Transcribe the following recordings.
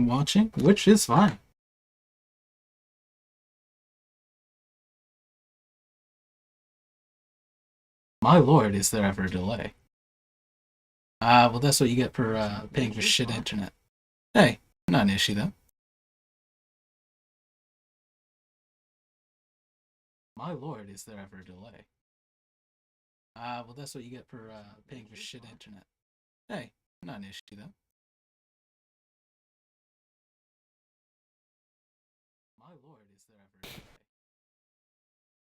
watching, which is fine. My lord, is there ever a delay? Well, that's what you get for paying for shit internet. Hey, not an issue though. My lord, is there ever a delay? Well, that's what you get for paying for shit internet. Hey, not an issue though. My lord, is there ever a delay?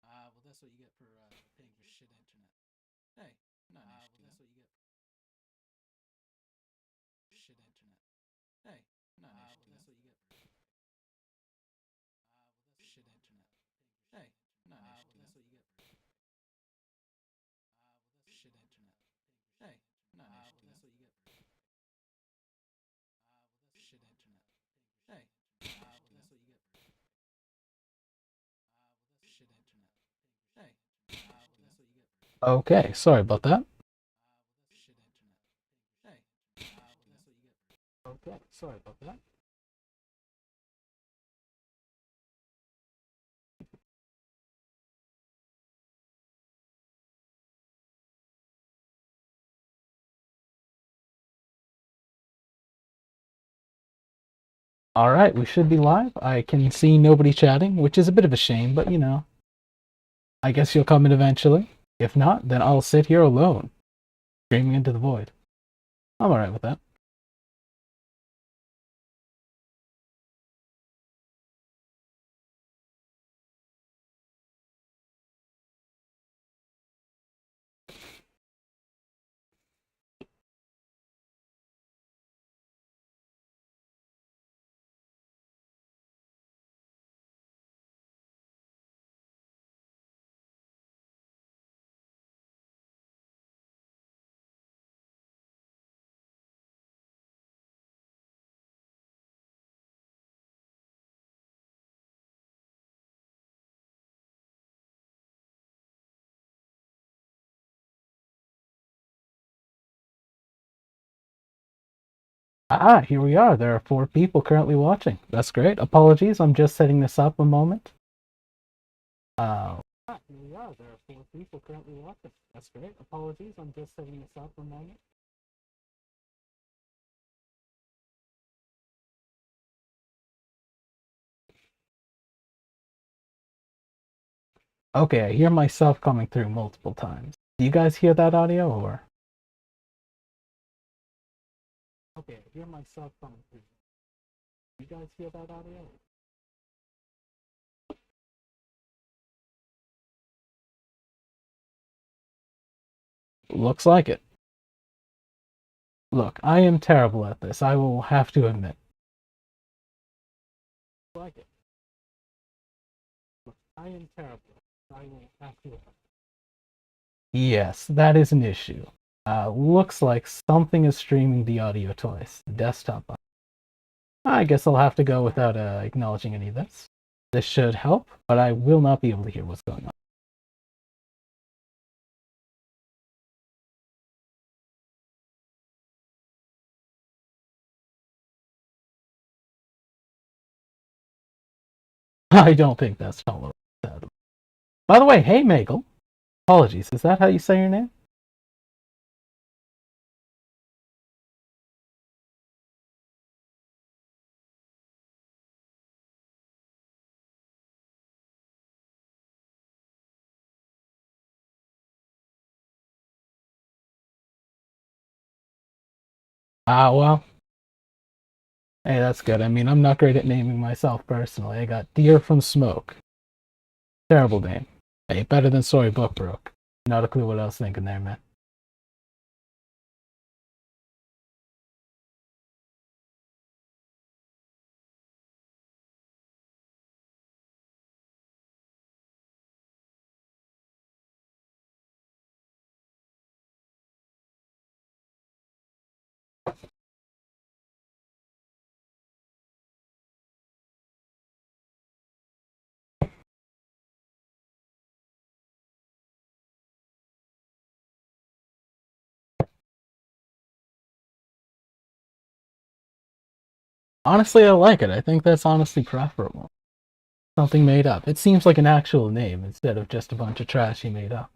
Well, that's what you get for paying for shit internet. Hey, not an issue. Well, that's what you get for shit internet. Hey, not an issue. That's what you get for shit internet. Hey, not an issue. That's what you get for shit internet. Hey, not an issue. That's what you get for shit internet. Hey, that's what you get for shit internet. Hey, that's what you get for Okay, sorry about that. Shit internet. Hey, that's what you get for Okay, sorry about that. All right, we should be live. I can see nobody chatting, which is a bit of a shame, but I guess you'll come in eventually. If not, then I'll sit here alone, screaming into the void. I'm all right with that. Here we are. There are 4 people currently watching. That's great. Apologies, I'm just setting this up a moment. Here we are. There are 4 people currently watching. That's great. Apologies, I'm just setting this up a moment. Okay, I hear myself coming through multiple times. Do you guys hear that audio or? Okay, I hear myself coming through. Do you guys hear that audio? Looks like it. Look, I am terrible at this. I will have to admit. Like it. Look, I am terrible. I will have to admit. Yes, that is an issue. Looks like something is streaming the audio twice. The desktop. I guess I'll have to go without acknowledging any of this. This should help, but I will not be able to hear what's going on. I don't think that's tolerable. By the way, hey Megal. Apologies, is that how you say your name? Well. Hey, that's good. I mean, I'm not great at naming myself personally. I got Deer from Smoke. Terrible name. Hey, better than Sorry Book Broke. Not a clue what I was thinking there, man. Honestly, I like it. I think that's honestly preferable. Something made up. It seems like an actual name instead of just a bunch of trash he made up.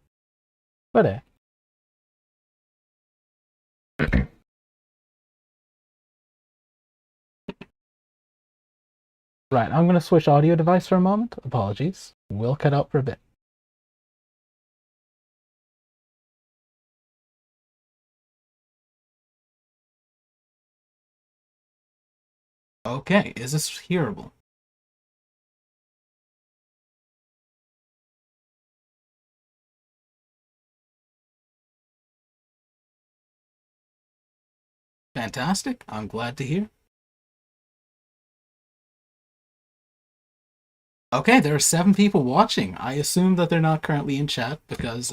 But hey. Right, I'm going to switch audio device for a moment. Apologies. We'll cut out for a bit. Okay, is this hearable? Fantastic. I'm glad to hear. Okay, there are 7 people watching. I assume that they're not currently in chat because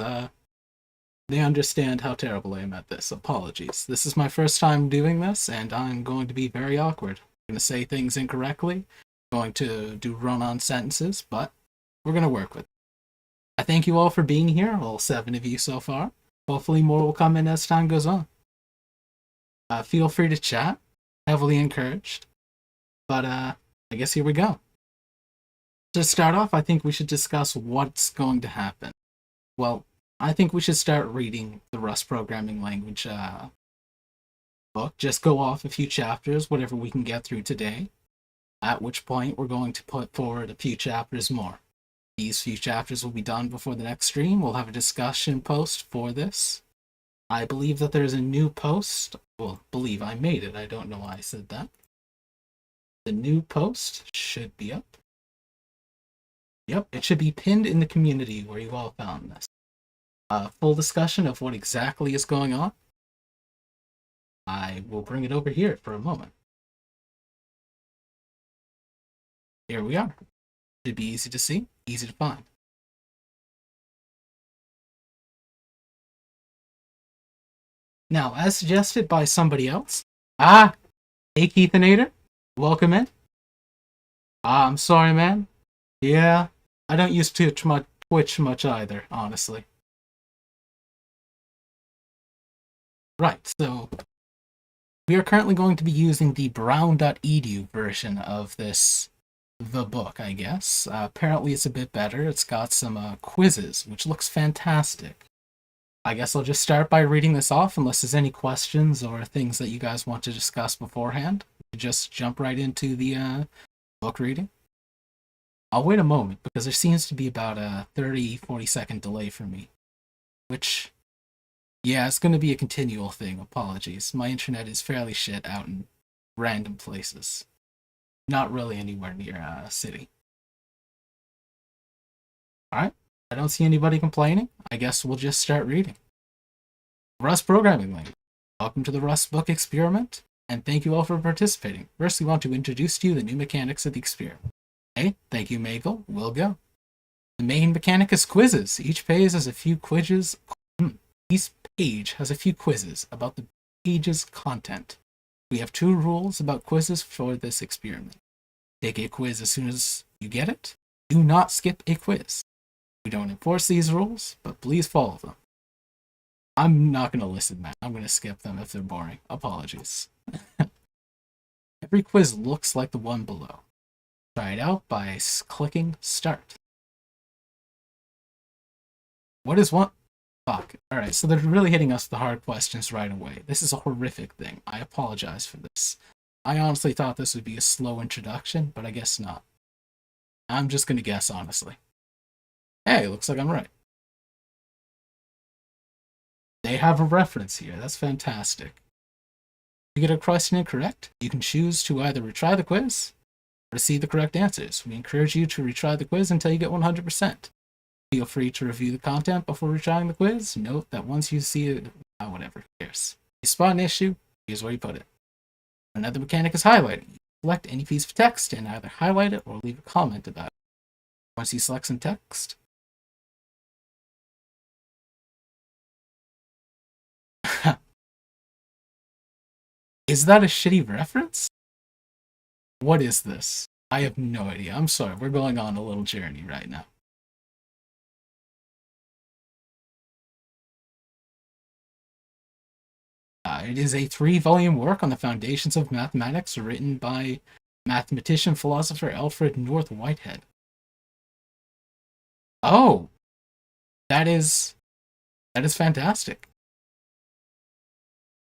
they understand how terrible I am at this. Apologies. This is my first time doing this, and I'm going to be very awkward. I'm going to say things incorrectly, going to do run-on sentences, but we're going to work with it. I thank you all for being here, all 7 of you so far. Hopefully more will come in as time goes on. Feel free to chat. Heavily encouraged. But I guess here we go. To start off, I think we should discuss what's going to happen. Well, I think we should start reading the Rust programming language book. Just go off a few chapters, whatever we can get through today. At which point, we're going to put forward a few chapters more. These few chapters will be done before the next stream. We'll have a discussion post for this. I believe that there's a new post. Well, believe I made it. I don't know why I said that. The new post should be up. Yep, it should be pinned in the community where you all found this. Full discussion of what exactly is going on. I will bring it over here for a moment. Here we are. Should be easy to see, easy to find. Now, as suggested by somebody else. Hey Keithanator, welcome in. I'm sorry, man. Yeah, I don't use Twitch much either, honestly. Right, so we are currently going to be using the brown.edu version of the book, I guess. Apparently it's a bit better. It's got some quizzes, which looks fantastic. I guess I'll just start by reading this off, unless there's any questions or things that you guys want to discuss beforehand. Just jump right into the book reading. I'll wait a moment, because there seems to be about a 30-40 second delay for me. Which, yeah, it's going to be a continual thing. Apologies. My internet is fairly shit out in random places. Not really anywhere near a city. Alright, I don't see anybody complaining. I guess we'll just start reading. Rust programming language. Welcome to the Rust book experiment, and thank you all for participating. First, we want to introduce to you the new mechanics of the experiment. Hey, thank you, Magel. We'll go. The main mechanic is quizzes. Each page has a few quizzes. Each page has a few quizzes about the page's content. We have 2 rules about quizzes for this experiment. Take a quiz as soon as you get it. Do not skip a quiz. We don't enforce these rules, but please follow them. I'm not going to listen, man. I'm going to skip them if they're boring. Apologies. Every quiz looks like the one below. Try it out by clicking Start. What is one? Fuck. Alright, so they're really hitting us with the hard questions right away. This is a horrific thing. I apologize for this. I honestly thought this would be a slow introduction, but I guess not. I'm just gonna guess, honestly. Hey, looks like I'm right. They have a reference here. That's fantastic. If you get a question incorrect, you can choose to either retry the quiz or to see the correct answers. We encourage you to retry the quiz until you get 100%. Feel free to review the content before retrying the quiz. Note that once you see it, whatever, who cares. If you spot an issue, here's where you put it. Another mechanic is highlighting. You select any piece of text and either highlight it or leave a comment about it. Once you select some text, is that a shitty reference? What is this? I have no idea. I'm sorry. We're going on a little journey right now. It is a 3-volume work on the foundations of mathematics written by mathematician philosopher Alfred North Whitehead. Oh, that is fantastic.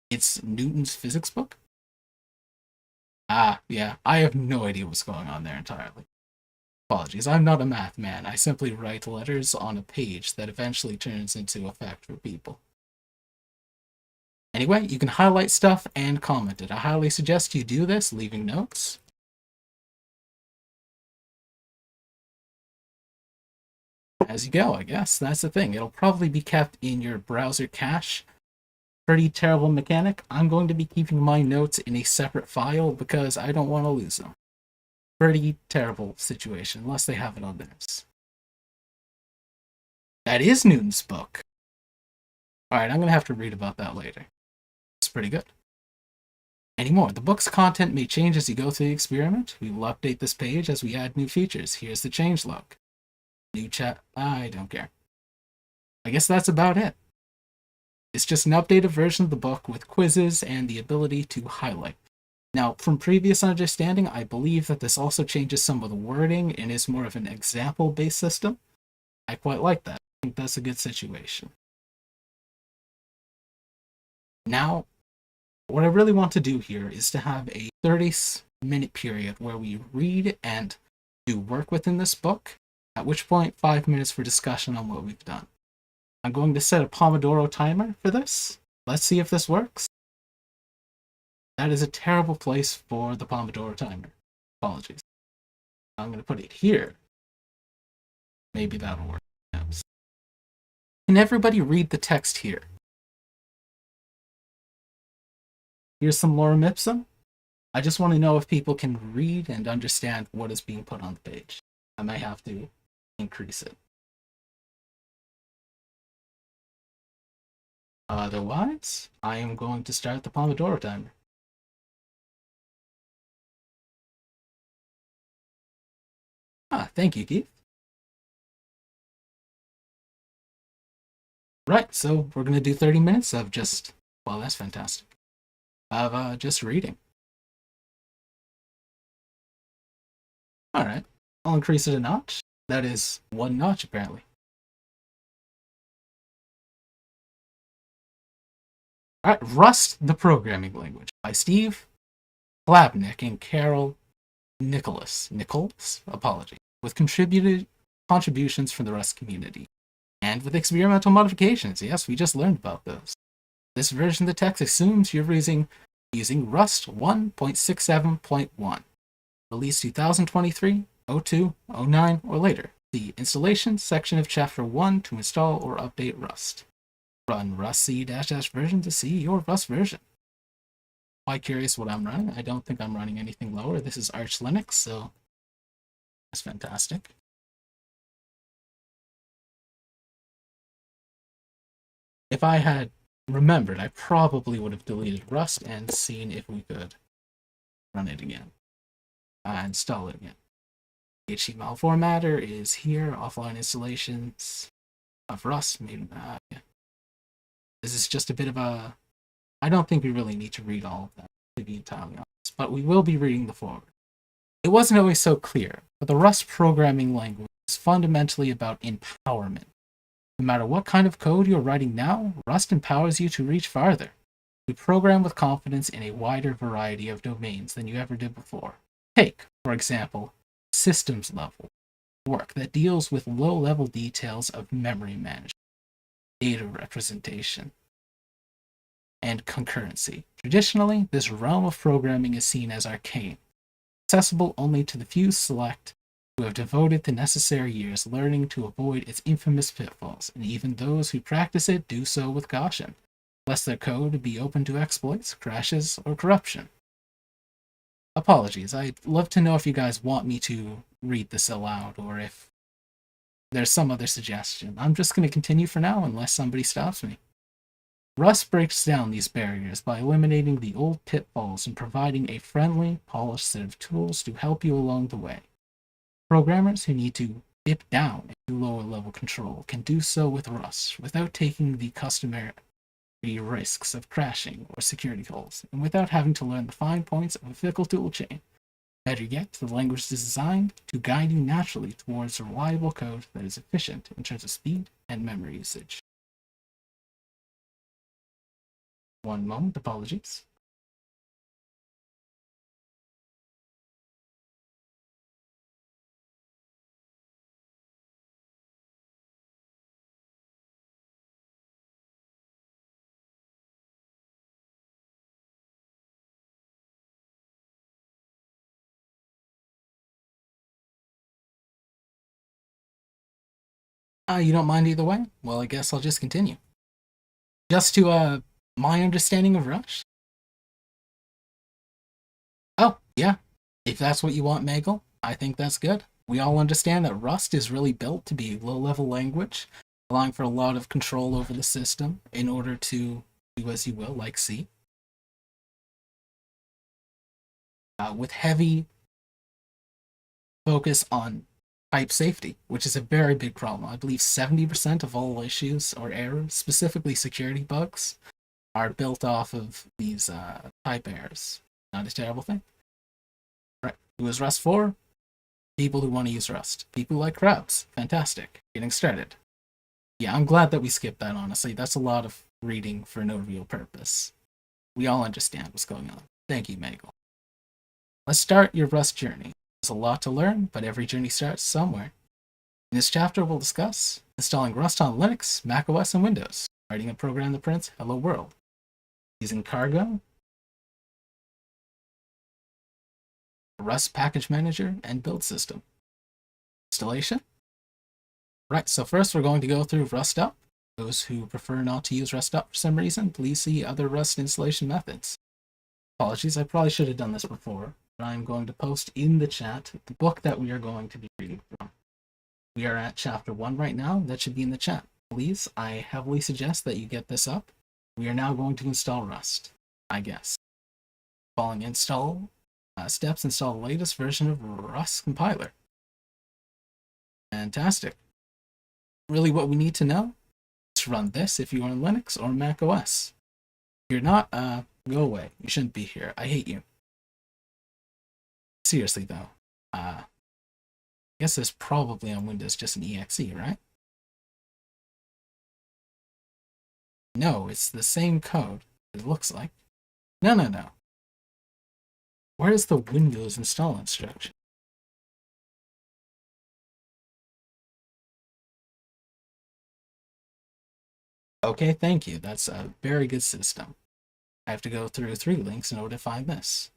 It's Newton's physics book? Ah, yeah, I have no idea what's going on there entirely. Apologies, I'm not a math man. I simply write letters on a page that eventually turns into a fact for people. Anyway, you can highlight stuff and comment it. I highly suggest you do this, leaving notes. As you go, I guess. That's the thing. It'll probably be kept in your browser cache. Pretty terrible mechanic. I'm going to be keeping my notes in a separate file because I don't want to lose them. Pretty terrible situation, unless they have it on theirs. That is Newton's book. Alright, I'm going to have to read about that later. It's pretty good. Anymore. The book's content may change as you go through the experiment. We will update this page as we add new features. Here's the changelog. New chat. I don't care. I guess that's about it. It's just an updated version of the book with quizzes and the ability to highlight. Now, from previous understanding, I believe that this also changes some of the wording and is more of an example-based system. I quite like that. I think that's a good situation. Now, what I really want to do here is to have a 30-minute period where we read and do work within this book, at which point 5 minutes for discussion on what we've done. I'm going to set a Pomodoro timer for this. Let's see if this works. That is a terrible place for the Pomodoro timer. Apologies. I'm going to put it here. Maybe that'll work. Can everybody read the text here? Here's some lorem ipsum. I just want to know if people can read and understand what is being put on the page. I might have to increase it. Otherwise, I am going to start the Pomodoro timer. Thank you, Keith. Right, so we're going to do 30 minutes of just, well, that's fantastic, of just reading. Alright, I'll increase it a notch. That is 1 notch, apparently. Alright, Rust, the Programming Language, by Steve Klabnik and Carol Nichols, apology, with contributions from the Rust community, and with experimental modifications. Yes, we just learned about those. This version of the text assumes you're using Rust 1.67.1, released 2023, 02, 09, or later. The installation section of chapter 1 to install or update Rust. Run rustc version to see your Rust version. Quite curious what I'm running. I don't think I'm running anything lower. This is Arch Linux, so that's fantastic. If I had remembered, I probably would have deleted Rust and seen if we could run it again. Install it again. HTML formatter is here. Offline installations of Rust. Yeah. This is just a bit of a... I don't think we really need to read all of that, to be entirely honest, but we will be reading the forward. It wasn't always so clear, but the Rust programming language is fundamentally about empowerment. No matter what kind of code you're writing now, Rust empowers you to reach farther. You program with confidence in a wider variety of domains than you ever did before. Take, for example, systems level work that deals with low-level details of memory management, data representation, and concurrency. Traditionally, this realm of programming is seen as arcane, accessible only to the few select who have devoted the necessary years learning to avoid its infamous pitfalls, and even those who practice it do so with caution, lest their code be open to exploits, crashes, or corruption. Apologies, I'd love to know if you guys want me to read this aloud, or if there's some other suggestion. I'm just going to continue for now unless somebody stops me. Rust breaks down these barriers by eliminating the old pitfalls and providing a friendly, polished set of tools to help you along the way. Programmers who need to dip down into lower-level control can do so with Rust without taking the customary the risks of crashing or security holes, and without having to learn the fine points of a fickle tool chain. Better yet, the language is designed to guide you naturally towards reliable code that is efficient in terms of speed and memory usage. One moment, apologies. You don't mind either way? Well, I guess I'll just continue. Just to, my understanding of Rush. Oh, yeah. If that's what you want, Magel, I think that's good. We all understand that Rust is really built to be a low-level language, allowing for a lot of control over the system in order to do as you will, like C. With heavy focus on type safety, which is a very big problem. I believe 70% of all issues or errors, specifically security bugs, are built off of these type errors. Not a terrible thing. Right. Who is Rust for? People who want to use Rust. People who like crowds. Fantastic. Getting started. Yeah, I'm glad that we skipped that, honestly. That's a lot of reading for no real purpose. We all understand what's going on. Thank you, Magel. Let's start your Rust journey. There's a lot to learn, but every journey starts somewhere. In this chapter, we'll discuss installing Rust on Linux, macOS, and Windows, writing a program that prints Hello World, using Cargo, Rust package manager, and build system. Installation. Right, so first we're going to go through Rust Up. Those who prefer not to use Rust Up for some reason, please see other Rust installation methods. Apologies, I probably should have done this before, but I'm going to post in the chat the book that we are going to be reading from. We are at chapter 1 right now. That should be in the chat. Please, I heavily suggest that you get this up. We are now going to install Rust, I guess. Following install steps, install the latest version of Rust compiler. Fantastic. Really what we need to know is to run this if you are on Linux or Mac OS. If you're not, go away. You shouldn't be here. I hate you. Seriously though, I guess there's probably on Windows just an exe, right? No, it's the same code, it looks like. No. Where is the Windows install instruction? Okay, thank you. That's a very good system. I have to go through 3 links in order to find this.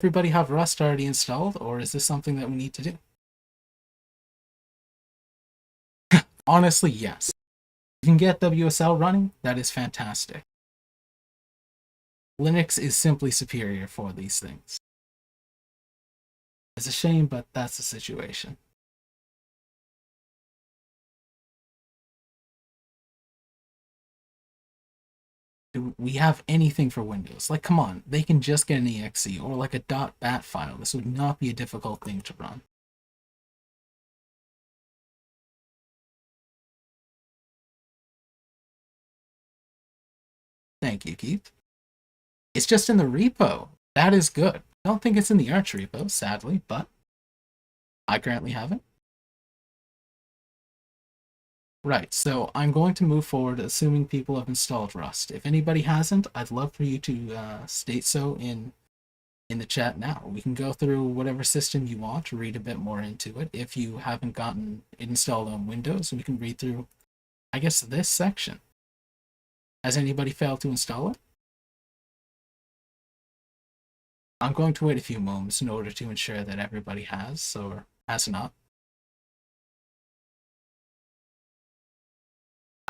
Everybody have Rust already installed, or is this something that we need to do? Honestly, yes. If you can get WSL running, that is fantastic. Linux is simply superior for these things. It's a shame, but that's the situation. Do we have anything for Windows? Like, come on, they can just get an exe or like a .bat file. This would not be a difficult thing to run. Thank you, Keith. It's just in the repo. That is good. I don't think it's in the Arch repo, sadly, but I currently have it. Right, so I'm going to move forward assuming people have installed Rust. If anybody hasn't, I'd love for you to state so in the chat now. We can go through whatever system you want to read a bit more into it. If you haven't gotten it installed on Windows, we can read through, I guess, this section. Has anybody failed to install it? I'm going to wait a few moments in order to ensure that everybody has or has not.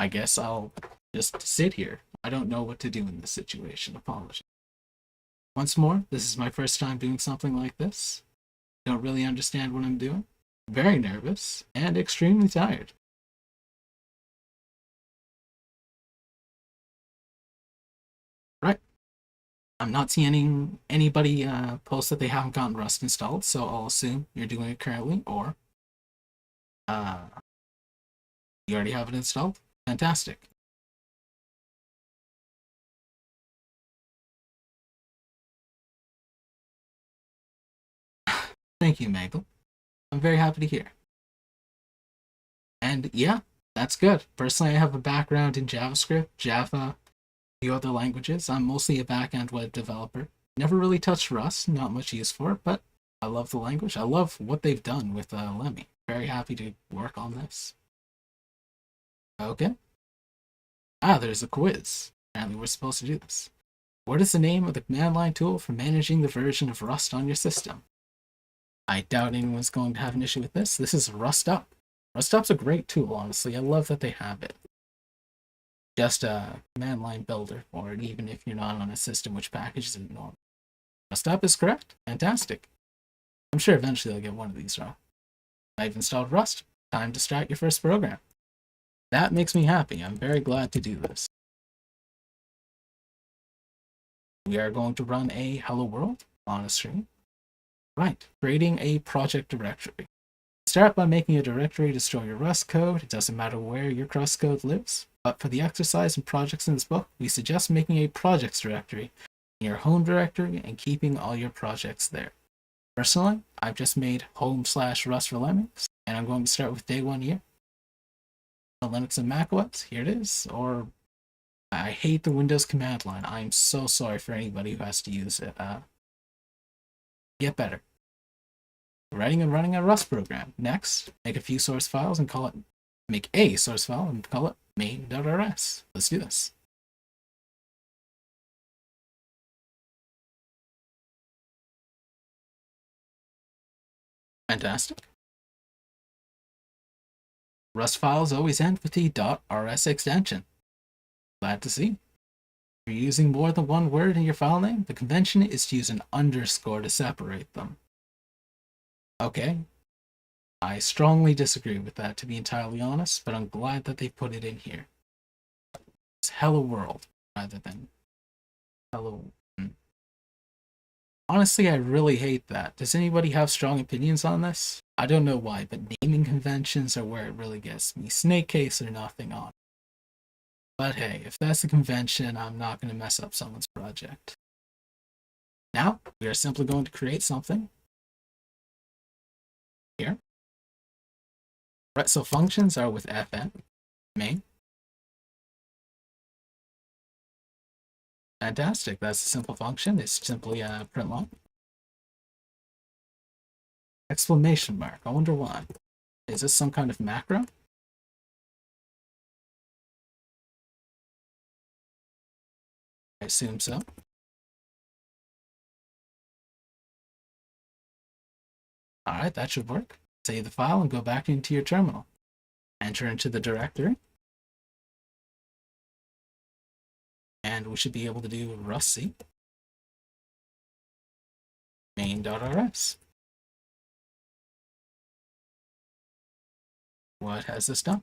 I guess I'll just sit here. I don't know what to do in this situation. Apologies. Once more, this is my first time doing something like this. Don't really understand what I'm doing. Very nervous and extremely tired. Right. I'm not seeing anybody post that they haven't gotten Rust installed, so I'll assume you're doing it currently, or Uh, you already have it installed? Fantastic. Thank you, Michael. I'm very happy to hear. And yeah, that's good. Personally, I have a background in JavaScript, Java, a few other languages. I'm mostly a back-end web developer. Never really touched Rust, not much use for it, but I love the language. I love what they've done with Lemmy. Very happy to work on this. Okay. Ah, there's a quiz. Apparently, we're supposed to do this. What is the name of the command line tool for managing the version of Rust on your system? I doubt anyone's going to have an issue with this. This is Rust Up. Rust Up's a great tool, honestly. I love that they have it. Just a command line builder for it, even if you're not on a system which packages it normally. Rust Up is correct. Fantastic. I'm sure eventually I'll get one of these wrong. I've installed Rust. Time to start your first program. That makes me happy. I'm very glad to do this. We are going to run a Hello World on a stream. Right, creating a project directory. Start by making a directory to store your Rust code. It doesn't matter where your Rust code lives. But for the exercise and projects in this book, we suggest making a projects directory in your home directory and keeping all your projects there. Personally, I've just made home/Rust for Lemmings, and I'm going to start with day 1 here. Linux and Mac OS, here it is. Or I hate the Windows command line. I'm so sorry for anybody who has to use it. Get better. Writing and running a Rust program. Next, make a few source files and call it, make a source file and call it main.rs. Let's do this. Fantastic. Rust files always end with the .rs extension. Glad to see. If you're using more than one word in your file name, the convention is to use an underscore to separate them. Okay. I strongly disagree with that, to be entirely honest, but I'm glad that they put it in here. It's Hello World rather than Hello. Honestly, I really hate that. Does anybody have strong opinions on this? I don't know why, but naming conventions are where it really gets me. Snake case or nothing on. But hey, if that's the convention, I'm not going to mess up someone's project. Now, we are simply going to create something. Here. Right, so functions are with fn, main. Fantastic, that's a simple function. It's simply a print line. Exclamation mark, I wonder why. Is this some kind of macro? I assume so. Alright, that should work. Save the file and go back into your terminal. Enter into the directory. And we should be able to do rustc main.rs. What has this done?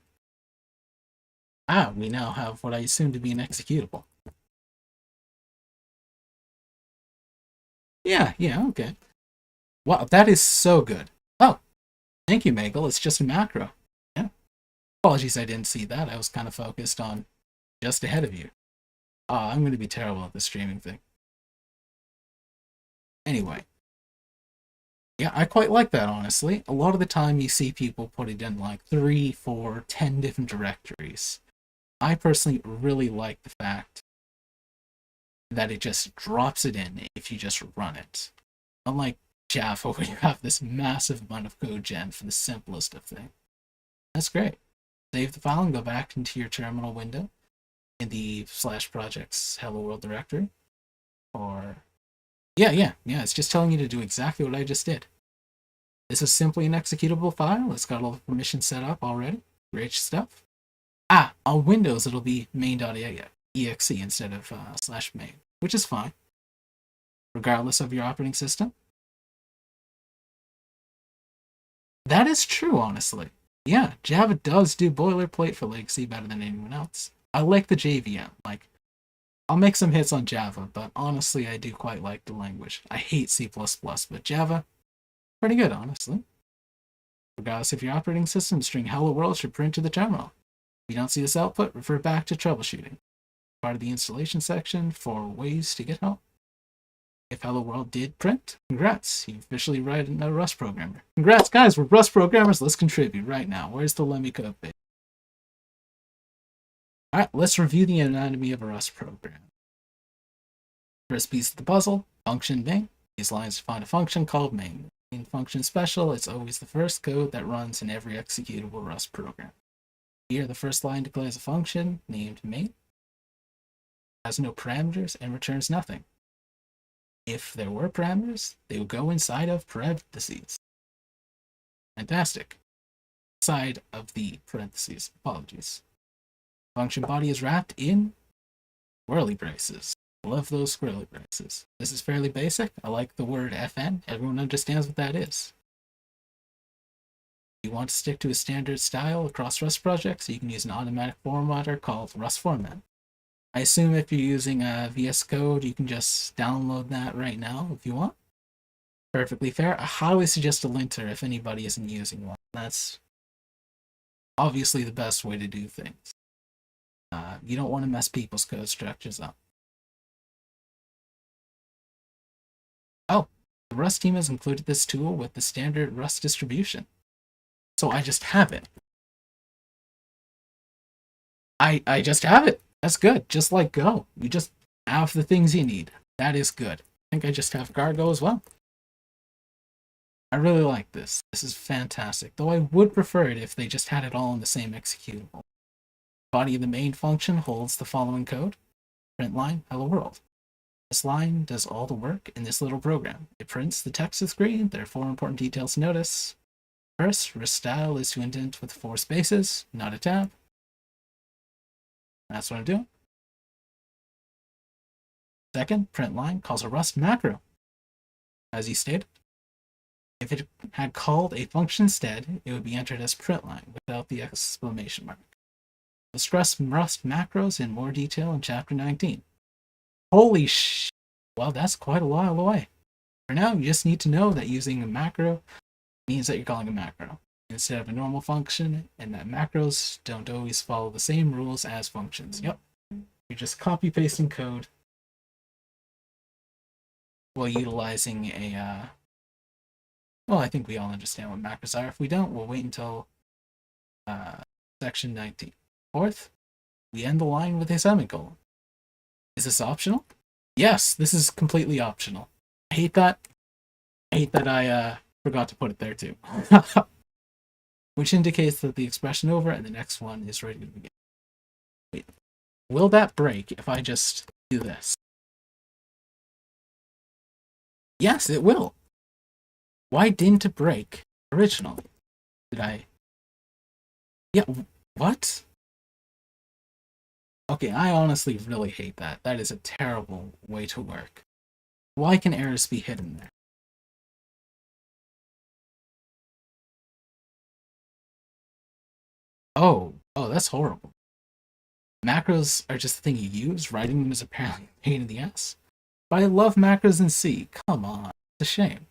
Ah, we now have what I assume to be an executable. Yeah, okay. Wow, that is so good. Oh, thank you, Megal. It's just a macro. Yeah. Apologies I didn't see that. I was kind of focused on just ahead of you. I'm going to be terrible at the streaming thing. Anyway. Yeah, I quite like that, honestly. A lot of the time you see people put it in like 3, 4, 10 different directories. I personally really like the fact that it just drops it in if you just run it. Unlike Java, where you have this massive amount of code gen for the simplest of things. That's great. Save the file and go back into your terminal window in the /projects hello world directory. Or yeah, it's just telling you to do exactly what I just did. This is simply an executable file. It's got all the permissions set up already. Great stuff. On Windows, it'll be main.exe instead of /main, which is fine, regardless of your operating system. That is true, honestly. Yeah, Java does do boilerplate for legacy better than anyone else. I like the JVM. Like, I'll make some hits on Java, but honestly, I do quite like the language. I hate C++, but Java, pretty good, honestly. Regardless of your operating system, the string hello world should print to the terminal. If you don't see this output, refer back to troubleshooting. Part of the installation section for ways to get help. If hello world did print, congrats, you officially written a Rust programmer. Congrats, guys, we're Rust programmers. Let's contribute right now. Where's the Lemmy code bit? All right, let's review the anatomy of a Rust program. First piece of the puzzle, function main. These lines define a function called main. In function special, it's always the first code that runs in every executable Rust program. Here, the first line declares a function named main, has no parameters, and returns nothing. If there were parameters, they would go inside of parentheses. Fantastic. Side of the parentheses. Apologies. Function body is wrapped in swirly braces. Love those swirly braces. This is fairly basic. I like the word FN. Everyone understands what that is. If you want to stick to a standard style across Rust projects, you can use an automatic formatter called Rust Format. I assume if you're using VS Code, you can just download that right now if you want. Perfectly fair. I highly suggest a linter if anybody isn't using one. That's obviously the best way to do things. You don't want to mess people's code structures up. Oh, the Rust team has included this tool with the standard Rust distribution. So I just have it. I just have it. That's good. Just like Go. You just have the things you need. That is good. I think I just have Cargo as well. I really like this. This is fantastic. Though I would prefer it if they just had it all in the same executable. Body of the main function holds the following code. Print line, hello world. This line does all the work in this little program. It prints the text to the screen. There are 4 important details to notice. First, Rust style is to indent with 4 spaces, not a tab. That's what I'm doing. Second, print line calls a Rust macro. As you stated, if it had called a function instead, it would be entered as print line without the exclamation mark. Discuss Rust macros in more detail in chapter 19. Holy sh! Well, that's quite a while away. For now, you just need to know that using a macro means that you're calling a macro instead of a normal function, and that macros don't always follow the same rules as functions. Yep. You're just copy-pasting code while utilizing a, well, I think we all understand what macros are. If we don't, we'll wait until section 19. Fourth, we end the line with a semicolon. Is this optional? Yes, this is completely optional. I hate that. I forgot to put it there too. Which indicates that the expression over and the next one is ready to begin. Wait, will that break if I just do this? Yes, it will. Why didn't it break originally? Did I? Yeah, what? Okay, I honestly really hate that. That is a terrible way to work. Why can errors be hidden there? Oh, that's horrible. Macros are just the thing you use. Writing them is apparently a pain in the ass. But I love macros in C. Come on. It's a shame.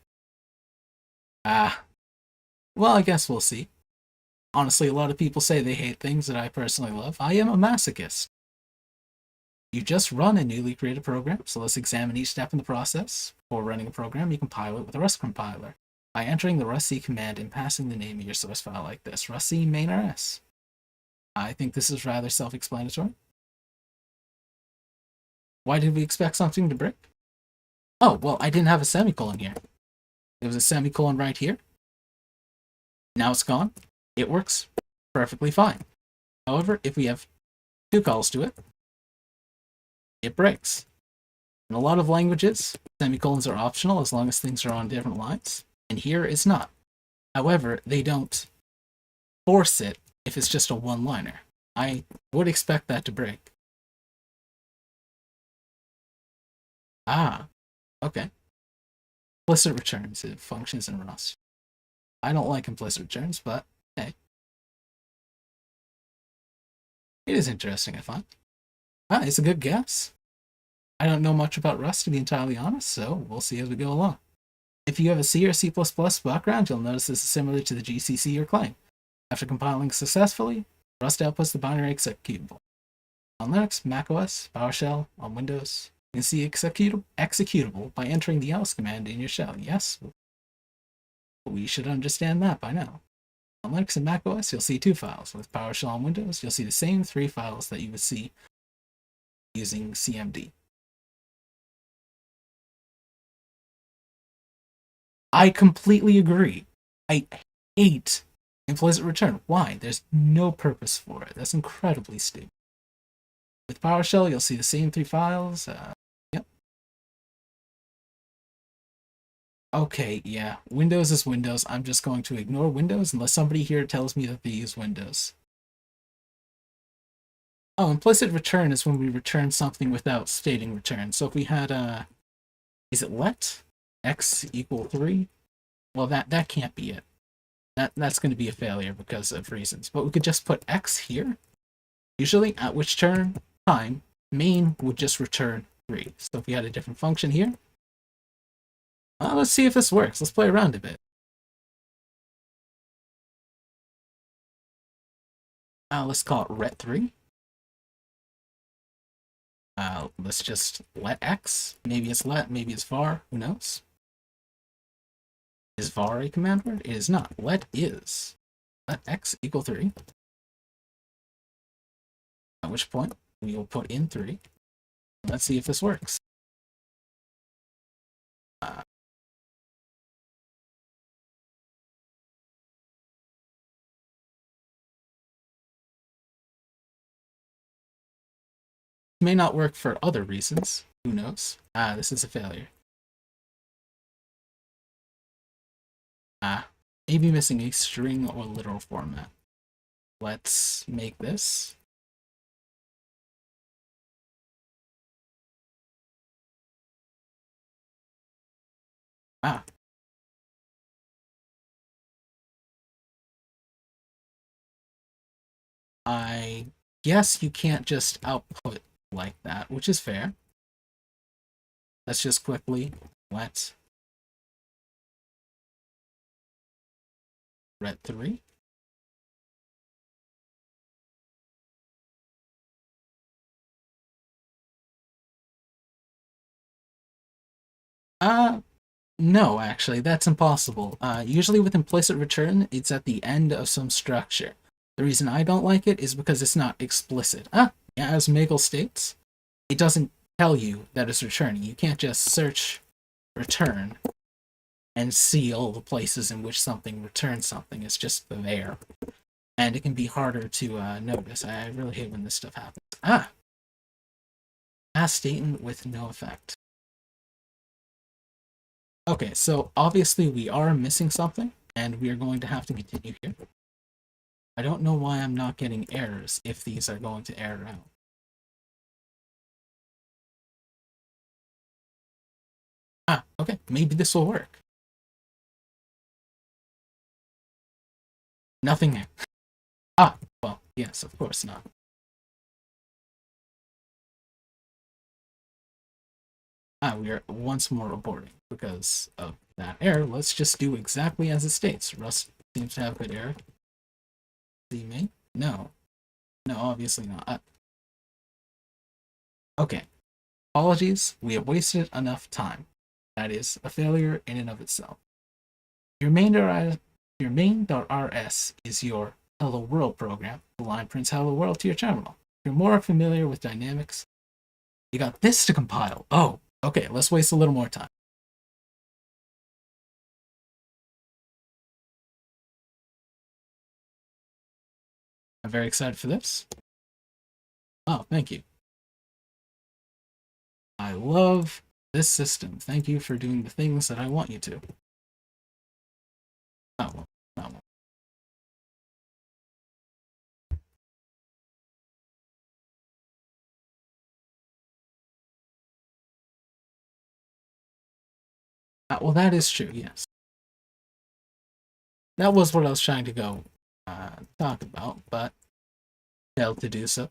Well, I guess we'll see. Honestly, a lot of people say they hate things that I personally love. I am a masochist. You just run a newly created program, so let's examine each step in the process. Before running a program, you compile it with a Rust compiler by entering the rustc command and passing the name of your source file like this, rustc main rs. I think this is rather self-explanatory. Why did we expect something to break? Oh, well, I didn't have a semicolon here. There was a semicolon right here. Now it's gone. It works perfectly fine. However, if we have 2 calls to it, it breaks. In a lot of languages, semicolons are optional as long as things are on different lines, and here it's not. However, they don't force it if it's just a one-liner. I would expect that to break. Okay. Implicit returns it functions in Rust. I don't like implicit returns, but hey. It is interesting, I find. It's a good guess. I don't know much about Rust, to be entirely honest, so we'll see as we go along. If you have a C or C++ background, you'll notice this is similar to the GCC you're claim. After compiling successfully, Rust outputs the binary executable. On Linux, macOS, PowerShell, on Windows, you can see executable by entering the else command in your shell. Yes, we should understand that by now. On Linux and macOS, you'll see two files. With PowerShell on Windows, you'll see the same three files that you would see using CMD. I completely agree. I hate implicit return. Why? There's no purpose for it. That's incredibly stupid. With PowerShell, you'll see the same three files. Yep. Okay, yeah. Windows is Windows. I'm just going to ignore Windows unless somebody here tells me that they use Windows. Oh, implicit return is when we return something without stating return. So if we had is it let x equal 3? Well, that can't be it. That's going to be a failure because of reasons. But we could just put x here. Usually, at which time main would just return 3. So if we had a different function here, let's see if this works. Let's play around a bit. Let's call it ret3. Let's just let x. Maybe it's let, maybe it's var. Who knows? Is var a command word? It is not. Let is. Let x equal 3. At which point, we will put in 3. Let's see if this works. May not work for other reasons. Who knows? This is a failure. Maybe missing a string or literal format. Let's make this. I guess you can't just output like that, which is fair. Let's just quickly let ret3. No, actually, that's impossible. Usually with implicit return, it's at the end of some structure. The reason I don't like it is because it's not explicit. Yeah, as Magel states, it doesn't tell you that it's returning. You can't just search return and see all the places in which something returns something. It's just there. And it can be harder to notice. I really hate when this stuff happens. Past statement with no effect. Okay, so obviously we are missing something, and we are going to have to continue here. I don't know why I'm not getting errors if these are going to error out. Okay, maybe this will work. Nothing. Well, yes, of course not. We are once more aborting because of that error. Let's just do exactly as it states. Rust seems to have good error. See me? No. No, obviously not. Okay. Apologies, we have wasted enough time. That is a failure in and of itself. Your main.rs is your Hello World program. The line prints Hello World to your terminal. If you're more familiar with dynamics, you got this to compile. Oh, okay, let's waste a little more time. I'm very excited for this. Oh, thank you. I love this system. Thank you for doing the things that I want you to. Oh, well, not well. Well, that is true, yes. That was what I was trying to go talk about, but failed to do so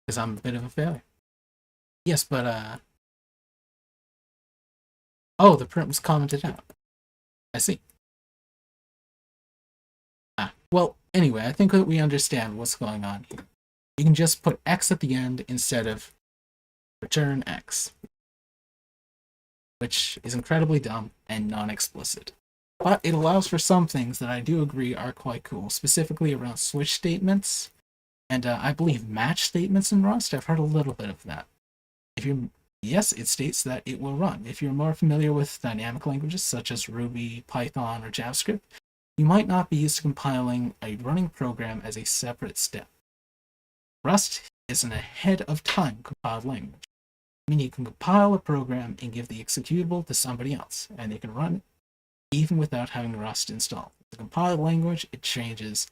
because I'm a bit of a failure. Yes, but oh, the print was commented out. I see. Well, anyway, I think that we understand what's going on here. You can just put X at the end instead of return X, which is incredibly dumb and non-explicit. But it allows for some things that I do agree are quite cool, specifically around switch statements, and I believe match statements in Rust. I've heard a little bit of that. If you're Yes, it states that it will run. If you're more familiar with dynamic languages such as Ruby, Python, or JavaScript, you might not be used to compiling a running program as a separate step. Rust is an ahead of time compiled language. I mean, you can compile a program and give the executable to somebody else, and they can run it even without having Rust installed. The compiled language, it changes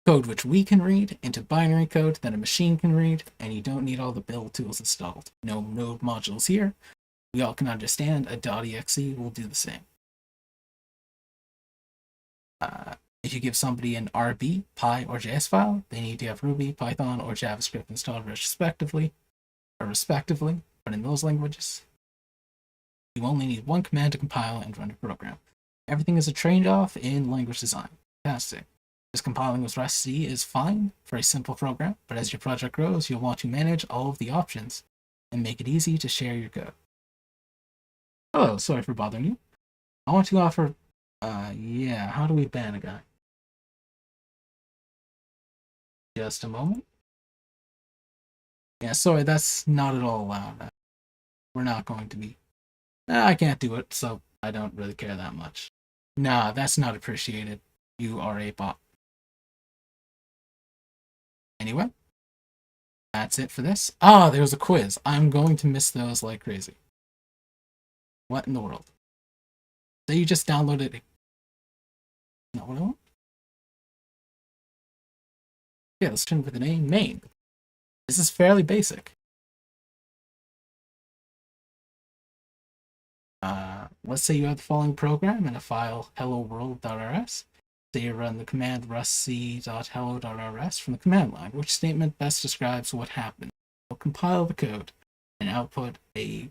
code which we can read into binary code that a machine can read, and you don't need all the build tools installed. No node modules here. We all can understand a .exe will do the same. If you give somebody an RB, Py, or JS file, they need to have Ruby, Python, or JavaScript installed respectively, but in those languages, you only need one command to compile and run your program. Everything is a trade-off in language design. Fantastic. Just compiling with Rust C is fine for a simple program, but as your project grows, you'll want to manage all of the options and make it easy to share your code. Hello, sorry for bothering you. I want to offer, yeah, how do we ban a guy? Just a moment. Yeah, sorry, that's not at all allowed. We're not going to be. I can't do it, so I don't really care that much. Nah, that's not appreciated. You are a bot. Anyway, that's it for this. Ah, there was a quiz. I'm going to miss those like crazy. What in the world? So you just downloaded it. Not what I want? Yeah, let's turn with the name main. This is fairly basic. Let's say you have the following program in a file hello-world.rs. Say you run the command rustc.hello.rs from the command line. Which statement best describes what happened? We'll compile the code and output a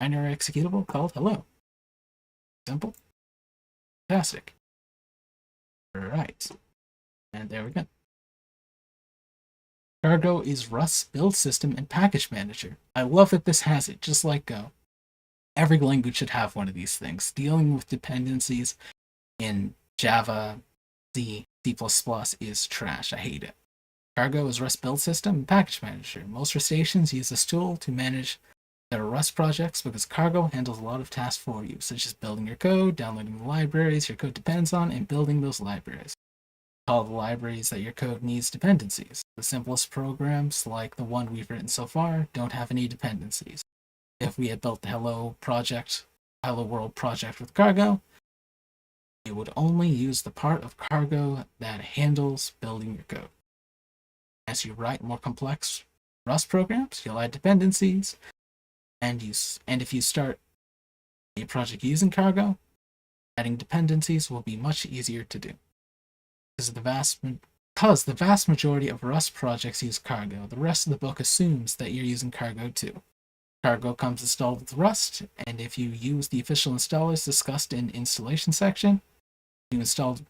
binary executable called hello. Simple. Fantastic. Right. And there we go. Cargo is Rust's build system and package manager. I love that this has it, just like Go. Every language should have one of these things. Dealing with dependencies in Java, C, C++ is trash. I hate it. Cargo is Rust build system and package manager. Most Rustaceans use this tool to manage their Rust projects because Cargo handles a lot of tasks for you, such as building your code, downloading the libraries your code depends on, and building those libraries. All the libraries that your code needs dependencies. The simplest programs, like the one we've written so far, don't have any dependencies. If we had built the Hello World project with Cargo, it would only use the part of Cargo that handles building your code. As you write more complex Rust programs, you'll add dependencies, and if you start a project using Cargo, adding dependencies will be much easier to do. Because the vast majority of Rust projects use Cargo, the rest of the book assumes that you're using Cargo too. Cargo comes installed with Rust, and if you use the official installers discussed in installation section, you installed.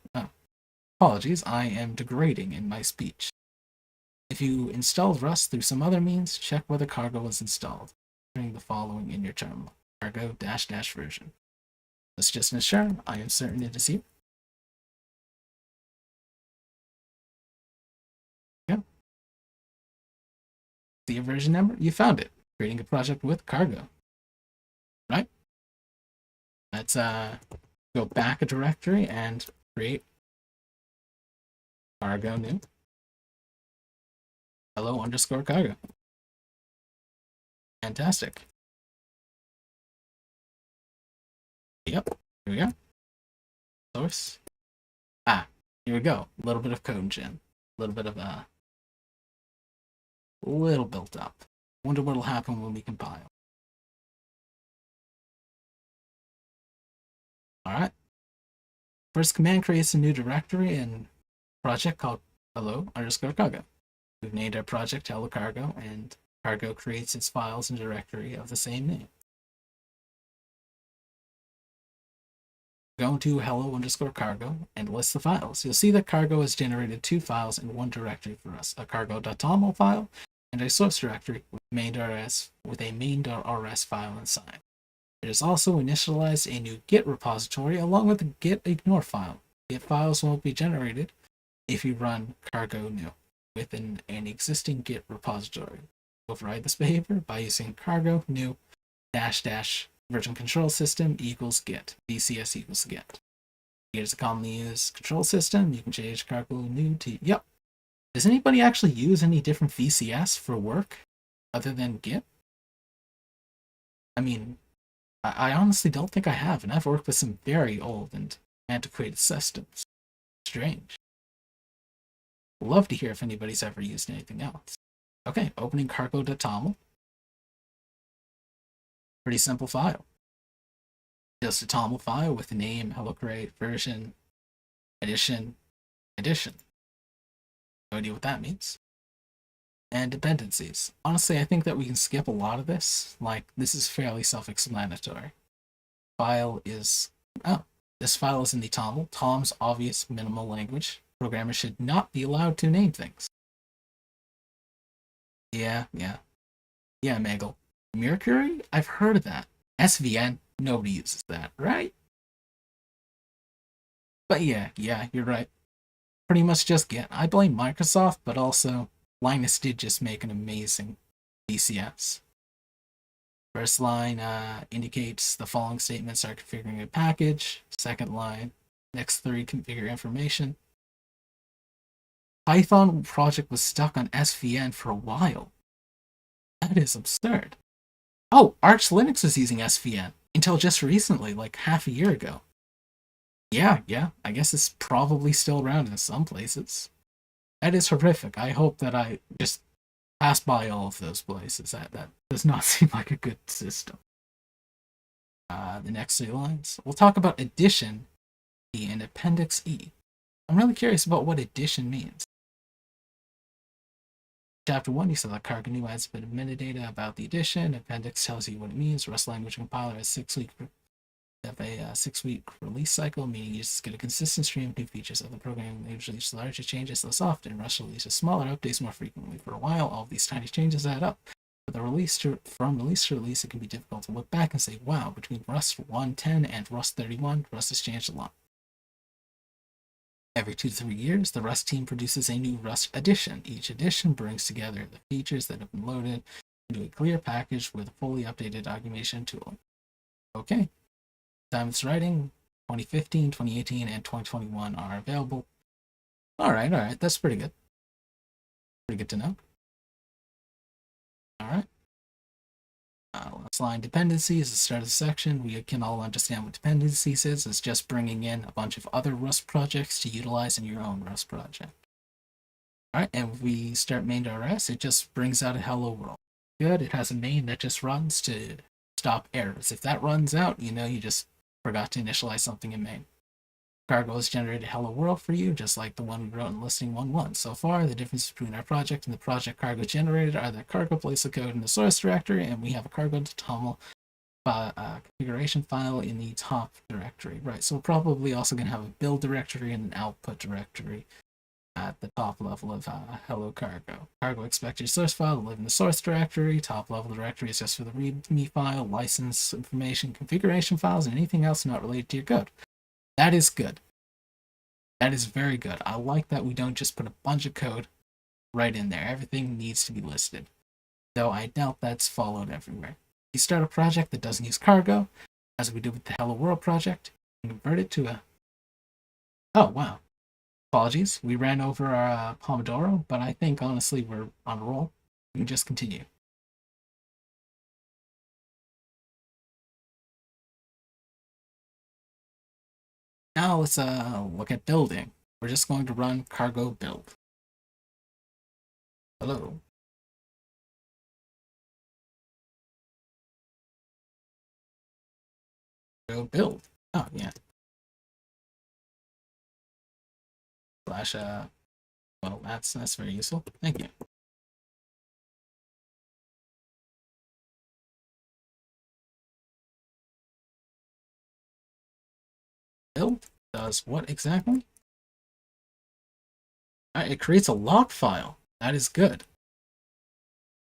Apologies, I am degrading in my speech. If you installed Rust through some other means, check whether Cargo was installed. Entering the following in your terminal: Cargo -- version. Let's just ensure I am certain it is here. Yeah. See a version number? You found it. Creating a project with Cargo. Right? Let's go back a directory and create Cargo new. Hello_Cargo. Fantastic. Yep. Here we go. Source. Here we go. A little bit of code gen. A little bit of little built up. Wonder what'll happen when we compile. Alright. First command creates a new directory and project called hello_cargo. We've named our project Hello Cargo, and Cargo creates its files and directory of the same name. Go to hello_cargo and list the files. You'll see that cargo has generated 2 files in one directory for us, a cargo.toml file and a source directory with a main.rs file inside. It has also initialized a new Git repository along with a git ignore file. Git files won't be generated if you run cargo new within an existing Git repository. Override this behavior by using cargo new -- version control system equals git, vcs equals git. Git is a commonly used control system. You can change cargo new to, yep. Does anybody actually use any different VCS for work other than Git? I mean, I honestly don't think I have, and I've worked with some very old and antiquated systems. Strange. Love to hear if anybody's ever used anything else. Okay, opening cargo.toml. Pretty simple file. Just a toml file with the name, hello create, version, edition. No idea what that means. And dependencies. Honestly, I think that we can skip a lot of this. Like, this is fairly self-explanatory. This file is in the toml, Tom's obvious minimal language. Programmers should not be allowed to name things. Yeah, Megal. Mercury? I've heard of that. SVN? Nobody uses that, right? But yeah, you're right. Pretty much just Git. I blame Microsoft, but also Linus did just make an amazing VCS. First line indicates the following statements are configuring a package. Second line, next 3 configure information. Python project was stuck on SVN for a while. That is absurd. Oh, Arch Linux was using SVN until just recently, like half a year ago. Yeah, I guess it's probably still around in some places. That is horrific. I hope that I just pass by all of those places. That does not seem like a good system. The next 3 lines. We'll talk about addition E and appendix E. I'm really curious about what addition means. Chapter 1, you saw that cargo new adds a bit of metadata about the addition. Appendix tells you what it means. Rust language compiler has 6-week have a 6-week release cycle, meaning you just get a consistent stream of new features of the program. They usually release larger changes less often. Rust releases smaller updates more frequently. For a while, all of these tiny changes add up. But from release to release, it can be difficult to look back and say, wow, between Rust 1.10 and Rust 31, Rust has changed a lot. Every 2 to 3 years, the Rust team produces a new Rust edition. Each edition brings together the features that have been loaded into a clear package with a fully updated documentation tool. Okay. Time it's writing, 2015, 2018, and 2021 are available. All right. That's pretty good. Pretty good to know. All right. Last line, dependencies, the start of the section. We can all understand what dependencies is. It's just bringing in a bunch of other Rust projects to utilize in your own Rust project. All right, and if we start main.rs, it just brings out a hello world. Good, it has a main that just runs to stop errors. If that runs out, you know you just forgot to initialize something in main. Cargo has generated hello world for you, just like the one we wrote in listing 1.1. So far, the difference between our project and the project cargo generated are that cargo places the code in the source directory, and we have a cargo.toml configuration file in the top directory. Right, so we're probably also going to have a build directory and an output directory at the top level of hello cargo. Cargo expects your source file to live in the source directory. Top level directory is just for the readme file, license information, configuration files, and anything else not related to your code. That is good. That is very good. I like that we don't just put a bunch of code right in there. Everything needs to be listed. Though I doubt that's followed everywhere. If you start a project that doesn't use cargo, as we did with the Hello World project, and convert it to a... Oh, wow. Apologies. We ran over our Pomodoro, but I think, honestly, we're on a roll. We can just continue. Now let's look at building. We're just going to run cargo build. Hello. Go build. Oh, yeah. Slash, well, that's very useful. Thank you. build does what exactly? It creates a log file. That is good.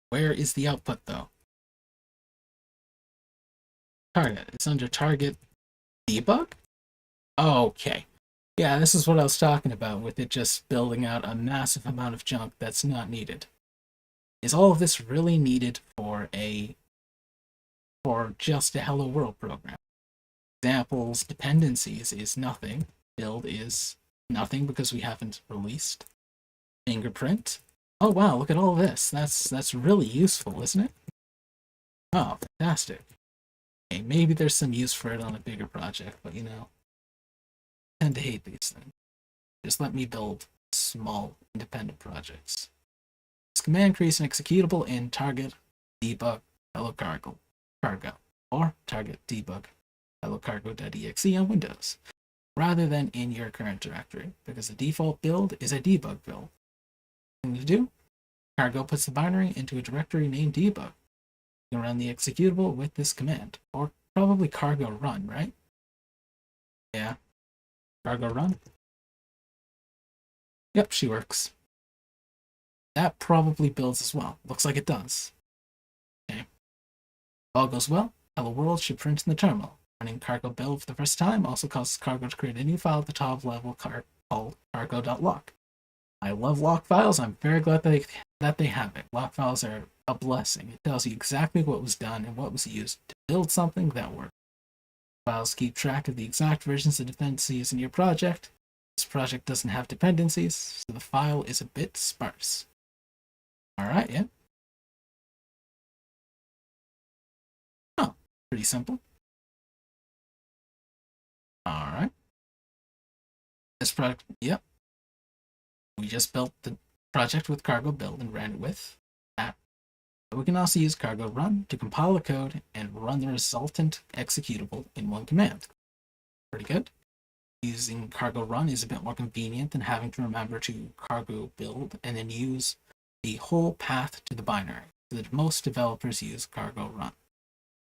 Where is the output, though? Target. It's under target debug? Okay. Yeah, this is what I was talking about with it just building out a massive amount of junk that's not needed. Is all of this really needed for just a Hello World program? Examples, dependencies is nothing. Build is nothing because we haven't released. Fingerprint. Oh wow, look at all this. That's really useful, isn't it? Oh, fantastic. Okay, maybe there's some use for it on a bigger project, but you know, I tend to hate these things. Just let me build small, independent projects. This command creates an executable in target debug hello cargo, or target debug hello cargo.exe on Windows, rather than in your current directory, because the default build is a debug build. Thing to do, cargo puts the binary into a directory named debug. You can run the executable with this command, or probably cargo run, right? Yeah, cargo run. Yep, she works. That probably builds as well. Looks like it does. Okay. If all goes well, Hello World should print in the terminal. Running cargo build for the first time also causes cargo to create a new file at the top level called cargo.lock. I love lock files. I'm very glad that they have it. Lock files are a blessing. It tells you exactly what was done and what was used to build something that worked. Files keep track of the exact versions of dependencies in your project. This project doesn't have dependencies, so the file is a bit sparse. Alright, yeah. Oh, pretty simple. Alright. This project, yep. We just built the project with cargo build and ran it with that. But we can also use cargo run to compile the code and run the resultant executable in one command. Pretty good. Using cargo run is a bit more convenient than having to remember to cargo build and then use the whole path to the binary, so that most developers use cargo run.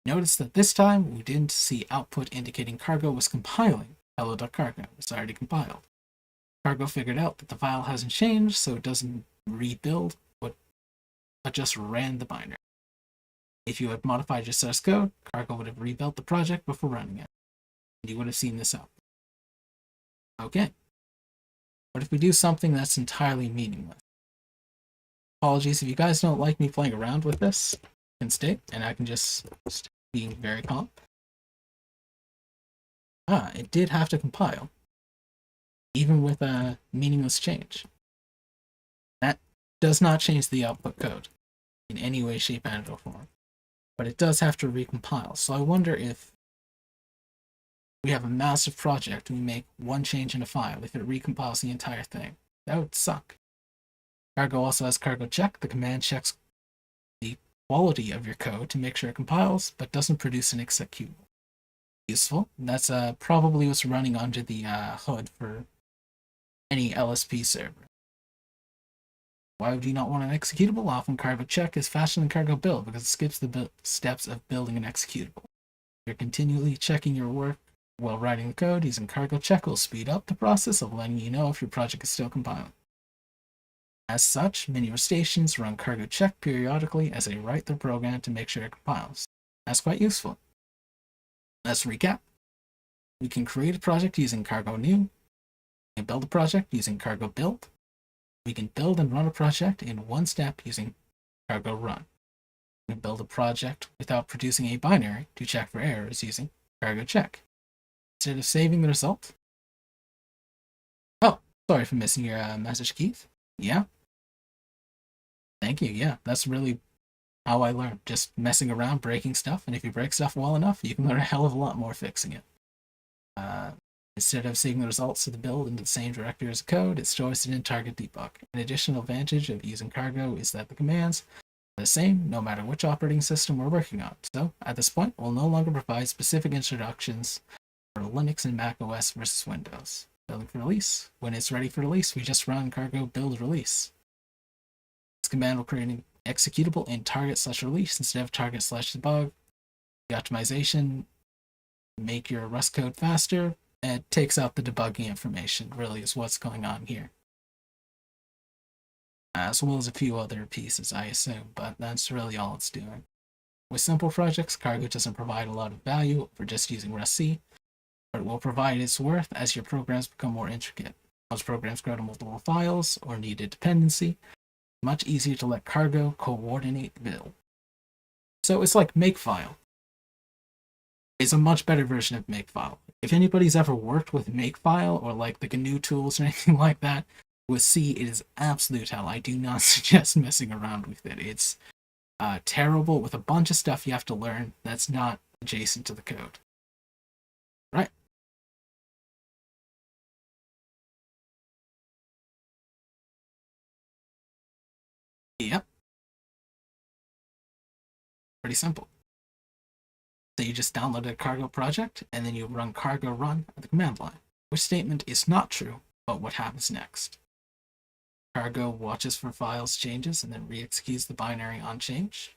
Notice that this time we didn't see output indicating cargo was compiling hello.cargo. It's already compiled. Cargo figured out that the file hasn't changed, so it doesn't rebuild, but just ran the binary. If you had modified your source code, Cargo would have rebuilt the project before running it, and you would have seen this out. Okay. What if we do something that's entirely meaningless? Apologies if you guys don't like me playing around with this. You can stay, and I can just being very calm. It did have to compile, even with a meaningless change. That does not change the output code in any way, shape, and or form, but it does have to recompile. So I wonder if we have a massive project and we make one change in a file, if it recompiles the entire thing. That would suck. Cargo also has cargo check. The command checks the quality of your code to make sure it compiles, but doesn't produce an executable. Useful. That's probably what's running under the hood for any LSP server. Why would you not want an executable? Often cargo check is faster than cargo build because it skips the steps of building an executable. You're continually checking your work while writing the code. Using cargo check will speed up the process of letting you know if your project is still compiling. As such, many stations run cargo check periodically as they write their program to make sure it compiles. That's quite useful. Let's recap. We can create a project using cargo new. We can build a project using cargo build. We can build and run a project in one step using cargo run. We can build a project without producing a binary to check for errors using cargo check. Instead of saving the result. Oh, sorry for missing your message, Keith. Yeah. Thank you. Yeah, that's really how I learned. Just messing around, breaking stuff, and if you break stuff well enough, you can learn a hell of a lot more fixing it. Instead of saving the results of the build into the same directory as the code, it stores it in target debug. An additional advantage of using cargo is that the commands are the same no matter which operating system we're working on. So, at this point, we'll no longer provide specific introductions for Linux and Mac OS versus Windows. Building for release. When it's ready for release, we just run cargo build release. This command will create an executable in target/release instead of target/debug. The optimization make your Rust code faster, It takes out the debugging information, really, is what's going on here. As well as a few other pieces, I assume, but that's really all it's doing. With simple projects, Cargo doesn't provide a lot of value for just using rustc, but it will provide its worth as your programs become more intricate. As programs grow to multiple files or need a dependency, it's much easier to let Cargo coordinate the build. So it's like Makefile. It's a much better version of Makefile. If anybody's ever worked with Makefile or like the GNU tools or anything like that, with C, it is absolute hell. I do not suggest messing around with it. It's terrible with a bunch of stuff you have to learn that's not adjacent to the code. Right? Yep. Pretty simple. So you just download a Cargo project, and then you run cargo run at the command line, which statement is not true, but what happens next. Cargo watches for files changes and then re-executes the binary on change.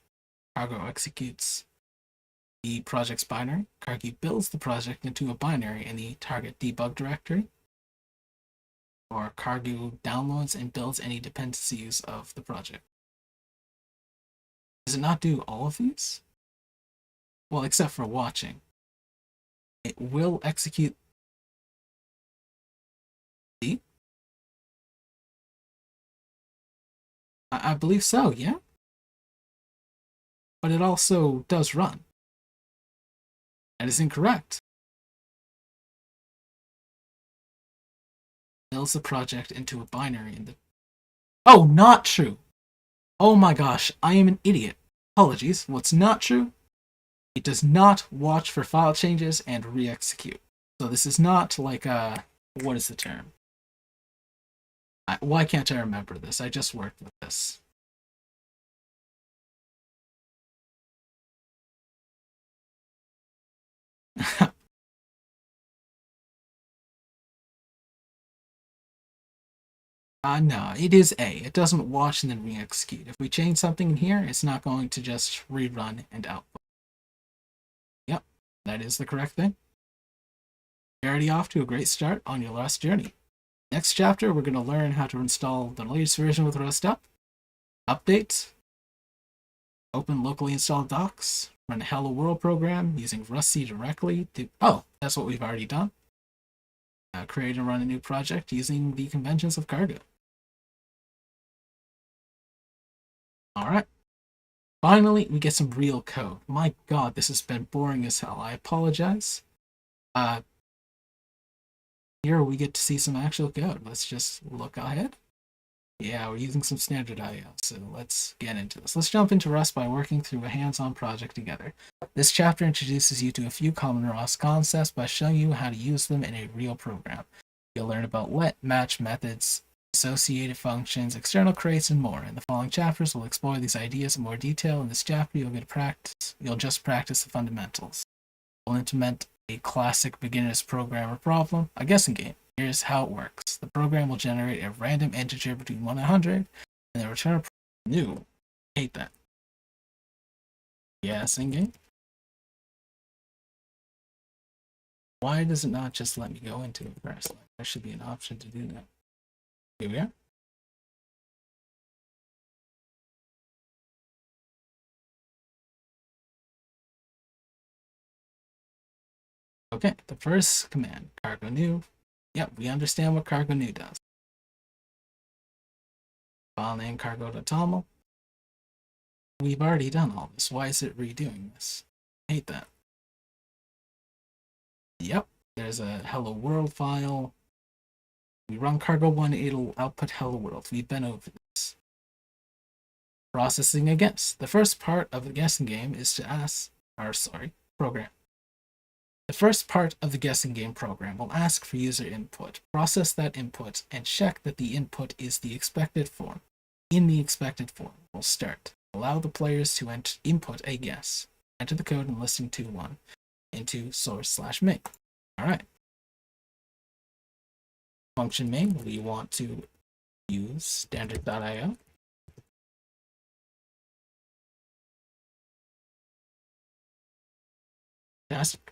Cargo executes the project's binary. Cargo builds the project into a binary in the target debug directory. Or Cargo downloads and builds any dependencies of the project. Does it not do all of these? Well, except for watching. It will execute the. I believe so, yeah? But it also does run. That is incorrect. Builds the project into a binary in the. Oh, not true! Oh my gosh, I am an idiot. Apologies. What's not true? It does not watch for file changes and re-execute. So this is not like a. What is the term? Why can't I remember this? I just worked with this. No, it is A. It doesn't watch and then re-execute. If we change something in here, it's not going to just rerun and output. Yep, that is the correct thing. You're already off to a great start on your Rust journey. Next chapter, we're going to learn how to install the latest version with Rust up, update, open locally installed docs, run a Hello World program using rustc directly to. Oh, that's what we've already done. Create and run a new project using the conventions of Cargo. All right. Finally, we get some real code. My god, this has been boring as hell. I apologize. Here we get to see some actual code. Let's just look ahead. Yeah, we're using some standard IO, so let's get into this. Let's jump into Rust by working through a hands-on project together. This chapter introduces you to a few common Rust concepts by showing you how to use them in a real program. You'll learn about let, match methods, associated functions, external crates, and more. In the following chapters, we'll explore these ideas in more detail. In this chapter, you'll just practice the fundamentals. We'll implement a classic beginner's programmer problem, a guessing game. Here's how it works. The program will generate a random integer between 1 and 100, and then return a new. I hate that. Guessing game? Why does it not just let me go into it first? There should be an option to do that. Here we are. Okay, the first command, cargo new. Yep, we understand what cargo new does. File name cargo.toml. We've already done all this. Why is it redoing this? I hate that. Yep, there's a hello world file. We run cargo1, it'll output hello world. We've been over this. Processing a guess. The first part of the guessing game is to program. The first part of the guessing game program will ask for user input, process that input, and check that the input is the expected form. In the expected form, we'll start. Allow the players to input a guess. Enter the code in listing 2.1 into source/main. All right. Function main, we want to use standard.io. Task.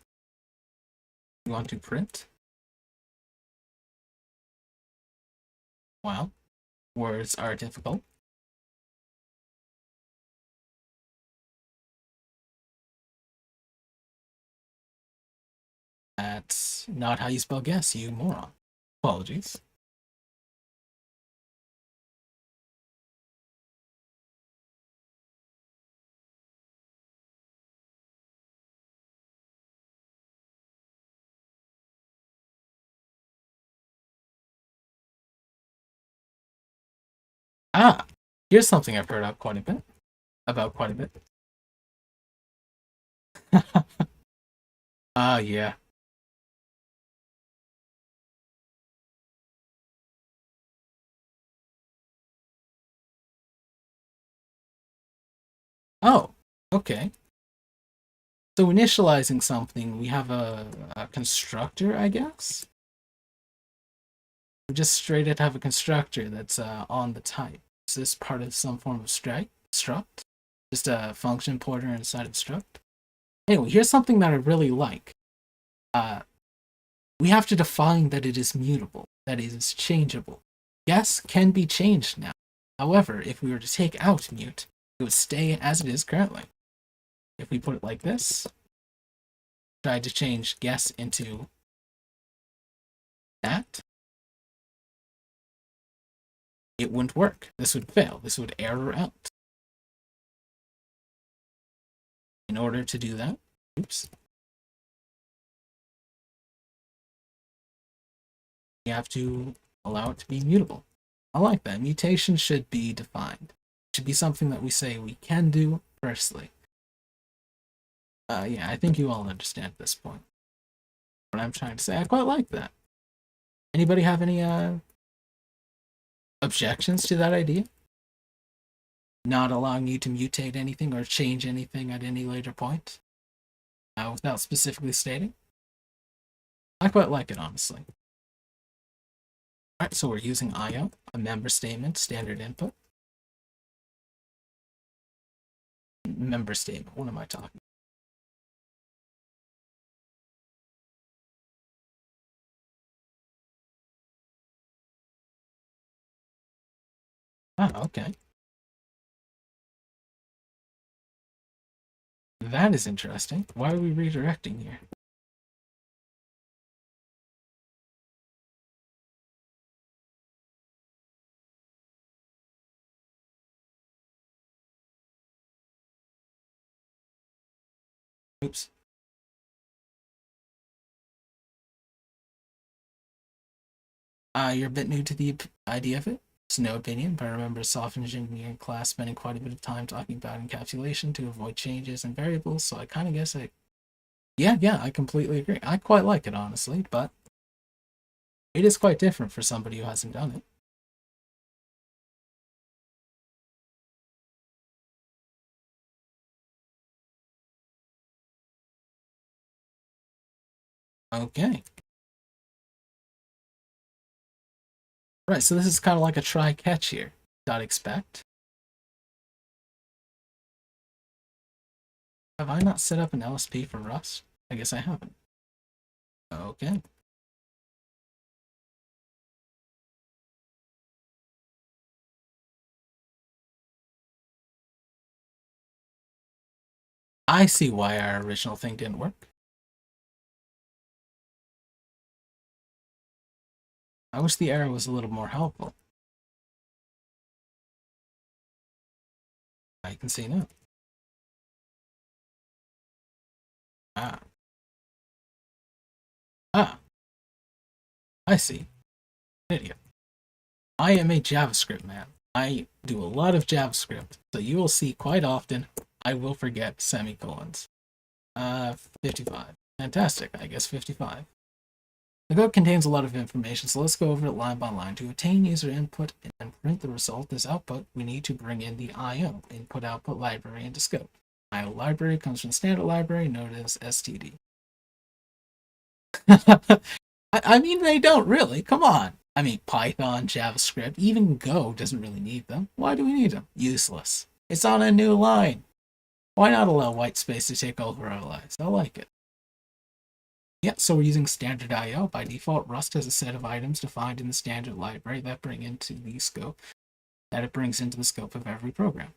We want to print Well, words are difficult. That's not how you spell guess, you moron. Apologies. Ah, here's something I've heard of quite a bit. About quite a bit. Ah, yeah. Oh, okay. So initializing something, we have a constructor, I guess? We just straight up have a constructor that's on the type. Is this part of some form of struct? Just a function pointer inside of struct? Anyway, here's something that I really like. Uh, we have to define that it is mutable, that it is changeable. Yes, can be changed now. However, if we were to take out mute, it would stay as it is currently. If we put it like this, try to change guess into that, it wouldn't work. This would fail. This would error out. In order to do that, oops, you have to allow it to be mutable. I like that. Mutation should be defined. It should be something that we say we can do firstly. Yeah, I think you all understand at this point what I'm trying to say. I quite like that. Anybody have any objections to that idea? Not allowing you to mutate anything or change anything at any later point without specifically stating? I quite like it, honestly. Alright, so we're using IO, a member statement, standard input. Member statement, what am I talking about? Ah, okay. That is interesting. Why are we redirecting here? Oops. You're a bit new to the idea of it. It's no opinion, but I remember a software engineering class spending quite a bit of time talking about encapsulation to avoid changes in variables, so I kind of guess yeah, I completely agree. I quite like it, honestly, but it is quite different for somebody who hasn't done it. Okay. Right, so this is kind of like a try-catch here. Dot expect. Have I not set up an LSP for Rust? I guess I haven't. Okay. I see why our original thing didn't work. I wish the error was a little more helpful. I can see now. Ah. Ah. I see. Idiot. I am a JavaScript man. I do a lot of JavaScript, so you will see quite often I will forget semicolons. 55. Fantastic, I guess 55. The code contains a lot of information, so let's go over it line by line. To obtain user input and print the result as output, we need to bring in the IO, input-output library, into scope. IO library comes from the standard library known as std. I mean, they don't really. Come on. I mean, Python, JavaScript, even Go doesn't really need them. Why do we need them? Useless. It's on a new line. Why not allow white space to take over our lives? I like it. Yeah, so we're using standard I/O. By default, Rust has a set of items defined in the standard library that bring into the scope that it brings into the scope of every program.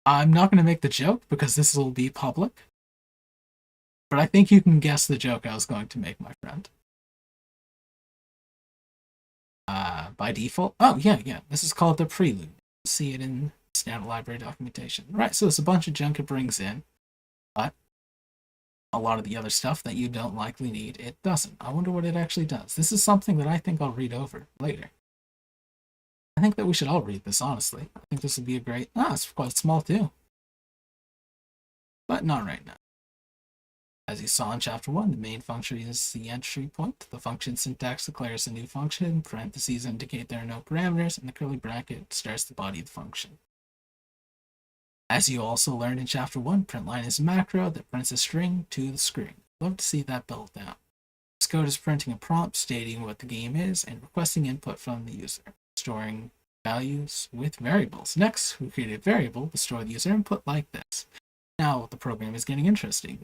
I'm not going to make the joke because this will be public, but I think you can guess the joke I was going to make, my friend. By default, oh yeah, this is called the prelude. See it in standard library documentation. Right, so it's a bunch of junk it brings in, but a lot of the other stuff that you don't likely need, it doesn't. I wonder what it actually does. This is something that I think I'll read over later. I think that we should all read this, honestly. I think this would be a great... it's quite small too. But not right now. As you saw in chapter 1, the main function is the entry point. The function syntax declares a new function, parentheses indicate there are no parameters, and the curly bracket starts the body of the function. As you also learned in chapter 1, println is a macro that prints a string to the screen. Love to see that built out. This code is printing a prompt stating what the game is and requesting input from the user, storing values with variables. Next, we create a variable to store the user input like this. Now the program is getting interesting.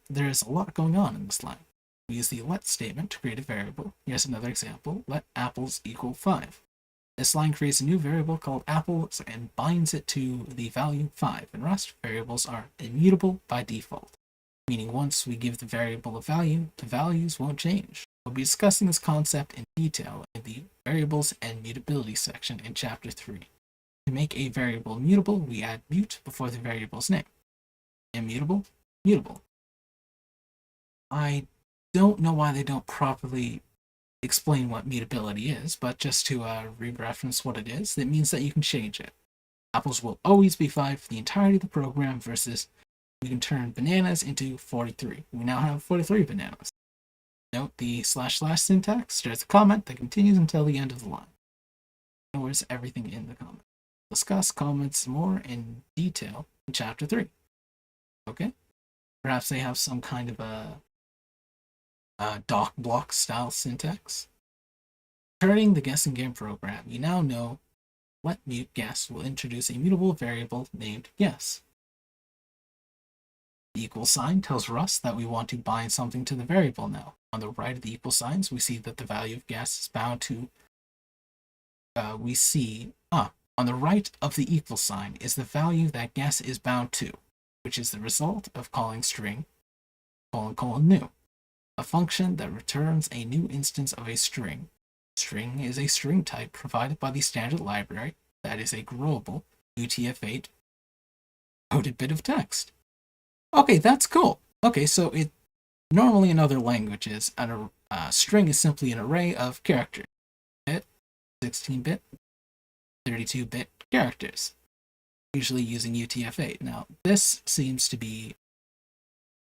There's a lot going on in this line. We use the let statement to create a variable. Here's another example. Let apples equal 5. This line creates a new variable called apples and binds it to the value 5. In Rust, variables are immutable by default, meaning once we give the variable a value, the values won't change. We'll be discussing this concept in detail in the variables and mutability section in chapter 3. To make a variable mutable, we add mute before the variable's name. Immutable, mutable. I don't know why they don't properly explain what mutability is, but just to re-reference what it is, that means that you can change it. Apples will always be 5 for the entirety of the program versus we can turn bananas into 43. We now have 43 bananas. Note the // syntax starts a comment that continues until the end of the line. Ignores everything in the comment. Discuss comments more in detail in chapter 3. Okay? Perhaps they have some kind of a doc block style syntax. Turning the guessing game program, you now know let mute guess will introduce a mutable variable named guess. The equal sign tells Rust that we want to bind something to the variable now. On the right of the equal signs, we see that the value of guess is bound to... on the right of the equal sign is the value that guess is bound to, which is the result of calling string ::new, a function that returns a new instance of a string. String is a string type provided by the standard library that is a growable UTF-8 coded bit of text. Okay, that's cool. Okay, so it normally in other languages, a string is simply an array of characters. 16-bit, 32-bit characters, usually using UTF-8. Now, this seems to be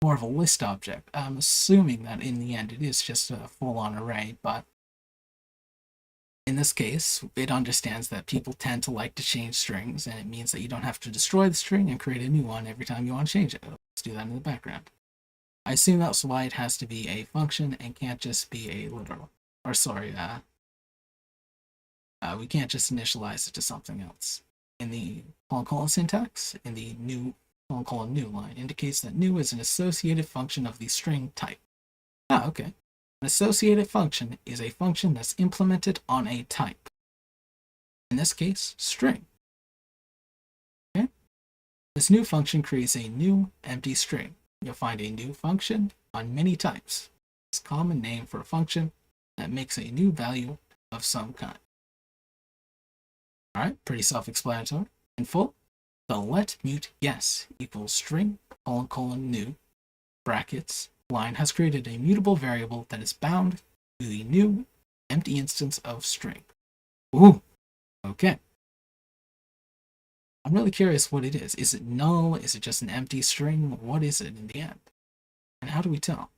more of a list object. I'm assuming that in the end it is just a full-on array, but in this case, it understands that people tend to like to change strings, and it means that you don't have to destroy the string and create a new one every time you want to change it. Let's do that in the background. I assume that's why it has to be a function and can't just be a literal. Or sorry, we can't just initialize it to something else. In the : syntax, in the new : new line, indicates that new is an associated function of the string type. Okay. An associated function is a function that's implemented on a type. In this case, string. Okay? This new function creates a new empty string. You'll find a new function on many types. It's a common name for a function that makes a new value of some kind. Alright, pretty self-explanatory. In full, the let mute guess equals string : new brackets line has created a mutable variable that is bound to the new empty instance of string. Ooh, okay. I'm really curious what it is. Is it null? Is it just an empty string? What is it in the end? And how do we tell?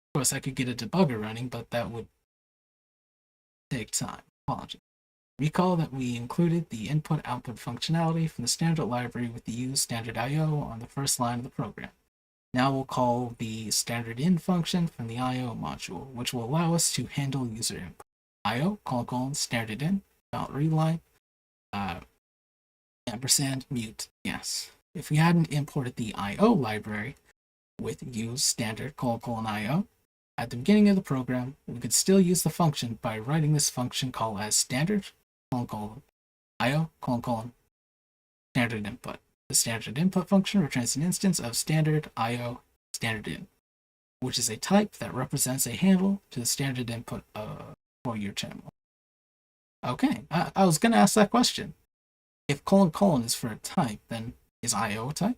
Of course, I could get a debugger running, but that would take time. Apologies. Recall that we included the input-output functionality from the standard library with the use standard I/O on the first line of the program. Now we'll call the standard in function from the I/O module, which will allow us to handle user input. I/O : standard in, .readline, ampersand mute yes. If we hadn't imported the I/O library, with use standard : IO, at the beginning of the program, we could still use the function by writing this function call as standard : IO : standard input. The standard input function returns an instance of standard IO standard in, which is a type that represents a handle to the standard input for your channel. Okay, I was going to ask that question. If : is for a type, then is IO a type?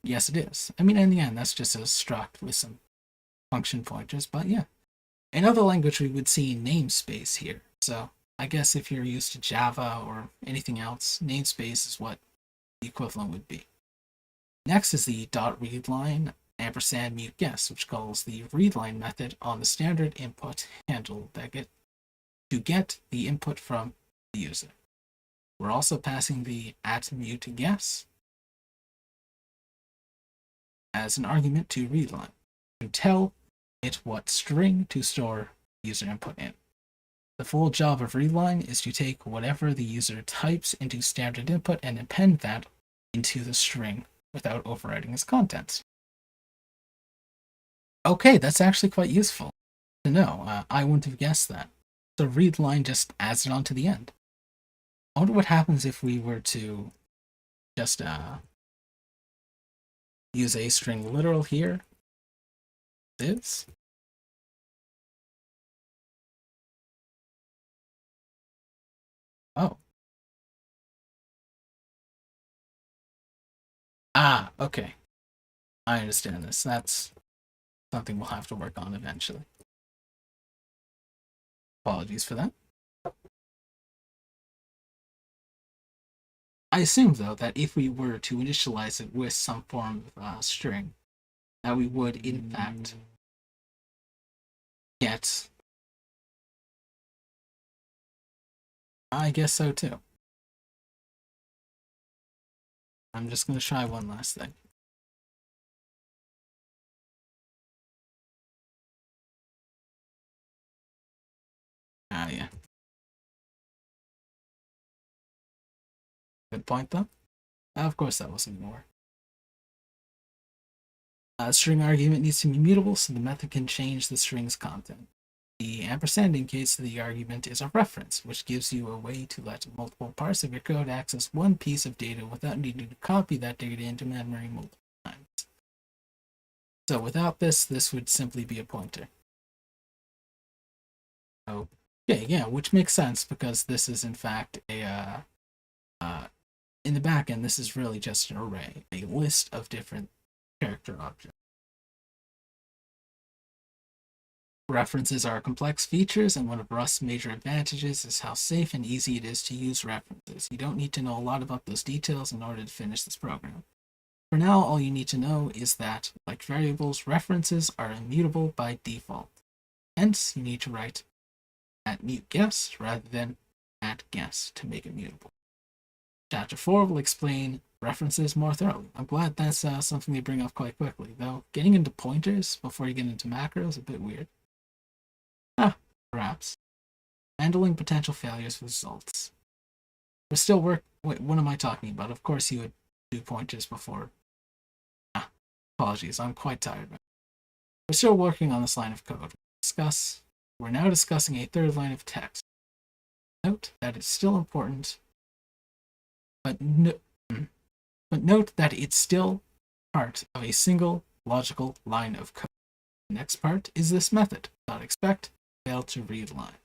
Yes, it is. I mean, in the end, that's just a struct with some function pointers, but yeah. In other language, we would see namespace here. So I guess if you're used to Java or anything else, namespace is what the equivalent would be. Next is the .readline ampersand mute guess, which calls the readline method on the standard input handle to get the input from the user. We're also passing the @mute guess as an argument to readline to tell it what string to store user input in. The full job of readline is to take whatever the user types into standard input and append that into the string without overwriting its contents. Okay, that's actually quite useful to know. I wouldn't have guessed that. The readline just adds it on to the end. I wonder what happens if we were to just use a string literal here. This. Oh. Okay. I understand this. That's something we'll have to work on eventually. Apologies for that. I assume, though, that if we were to initialize it with some form of string, that we would, in fact, get... I guess so, too. I'm just going to try one last thing. Yeah. Good point, though. Of course that wasn't going to work. String argument needs to be mutable so the method can change the string's content. The ampersand indicates the argument is a reference, which gives you a way to let multiple parts of your code access one piece of data without needing to copy that data into memory multiple times. So without this, this would simply be a pointer. Okay, yeah, which makes sense because this is in fact a in the backend, this is really just an array, a list of different character objects. References are complex features, and one of Rust's major advantages is how safe and easy it is to use references. You don't need to know a lot about those details in order to finish this program. For now, all you need to know is that, like variables, references are immutable by default. Hence, you need to write @mute guess rather than @guess to make it mutable. Chapter 4 will explain references more thoroughly. I'm glad that's something they bring up quite quickly, though getting into pointers before you get into macros is a bit weird. Perhaps. Handling potential failures with results. We're still Wait, what am I talking about? Of course you would do pointers before. Apologies, I'm quite tired. We're still working on this line of code. We're now discussing a third line of text. Note that it's still important, but note that it's still part of a single logical line of code. The next part is this method, .expect, fail to read line.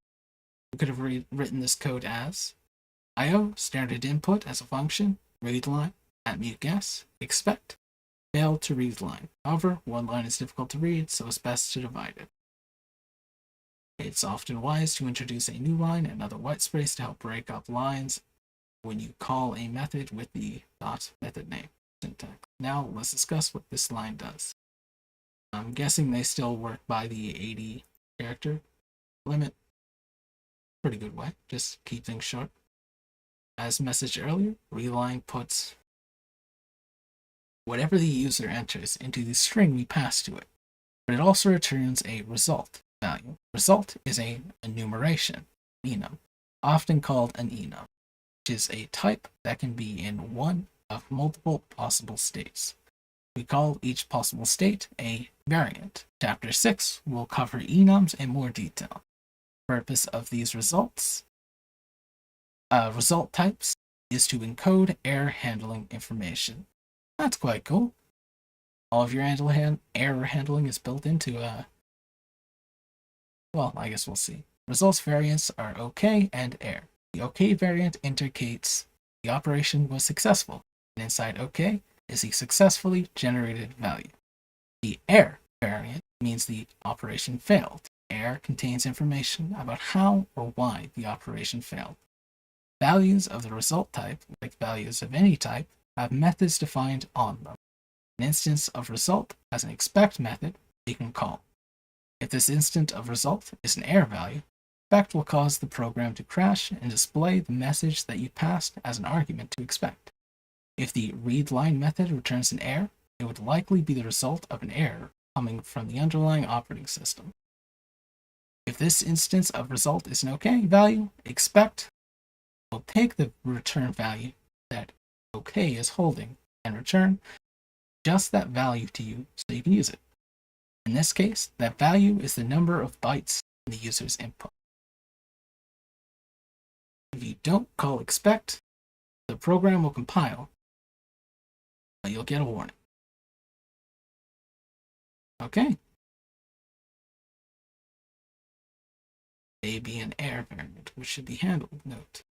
We could have written this code as IO, standard input as a function, read line, @mute guess, expect, fail to read line. However, one line is difficult to read, so it's best to divide it. It's often wise to introduce a new line and another white space to help break up lines when you call a method with the .method name syntax. Now let's discuss what this line does. I'm guessing they still work by the 80 character limit. Pretty good way, just keep things short. As messaged earlier, readline puts whatever the user enters into the string we pass to it, but it also returns a result value. Result is an enumeration, enum, often called an enum, which is a type that can be in one of multiple possible states. we call each possible state a variant. Chapter 6 will cover enums in more detail. The purpose of these result types is to encode error handling information. That's quite cool. All of your error handling is built into well, I guess we'll see. Results variants are OK and error. The OK variant indicates the operation was successful, and inside OK is the successfully generated value. The error variant means the operation failed. Error contains information about how or why the operation failed. Values of the result type, like values of any type, have methods defined on them. An instance of result has an expect method you can call. If this instance of result is an error value, expect will cause the program to crash and display the message that you passed as an argument to expect. If the readLine method returns an error, it would likely be the result of an error coming from the underlying operating system. If this instance of result is an OK value, expect will take the return value that OK is holding and return just that value to you so you can use it. In this case, that value is the number of bytes in the user's input. If you don't call expect, the program will compile, but you'll get a warning. Okay. May be an error variant, which should be handled. Note.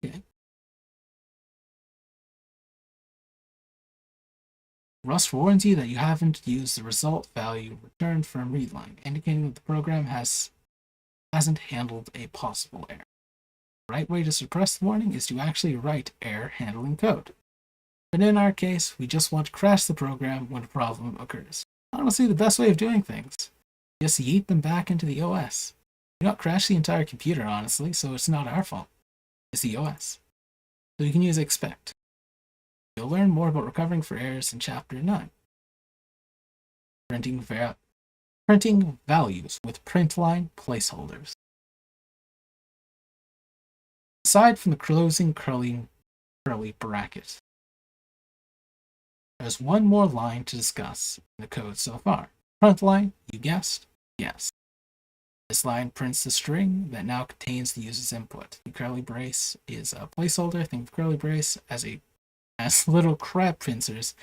Okay. Rust warns you that you haven't used the result value returned from readLine, indicating that the program hasn't handled a possible error. The right way to suppress the warning is to actually write error handling code. But in our case, we just want to crash the program when a problem occurs. Honestly, the best way of doing things. Just yeet them back into the OS. Do not crash the entire computer, honestly, so it's not our fault. It's the OS. So you can use expect. You'll learn more about recovering for errors in Chapter 9. Printing values with printline placeholders. Aside from the closing curly bracket, there's one more line to discuss in the code so far. Front line, you guessed, yes. This line prints the string that now contains the user's input. The curly brace is a placeholder. Think of curly brace as little crab printers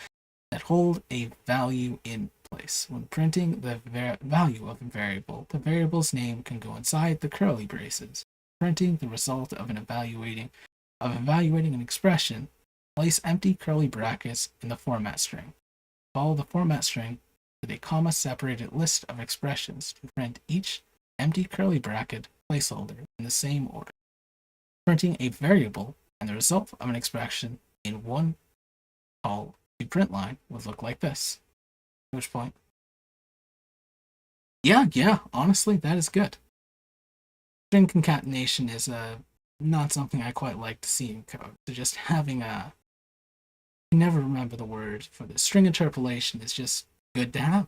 that hold a value in place. When printing the value of a variable, the variable's name can go inside the curly braces. Printing the result of evaluating an expression, place empty curly brackets in the format string. Follow the format string with a comma-separated list of expressions to print each empty curly bracket placeholder in the same order. Printing a variable and the result of an expression in one call to print line would look like this. At which point, yeah, honestly, that is good. String concatenation is not something I quite like to see in code. So just having I never remember the word for this. String interpolation is just good to have.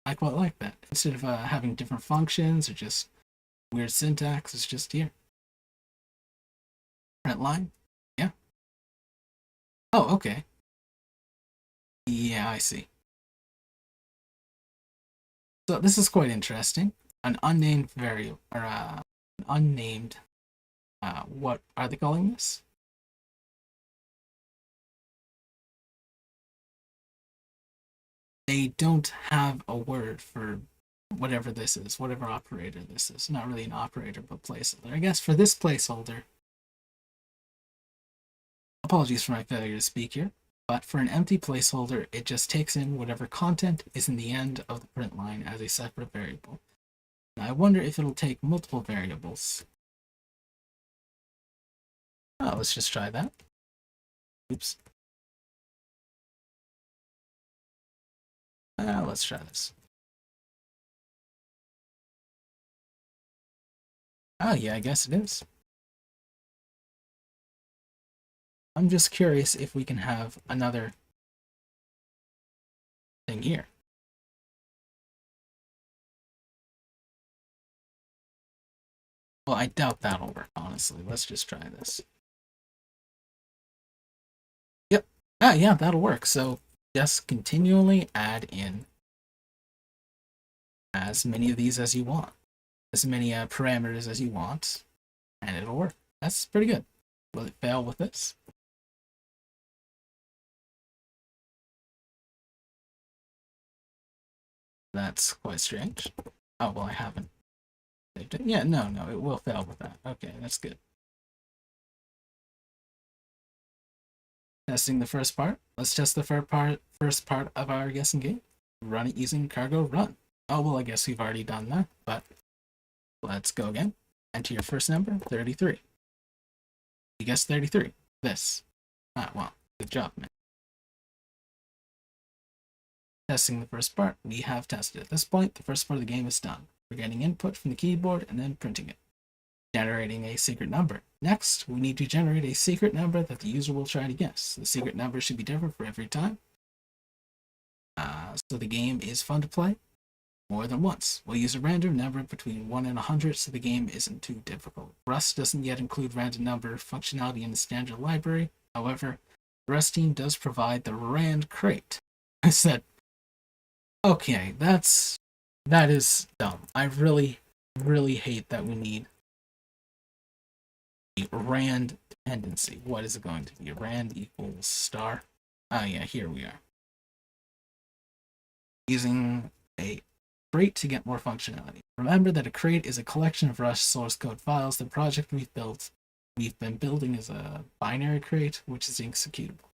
I quite like that. Instead of having different functions or just weird syntax, it's just here. Print line? Yeah. Oh, okay. Yeah, I see. So this is quite interesting. An unnamed variable, or an unnamed, what are they calling this? They don't have a word for whatever this is, whatever operator this is. Not really an operator, but placeholder. I guess for this placeholder, apologies for my failure to speak here, but for an empty placeholder, it just takes in whatever content is in the end of the print line as a separate variable. Now, I wonder if it'll take multiple variables. Oh, let's just try that. Oops. Let's try this. Oh, yeah, I guess it is. I'm just curious if we can have another thing here. Well, I doubt that'll work, honestly. Let's just try this. Yep. Yeah, that'll work. So just continually add in as many of these as you want, as many parameters as you want, and it'll work. That's pretty good. Will it fail with this? That's quite strange. Oh, well, I haven't saved it. Yeah, no, it will fail with that. Okay, that's good. Testing the first part. Let's test the first part of our guessing game. Run it using cargo run. Oh, well, I guess we've already done that, but let's go again. Enter your first number, 33. You guessed 33. This. Ah, well, good job, man. Testing the first part. We have tested. At this point, the first part of the game is done. We're getting input from the keyboard and then printing it. Generating a secret number. Next, we need to generate a secret number that the user will try to guess. The secret number should be different for every time. So the game is fun to play more than once. We'll use a random number between 1 and 100 so the game isn't too difficult. Rust doesn't yet include random number functionality in the standard library. However, the Rust team does provide the rand crate. I said, okay, that is dumb. I really hate that we need a rand dependency. What is it going to be? Rand equals star. Oh yeah, here we are. Using a crate to get more functionality. Remember that a crate is a collection of Rust source code files. The project we've been building is a binary crate, which is executable.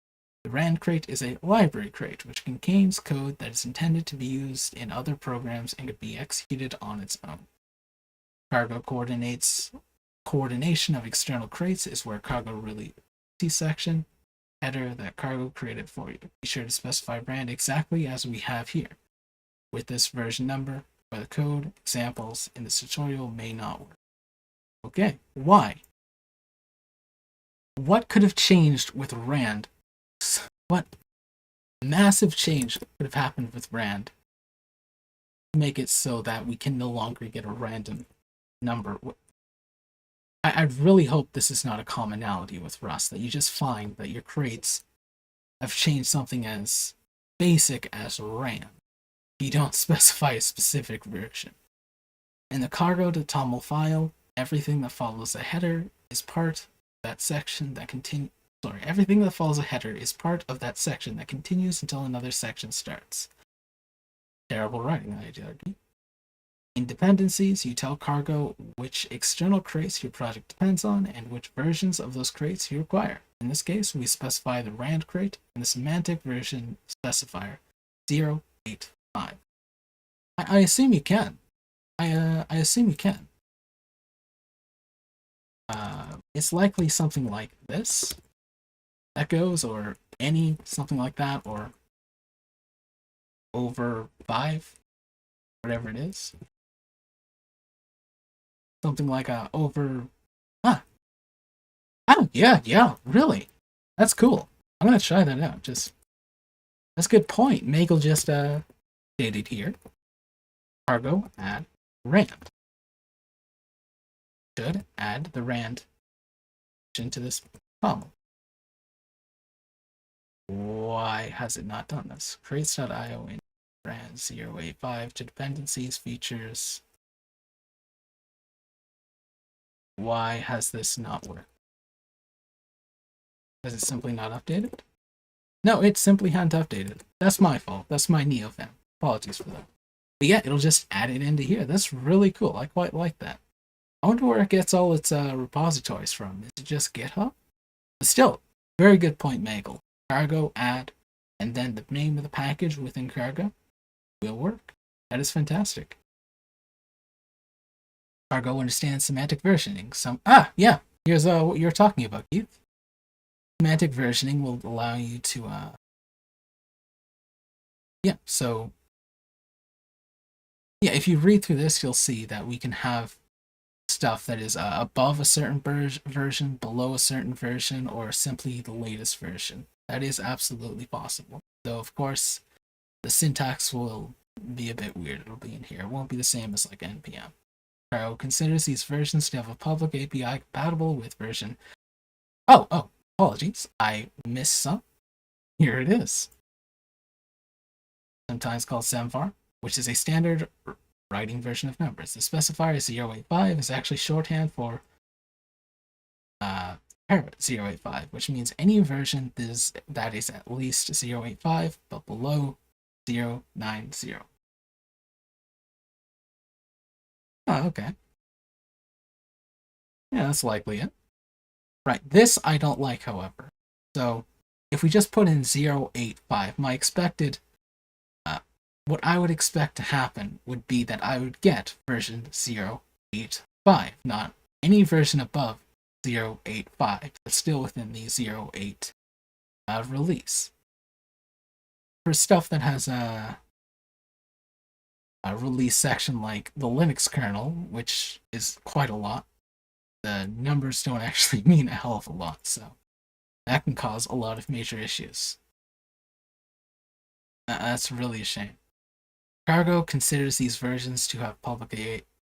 The rand crate is a library crate, which contains code that is intended to be used in other programs and could be executed on its own. Cargo coordination of external crates is where cargo really section header that cargo created for you. Be sure to specify rand exactly as we have here. With this version number, or the code, examples in this tutorial may not work. Okay, why? What could have changed with rand? What massive change could have happened with rand to make it so that we can no longer get a random number? I really hope this is not a commonality with Rust, that you just find that your crates have changed something as basic as rand. You don't specify a specific version. In the cargo to toml file, everything that follows a header is part of that section that continues. Everything that follows a header is part of that section that continues until another section starts. Terrible writing, I argue. In dependencies, you tell cargo which external crates your project depends on and which versions of those crates you require. In this case, we specify the rand crate and the semantic version specifier 085. I assume you can. I assume you can. It's likely something like this. Echoes or any something like that, or over 5, whatever it is. Something like over. Oh, yeah, really. That's cool. I'm gonna try that out. That's a good point. Megal just stated here. Cargo add rand. Should add the rand into this problem. Why has it not done this? Crates.io in rand 085 to dependencies, features. Why has this not worked? Is it simply not updated? No, it simply hadn't updated. That's my fault. That's my NeoFam. Apologies for that. But yeah, it'll just add it into here. That's really cool. I quite like that. I wonder where it gets all its repositories from. Is it just GitHub? But still, very good point, Megal. Cargo, add, and then the name of the package within cargo will work. That is fantastic. Cargo understands semantic versioning. Yeah, here's what you're talking about, Keith. Semantic versioning will allow you to if you read through this, you'll see that we can have stuff that is above a certain version, below a certain version, or simply the latest version. That is absolutely possible. Though, of course, the syntax will be a bit weird. It'll be in here. It won't be the same as like NPM. Cargo considers these versions to have a public API compatible with version. Oh, apologies. I missed some. Here it is. sometimes called semvar, which is a standard writing version of numbers. The specifier 085 is actually shorthand for parrot 085, which means any version that is at least 085 but below 090. Oh, okay. Yeah, that's likely it. Right, this I don't like, however. So, if we just put in 085, my expected, what I would expect to happen would be that I would get version 085, not any version above 085, but still within the 08 release. For stuff that has a release section like the Linux kernel, which is quite a lot, the numbers don't actually mean a hell of a lot, so that can cause a lot of major issues. That's really a shame. Cargo considers these versions to have public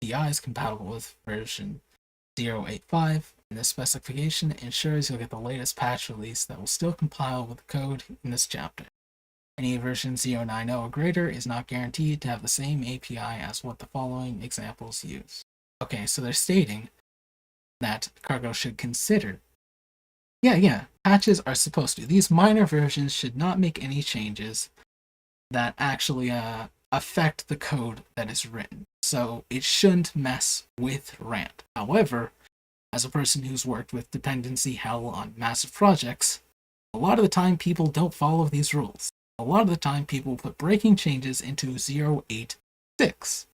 APIs compatible with version 085, and this specification ensures you'll get the latest patch release that will still compile with the code in this chapter. Any version 090 or greater is not guaranteed to have the same API as what the following examples use. Okay, so they're stating that Cargo should consider. Yeah, patches are supposed to. These minor versions should not make any changes that actually affect the code that is written. So it shouldn't mess with RAND. However, as a person who's worked with dependency hell on massive projects, a lot of the time people don't follow these rules. A lot of the time people put breaking changes into 086.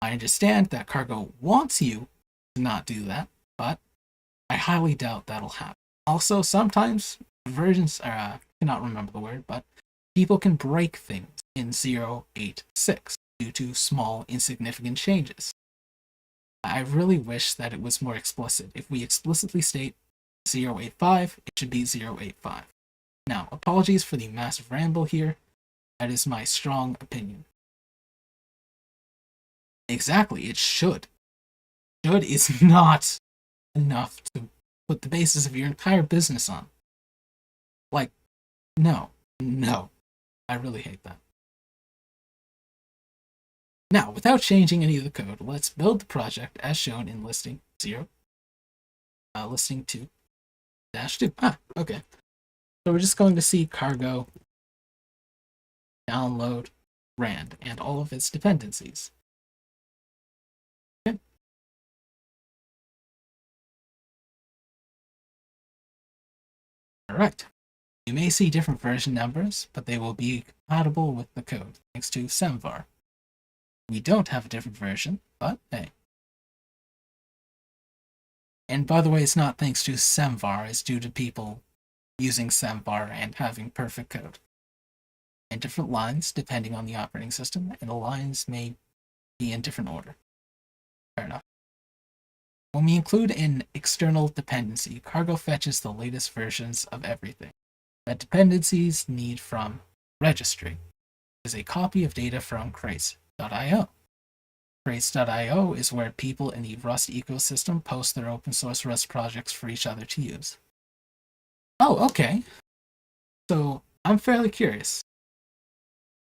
I understand that Cargo wants you to not do that, but I highly doubt that'll happen. Also, sometimes versions, I cannot remember the word, but people can break things in 086 due to small, insignificant changes. I really wish that it was more explicit. If we explicitly state 085, it should be 085. Now, apologies for the massive ramble here. That is my strong opinion. Exactly, it should. Should is not enough to put the basis of your entire business on. Like, no. I really hate that. Now, without changing any of the code, let's build the project as shown in listing 0, listing 2, -2. Okay. So we're just going to see Cargo, download, RAND, and all of its dependencies. Okay. Alright. You may see different version numbers, but they will be compatible with the code, thanks to semvar. We don't have a different version, but hey. And by the way, it's not thanks to semvar, it's due to people using semvar and having perfect code. And different lines, depending on the operating system, and the lines may be in different order. Fair enough. When we include an external dependency, Cargo fetches the latest versions of everything that dependencies need from registry. Is a copy of data from crates.io. Crates.io is where people in the Rust ecosystem post their open source Rust projects for each other to use. Oh, okay. So I'm fairly curious.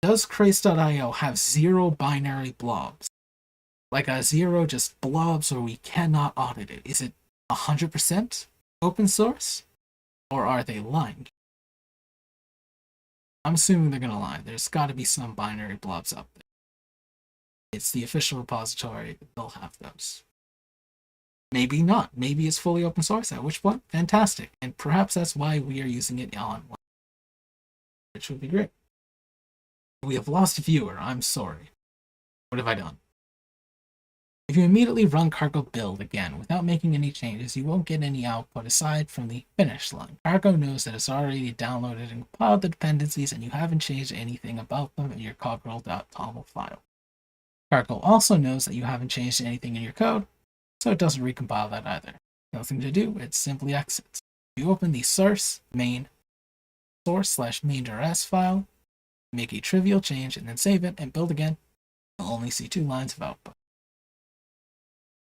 Does Crates.io have 0 binary blobs? Like a 0 just blobs where we cannot audit it? Is it 100% open source? Or are they lying? I'm assuming they're going to lie. There's got to be some binary blobs up there. It's the official repository. They'll have those. Maybe not. Maybe it's fully open source, at which point, fantastic. And perhaps that's why we are using it on one, which would be great. We have lost a viewer. I'm sorry. What have I done? If you immediately run Cargo build again without making any changes, you won't get any output aside from the finish line. Cargo knows that it's already downloaded and compiled the dependencies and you haven't changed anything about them in your coggerel.toml file. Cargo also knows that you haven't changed anything in your code, so it doesn't recompile that either. Nothing to do, it simply exits. You open the source main.s file, make a trivial change, and then save it and build again. You'll only see 2 lines of output.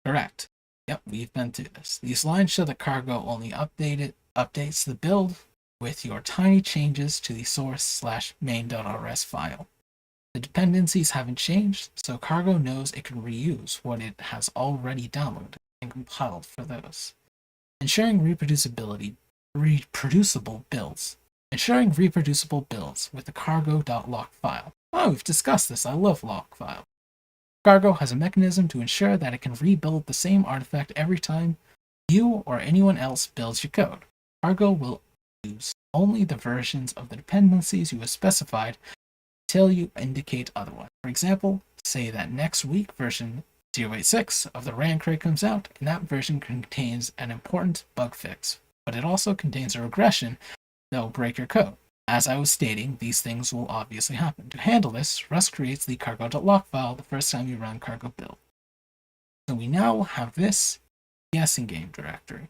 Correct. Yep, we've been through this. These lines show that Cargo only updates the build with your tiny changes to the source/main.rs file. The dependencies haven't changed, so Cargo knows it can reuse what it has already downloaded and compiled for those. Ensuring reproducible builds. Ensuring reproducible builds with the cargo.lock file. Oh, we've discussed this. I love lock file. Cargo has a mechanism to ensure that it can rebuild the same artifact every time you or anyone else builds your code. Cargo will use only the versions of the dependencies you have specified until you indicate otherwise. For example, say that next week version 086 of the RAN crate comes out, and that version contains an important bug fix, but it also contains a regression that will break your code. As I was stating, these things will obviously happen. To handle this, Rust creates the cargo.lock file the first time you run cargo build. So we now have this guessing game directory,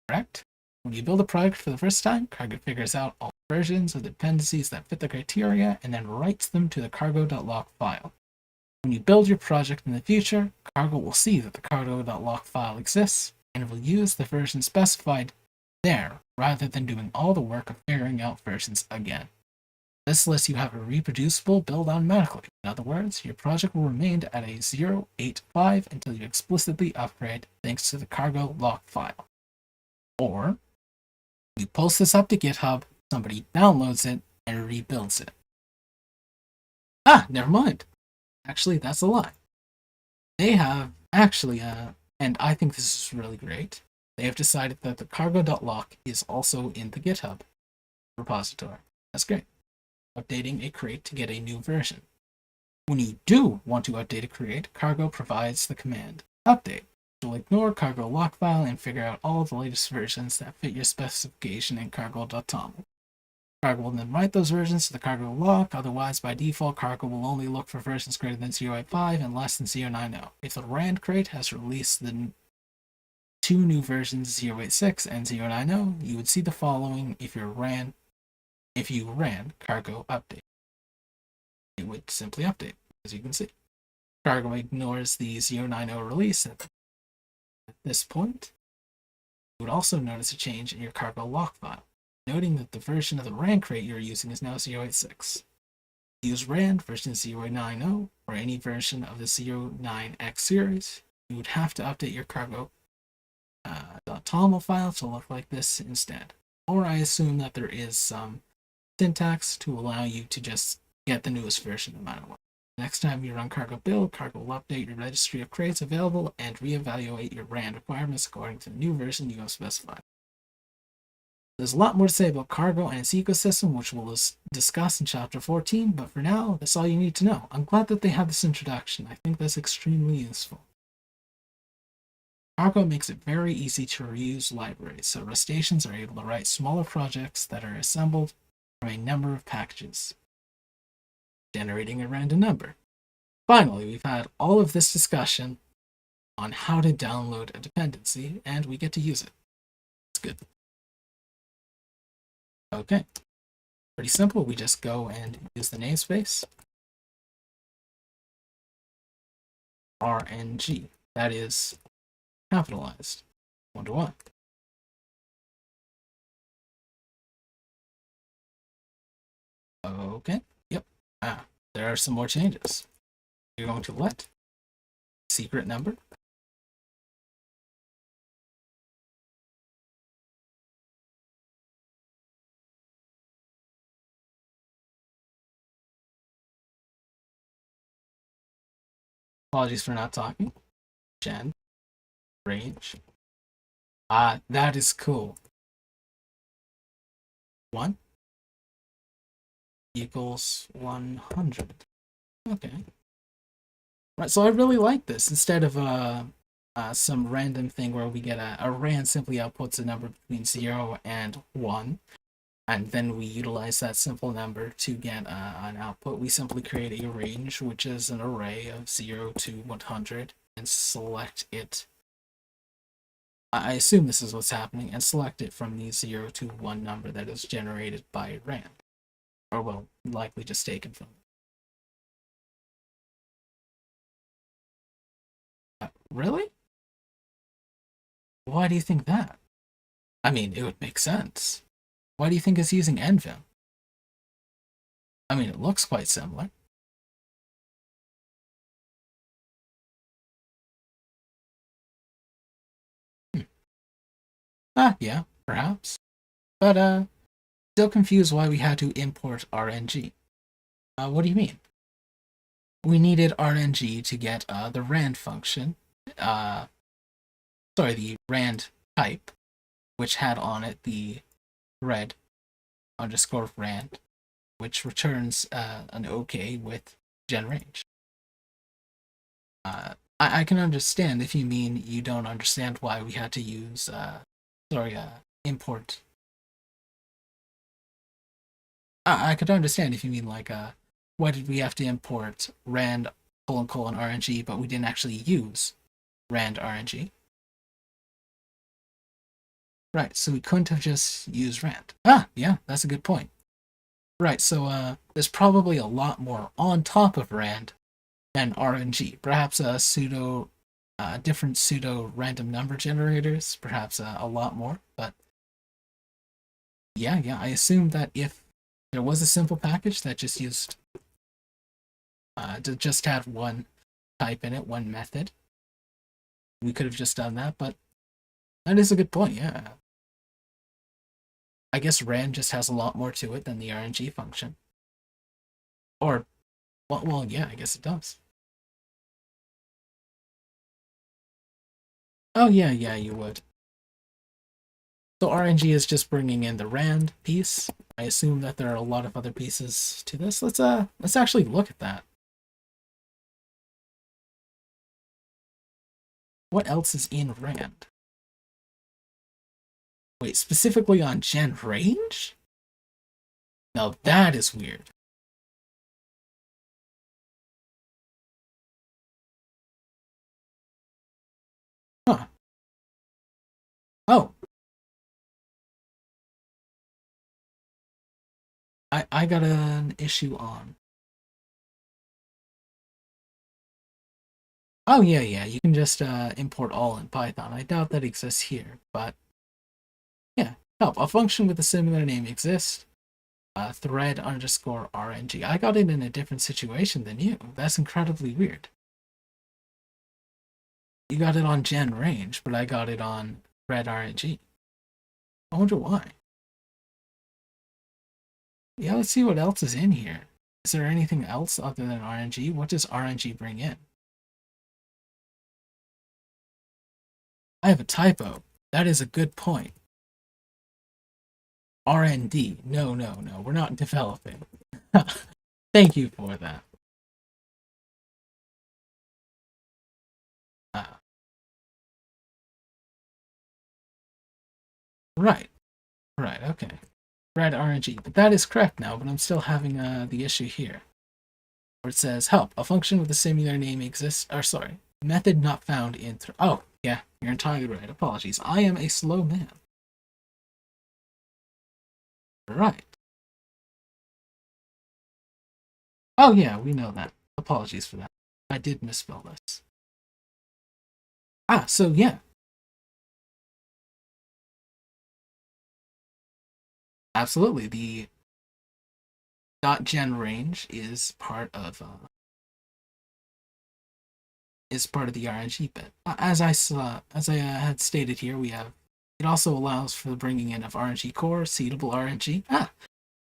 correct? When you build a project for the first time, Cargo figures out all versions of the dependencies that fit the criteria and then writes them to the cargo.lock file. When you build your project in the future, Cargo will see that the cargo.lock file exists and will use the version specified there rather than doing all the work of figuring out versions again. This lets you have a reproducible build automatically. In other words, your project will remain at a 0.85 until you explicitly upgrade thanks to the cargo lock file. Or, you post this up to GitHub, somebody downloads it, and rebuilds it. Never mind. Actually, that's a lie. They have actually, and I think this is really great, they have decided that the cargo.lock is also in the GitHub repository. That's great. Updating a crate to get a new version. When you do want to update a crate, Cargo provides the command update. It will ignore cargo lock file and figure out all the latest versions that fit your specification in cargo.toml. Cargo will then write those versions to the cargo lock, otherwise by default Cargo will only look for versions greater than 0.85 and less than 0.90. If the RAN crate has released the two new versions 0.86 and 0.90, you would see the following if you ran cargo update. It would simply update, as you can see. Cargo ignores the 0.90 release at this point. You would also notice a change in your cargo lock file, noting that the version of the RAN crate you're using is now 0.86. Use RAN version 0.90 or any version of the 0.9x series, you would have to update your cargo .toml file to look like this instead. Or I assume that there is some syntax to allow you to just get the newest version no matter what. Next time you run cargo build, Cargo will update your registry of crates available and reevaluate your RAN requirements according to the new version you have specified. There's a lot more to say about Cargo and its ecosystem, which we'll discuss in Chapter 14, but for now, that's all you need to know. I'm glad that they had this introduction. I think that's extremely useful. Cargo makes it very easy to reuse libraries, so Rustaceans are able to write smaller projects that are assembled from a number of packages, generating a random number. Finally, we've had all of this discussion on how to download a dependency, and we get to use it. It's good. Okay, pretty simple. We just go and use the namespace RNG. That is capitalized 1-to-1. Okay, yep. There are some more changes. You're going to let secret number apologies for not talking. Gen range. That is cool. 1 equals 100. Okay. Right, so I really like this. Instead of some random thing where we get a RAN simply outputs a number between 0 and 1, and then we utilize that simple number to get an output. We simply create a range, which is an array of 0 to 100, and select it. I assume this is what's happening, and select it from the 0 to 1 number that is generated by RAN. Or, well, likely just taken from it. Really? Why do you think that? I mean, it would make sense. Why do you think it's using NVim? I mean, it looks quite similar. Hmm. Yeah, perhaps. But, still confused why we had to import RNG. What do you mean? We needed RNG to get the rand function, uh, sorry, the rand type, which had on it the red underscore rand, which returns an OK with gen range. I can understand if you mean you don't understand why we had to use, import. I could understand if you mean like, why did we have to import rand colon RNG, but we didn't actually use rand RNG? Right, so we couldn't have just used rand. Yeah, that's a good point. Right, so there's probably a lot more on top of rand than RNG. Perhaps a different pseudo random number generators, perhaps a lot more. But yeah, I assume that if there was a simple package that just used to just had one type in it, one method, we could have just done that. But that is a good point. Yeah, I guess rand just has a lot more to it than the RNG function. Or well, yeah, I guess it does. Oh yeah, you would. So RNG is just bringing in the rand piece. I assume that there are a lot of other pieces to this. Let's actually look at that. What else is in rand? Wait, specifically on gen range? Now that is weird. Huh. Oh, I got an issue on. Oh yeah, you can just import all in Python. I doubt that exists here, but yeah. Help. A function with a similar name exists. Thread underscore RNG. I got it in a different situation than you. That's incredibly weird. You got it on gen range, but I got it on thread RNG. I wonder why. Yeah, let's see what else is in here. Is there anything else other than RNG? What does RNG bring in? I have a typo. That is a good point. RND. No. We're not developing. Thank you for that. Uh, right. Right. Okay. Red RNG. But that is correct now, but I'm still having the issue here. Where it says, help, a function with a similar name exists, or sorry, method not found in, oh, yeah, you're entirely right, apologies. I am a slow man. Right. Oh yeah, we know that. Apologies for that. I did misspell this. So yeah, absolutely. The .gen range is part of the RNG bit. As I had stated here, we have it also allows for the bringing in of RNG core, seedable RNG.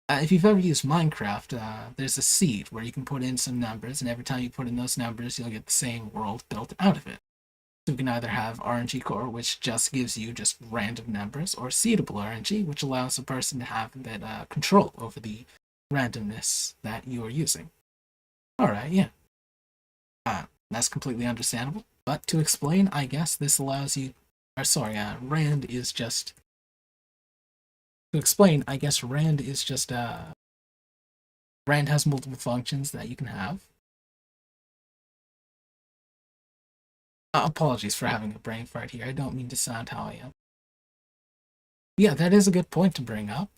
If you've ever used Minecraft, there's a seed where you can put in some numbers, and every time you put in those numbers, you'll get the same world built out of it. So we can either have RNG core, which just gives you just random numbers, or seedable RNG, which allows a person to have that control over the randomness that you are using. All right, yeah. That's completely understandable. But to explain, I guess this allows you, or sorry, rand is just, to explain, I guess rand is just, rand has multiple functions that you can have. Apologies for having a brain fart here. I don't mean to sound how I am. Yeah, that is a good point to bring up.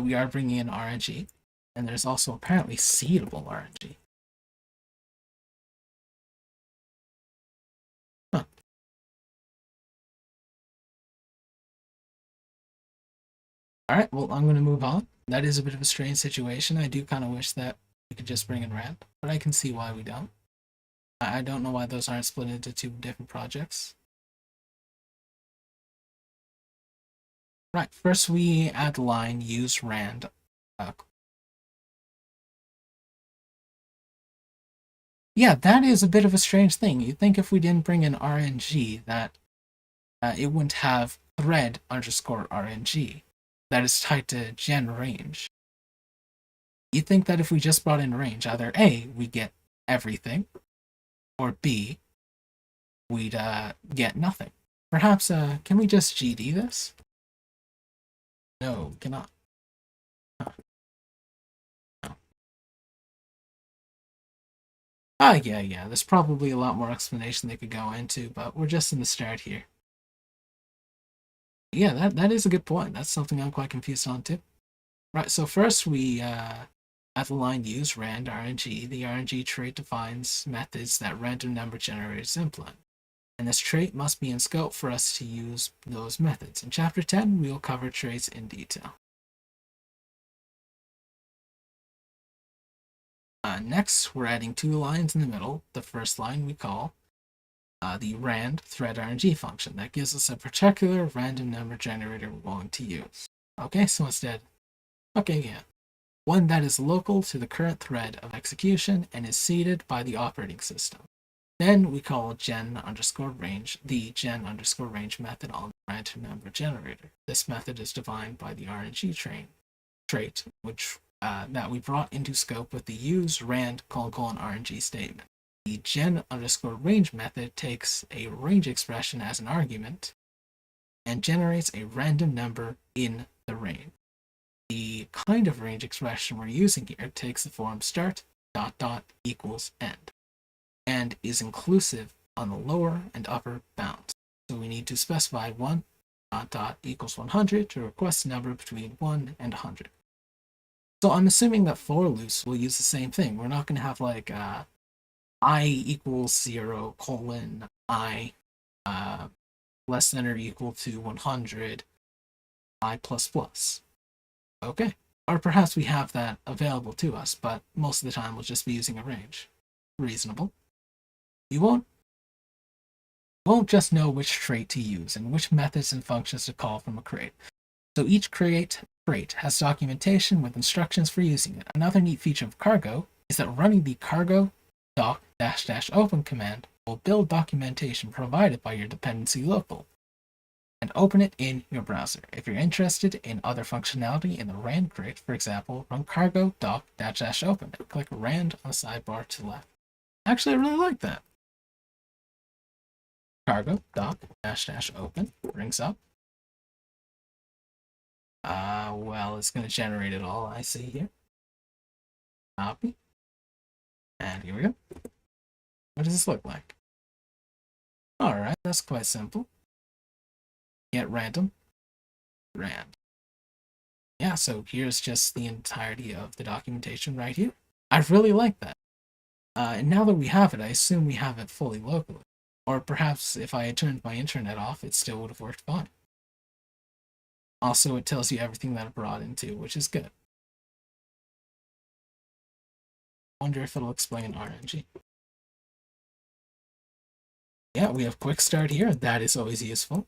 We are bringing in RNG, and there's also apparently seedable RNG. Huh. Alright, well, I'm going to move on. That is a bit of a strange situation. I do kind of wish that we could just bring in rand, but I can see why we don't. I don't know why those aren't split into two different projects. Right, first we add the line use rand. Yeah, that is a bit of a strange thing. You'd think if we didn't bring in RNG that it wouldn't have thread underscore RNG that is tied to gen range. You'd think that if we just brought in range, either A, we get everything, or B, we'd get nothing. Perhaps, can we just GD this? No, cannot. Huh. No. Yeah, there's probably a lot more explanation they could go into, but we're just in the start here. Yeah, that is a good point. That's something I'm quite confused on too. Right, so first we at the line use rand RNG. The RNG trait defines methods that random number generators implement. And this trait must be in scope for us to use those methods. In Chapter 10, we will cover traits in detail. Next, we're adding two lines in the middle. The first line we call the rand thread RNG function. That gives us a particular random number generator we're going to use. Okay, so instead, one that is local to the current thread of execution and is seeded by the operating system. Then we call gen underscore range the gen underscore range method on the random number generator. This method is defined by the RNG trait, which that we brought into scope with the use rand : RNG statement. The gen underscore range method takes a range expression as an argument and generates a random number in the range. The kind of range expression we're using here takes the form start ... equals end and is inclusive on the lower and upper bounds. So we need to specify 1 ... equals 100 to request a number between 1 and 100. So I'm assuming that for loops will use the same thing. We're not going to have like I equals 0 : I less than or equal to 100 I plus plus. Okay. Or perhaps we have that available to us, but most of the time we'll just be using a range. Reasonable. You won't just know which trait to use and which methods and functions to call from a crate. So each trait has documentation with instructions for using it. Another neat feature of Cargo is that running the cargo doc -- open command will build documentation provided by your dependency local and open it in your browser. If you're interested in other functionality in the rand crate, for example, run cargo doc -- open and click rand on the sidebar to the left. Actually, I really like that. Cargo doc -- open brings up. Well, it's going to generate it all, I see here. Copy. And here we go. What does this look like? Alright, that's quite simple. Get random. Rand. Yeah, so here's just the entirety of the documentation right here. I really like that. And now that we have it, I assume we have it fully locally. Or perhaps if I had turned my internet off, it still would have worked fine. Also, it tells you everything that it brought into, which is good. Wonder if it'll explain RNG. Yeah, we have quick start here. That is always useful.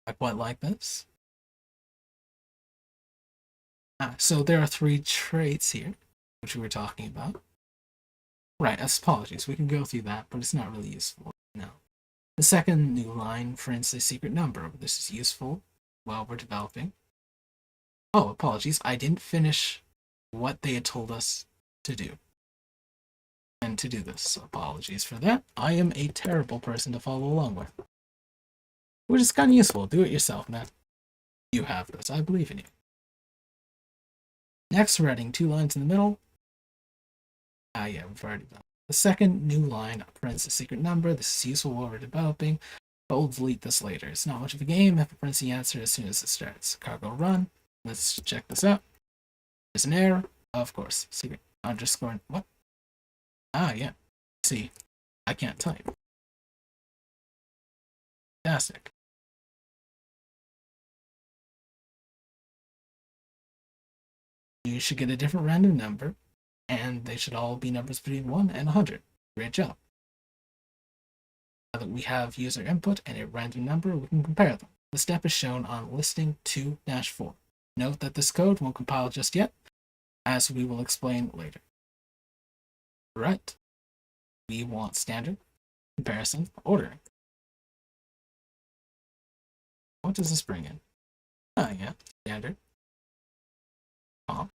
I quite like this. So there are 3 traits here, which we were talking about. Right, apologies. We can go through that, but it's not really useful. No. The second new line prints a secret number. This is useful while we're developing. Oh, apologies. I didn't finish what they had told us to do. And to do this, so apologies for that. I am a terrible person to follow along with. Which is kind of useful. Do it yourself, man. You have this. I believe in you. Next, we're adding 2 lines in the middle. Yeah, we've already done. The second new line prints a secret number. This is useful while we're developing, but we'll delete this later. It's not much of a game if it prints the answer as soon as it starts. Cargo run. Let's check this out. There's an error. Of course. Secret underscore. What? Yeah. See, I can't type. Fantastic. You should get a different random number, and they should all be numbers between 1 and 100. Great job. Now that we have user input and a random number, we can compare them. The step is shown on listing 2-4. Note that this code won't compile just yet, as we will explain later. Right. We want standard, comparison, ordering. What does this bring in? Oh yeah, standard, comp,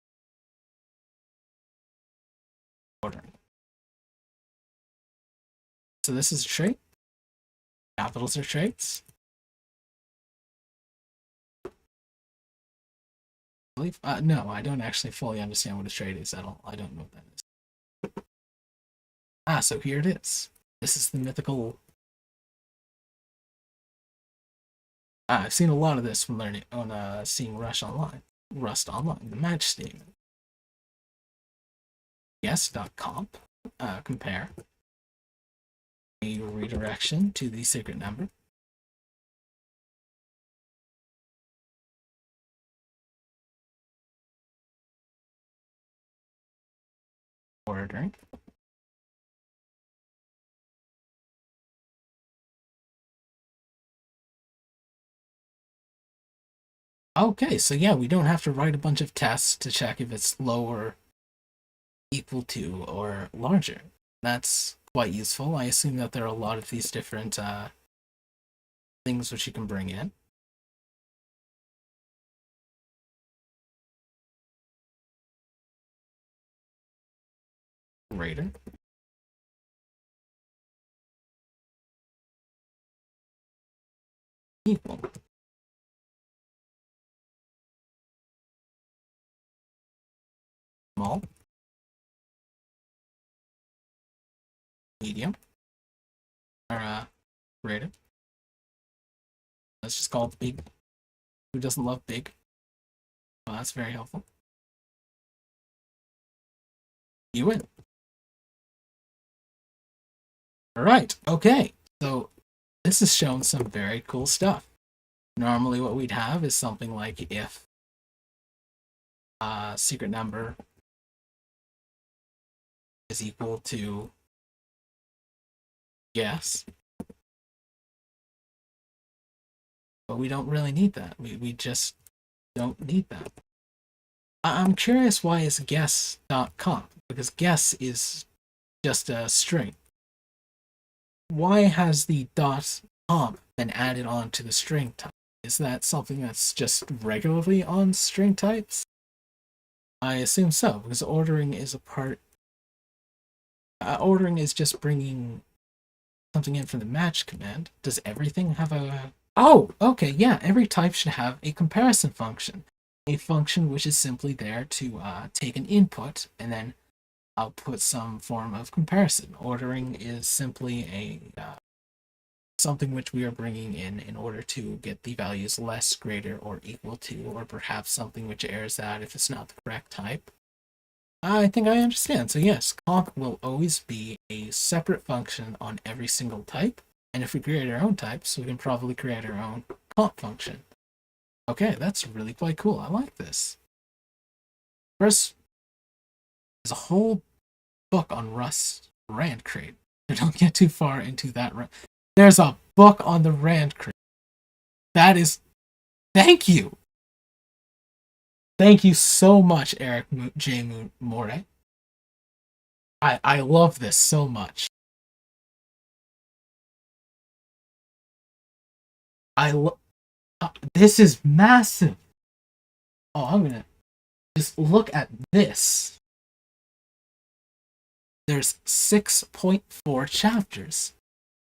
ordering. So this is a trait. Capitals are traits. No, I don't actually fully understand what a trait is at all. I don't know what that is. So here it is. This is the mythical. I've seen a lot of this when learning on seeing Rust online. The match statement. Guess.comp. Compare a redirection to the secret number. Ordering. Okay, so yeah, we don't have to write a bunch of tests to check if it's lower, equal to, or larger. That's quite useful. I assume that there are a lot of these different things which you can bring in. Greater. Equal. Small. Medium. Or greater. Let's just call it big. Who doesn't love big? Well, that's very helpful. You win. Alright, okay. So this has shown some very cool stuff. Normally what we'd have is something like if secret number is equal to guess. But we don't really need that. We just don't need that. I'm curious why it's guess.comp, because guess is just a string. Why has the .comp been added on to the string type? Is that something that's just regularly on string types? I assume so, because ordering is a part. Ordering is just bringing something in from the match command. Does everything have a... Oh, okay, yeah, every type should have a comparison function. A function which is simply there to take an input and then output some form of comparison. Ordering is simply a something which we are bringing in order to get the values less, greater, or equal to, or perhaps something which errors out if it's not the correct type. I think I understand. So yes, comp will always be a separate function on every single type. And if we create our own types, we can probably create our own comp function. Okay, that's really quite cool. I like this. First, there's a whole book on Rust Rand Crate. Don't get too far into that. There's a book on the Rand Crate. That is... Thank you! Thank you so much, Eric J. More. I love this so much. This is massive. Oh, I'm gonna just look at this. There's 6.4 chapters.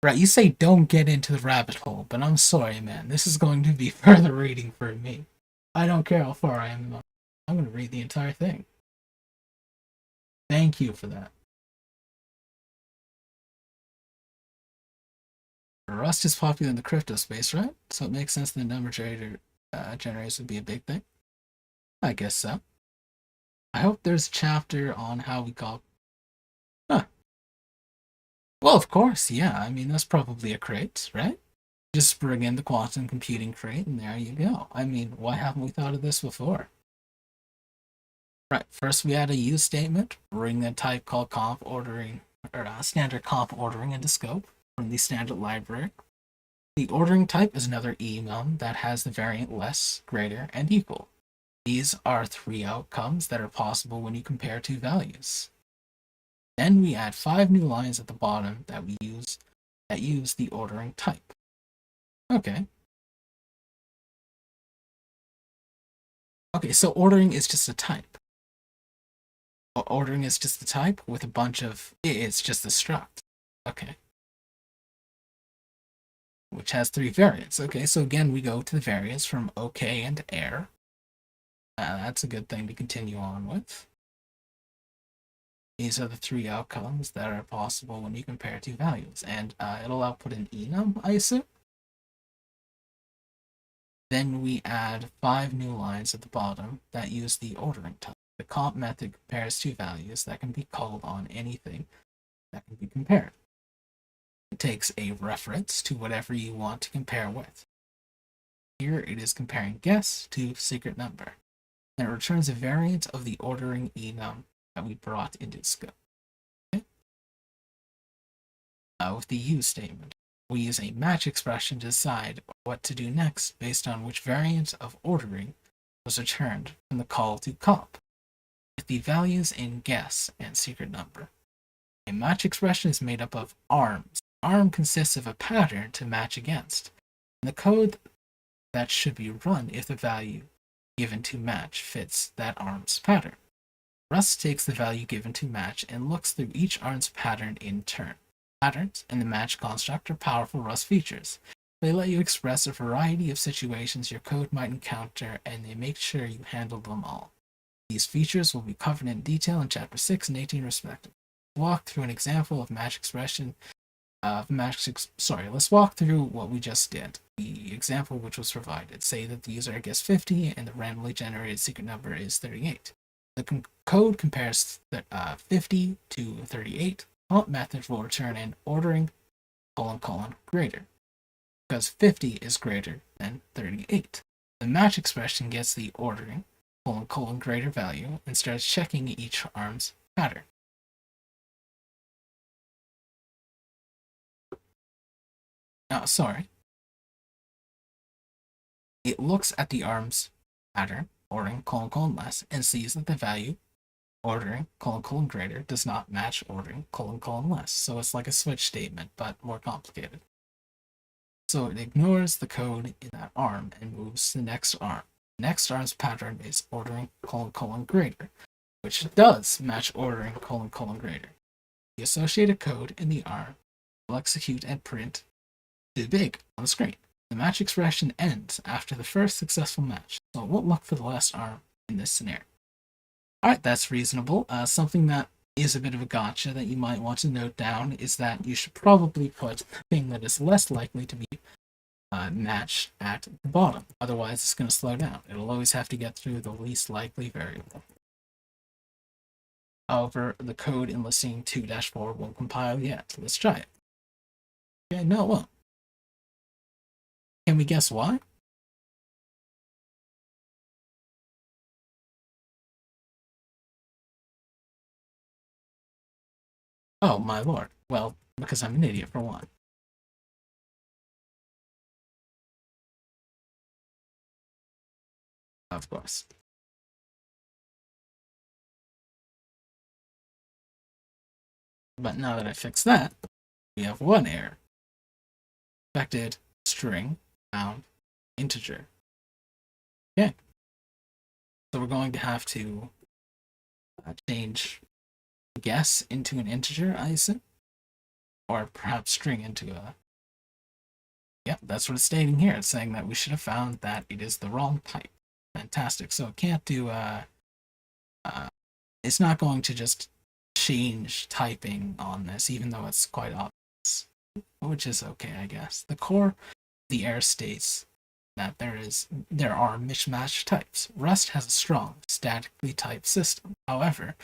Right, you say don't get into the rabbit hole, but I'm sorry, man. This is going to be further reading for me. I don't care how far I am. I'm going to read the entire thing. Thank you for that. Rust is popular in the crypto space, right? So it makes sense that the number generators would be a big thing. I guess so. I hope there's a chapter on how we call... Huh. Well, of course, yeah. I mean, that's probably a crate, right? Just bring in the quantum computing crate, and there you go. I mean, why haven't we thought of this before? Right. First, we add a use statement, bring a type called comp ordering or standard comp ordering into scope from the standard library. The ordering type is another enum that has the variant less, greater, and equal. These are three outcomes that are possible when you compare two values. Then we add 5 new lines at the bottom that use the ordering type. Okay. Okay, so ordering is just a type. Ordering is just a type with a bunch of it's just a struct. Okay. Which has 3 variants. Okay, so again we go to the variants from OK and air. That's a good thing to continue on with. These are the 3 outcomes that are possible when you compare 2 values, and it'll output an enum, I assume. Then we add 5 new lines at the bottom that use the ordering type. The comp method compares 2 values that can be called on anything that can be compared. It takes a reference to whatever you want to compare with. Here it is comparing guess to secret number. Then it returns a variant of the ordering enum that we brought into scope. Okay? With the use statement, we use a match expression to decide what to do next based on which variant of ordering was returned from the call to comp, with the values in guess and secret number. A match expression is made up of arms. Arm consists of a pattern to match against, and the code that should be run if the value given to match fits that arm's pattern. Rust takes the value given to match and looks through each arm's pattern in turn. Patterns and the match construct are powerful Rust features. They let you express a variety of situations your code might encounter, and they make sure you handle them all. These features will be covered in detail in Chapter 6 and 18 respectively. Walk through an example of match expression. Let's walk through what we just did. The example which was provided. Say that the user guessed 50 and the randomly generated secret number is 38. The code compares 50 to 38. Comp method will return an ordering : greater, because 50 is greater than 38. The match expression gets the ordering : greater value and starts checking each arm's pattern. It looks at the arm's pattern, ordering : less, and sees that the value ordering : greater does not match ordering : less. So it's like a switch statement, but more complicated. So it ignores the code in that arm and moves to the next arm. The next arm's pattern is ordering : greater, which does match ordering : greater. The associated code in the arm will execute and print too big on the screen. The match expression ends after the first successful match, so it won't look for the last arm in this scenario. Alright, that's reasonable. Something that is a bit of a gotcha that you might want to note down is that you should probably put the thing that is less likely to be matched at the bottom. Otherwise, it's going to slow down. It'll always have to get through the least likely variable. However, the code in listing 2-4 won't compile yet. Let's try it. Okay, no, it won't. Can we guess why? Oh, my lord. Well, because I'm an idiot, for one. Of course. But now that I fixed that, we have one error. Expected string found integer. Okay. So we're going to have to change guess into an integer, I assume? Or perhaps string into a... Yep, that's what it's stating here. It's saying that we should have found that it is the wrong type. Fantastic. So it can't do... it's not going to just change typing on this, even though it's quite obvious. Which is okay, I guess. The core, the error states that there are mismatched types. Rust has a strong, statically typed system. However,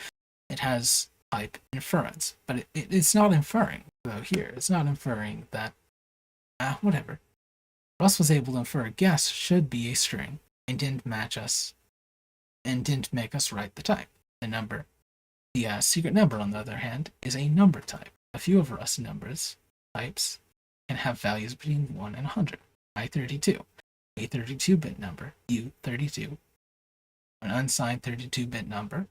it has type inference, but it's not inferring, though here. It's not inferring that, whatever. Rust was able to infer a guess should be a string and didn't match us, and didn't make us write the type. a number. The secret number, on the other hand, is a number type. A few of Rust numbers types can have values between 1 and 100. I32, a 32-bit number, U32, an unsigned 32-bit number.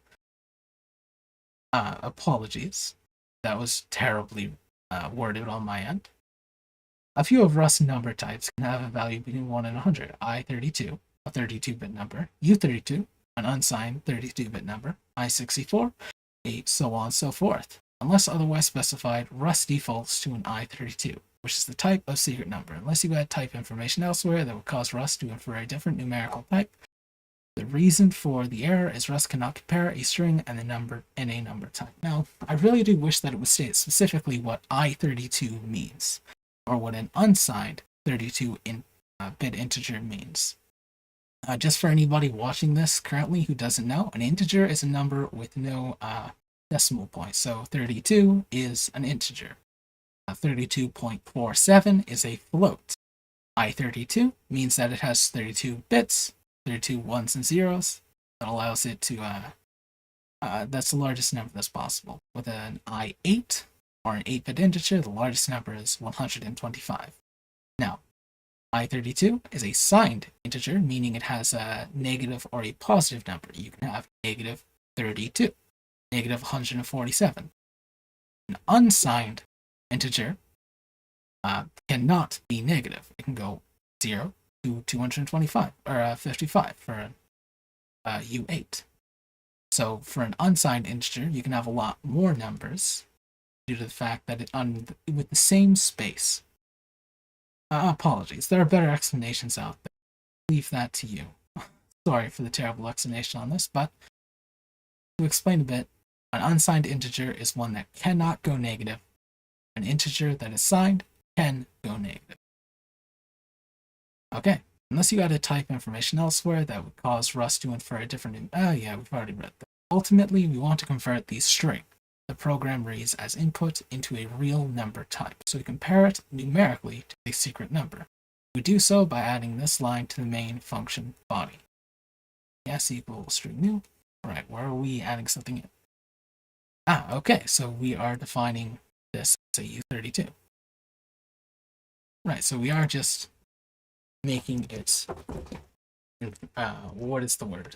Apologies, that was terribly worded on my end. A few of Rust's number types can have a value between 1 and 100. I32, a 32-bit number, U32, an unsigned 32-bit number, I64, so on and so forth. Unless otherwise specified, Rust defaults to an I32, which is the type of secret number. Unless you add type information elsewhere that would cause Rust to infer a different numerical type. The reason for the error is Rust cannot compare a string and a number type. Now, I really do wish that it would state specifically what I32 means, or what an unsigned 32-bit integer means. Just for anybody watching this currently who doesn't know, an integer is a number with no decimal point. So 32 is an integer. 32.47 is a float. I32 means that it has 32 bits, 32 ones and zeros. That allows it to, that's the largest number that's possible. With an I8, or an 8-bit integer, the largest number is 125. Now, I32 is a signed integer, meaning it has a negative or a positive number. You can have negative 32, negative 147. An unsigned integer cannot be negative. It can go 0 to 225, or 55 for an U8. So for an unsigned integer, you can have a lot more numbers due to the fact that with the same space. Apologies, there are better explanations out there. Leave that to you. Sorry for the terrible explanation on this, but to explain a bit, an unsigned integer is one that cannot go negative. An integer that is signed can go negative. Okay, unless you added type information elsewhere that would cause Rust to infer a different... yeah, we've already read that. Ultimately, we want to convert the string the program reads as input into a real number type, so we compare it numerically to a secret number. We do so by adding this line to the main function body. Yes equals string new. Alright, where are we adding something in? Okay, so we are defining this as a U32. Right, so we are just making it, what is the word?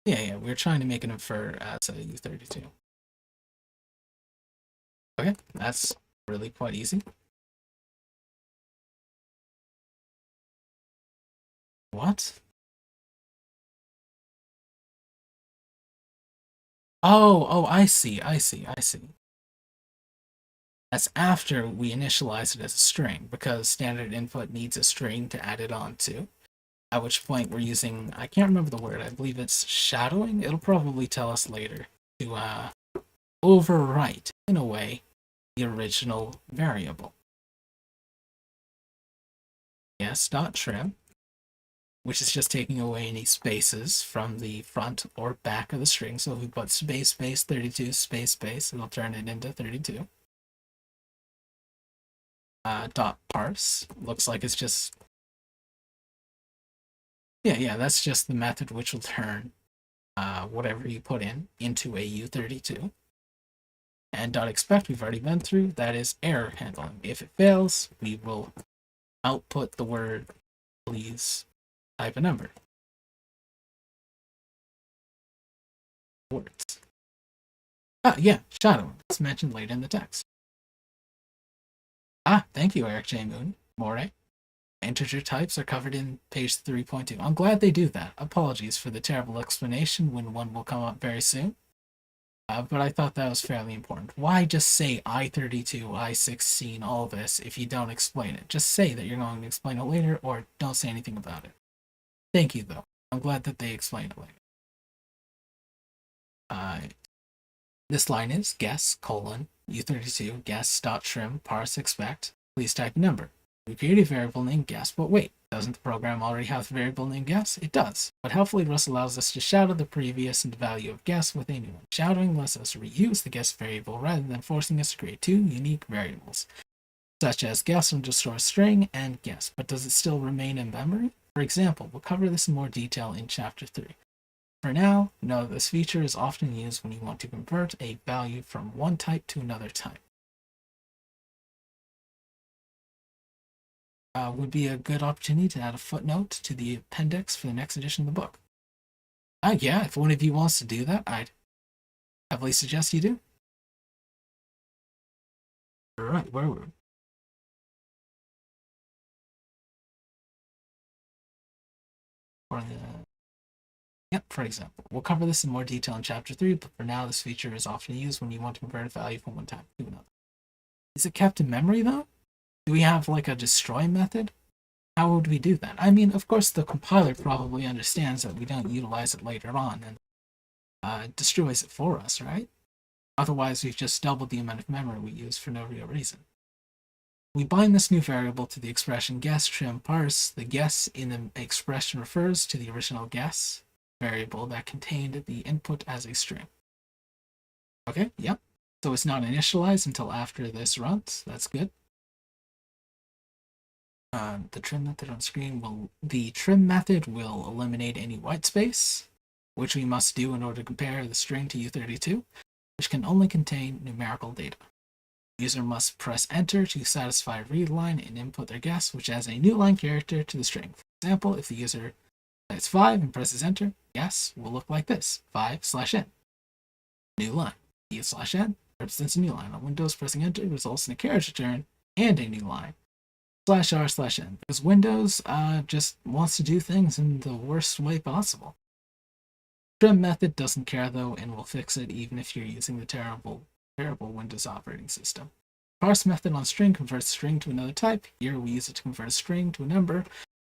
Yeah, we're trying to make it infer as a U32. Okay, that's really quite easy. What? Oh, I see. That's after we initialize it as a string, because standard input needs a string to add it on to. At which point we're using, I can't remember the word, I believe it's shadowing? It'll probably tell us later to overwrite, in a way, the original variable. Yes.trim, which is just taking away any spaces from the front or back of the string. So if we put space 32 space, it'll turn it into 32. Dot parse looks like it's just... Yeah, that's just the method which will turn whatever you put in into a U32. And dot expect we've already been through, that is error handling. If it fails, we will output the word please type a number. Words. Yeah, shadowing. It's mentioned later in the text. Thank you, Eric J. Moon. More. Integer types are covered in page 3.2. I'm glad they do that. Apologies for the terrible explanation when one will come up very soon. But I thought that was fairly important. Why just say I32, I16, all this if you don't explain it? Just say that you're going to explain it later, or don't say anything about it. Thank you, though. I'm glad that they explain it later. This line is guess, U32, guess.trim, parse expect. Please type a number. We create a variable named guess, but wait, doesn't the program already have the variable named guess? It does, but helpfully Rust allows us to shadow the previous value of guess with a new one. Shadowing lets us reuse the guess variable rather than forcing us to create two unique variables, such as guess_string and guess, but does it still remain in memory? For example, we'll cover this in more detail in chapter 3. For now, know that this feature is often used when you want to convert a value from one type to another type. Would be a good opportunity to add a footnote to the appendix for the next edition of the book. Yeah, if one of you wants to do that, I'd heavily suggest you do. All right, where were we? Yep, for example. We'll cover this in more detail in Chapter 3, but for now, this feature is often used when you want to convert a value from one type to another. Is it kept in memory, though? Do we have, like, a destroy method? How would we do that? I mean, of course, the compiler probably understands that we don't utilize it later on and destroys it for us, right? Otherwise, we've just doubled the amount of memory we use for no real reason. We bind this new variable to the expression guess trim parse. The guess in the expression refers to the original guess variable that contained the input as a string. Okay, yep. So it's not initialized until after this runs. That's good. The trim method on screen will eliminate any white space, which we must do in order to compare the string to U32, which can only contain numerical data. The user must press enter to satisfy a read line and input their guess, which adds a new line character to the string. For example, if the user types 5 and presses enter, guess will look like this: 5/n. New line. E/n represents a new line. On Windows, pressing enter results in a carriage return and a new line. /r/n, because Windows just wants to do things in the worst way possible. Trim method doesn't care though, and will fix it even if you're using the terrible Windows operating system. Parse method on string converts string to another type. Here we use it to convert a string to a number.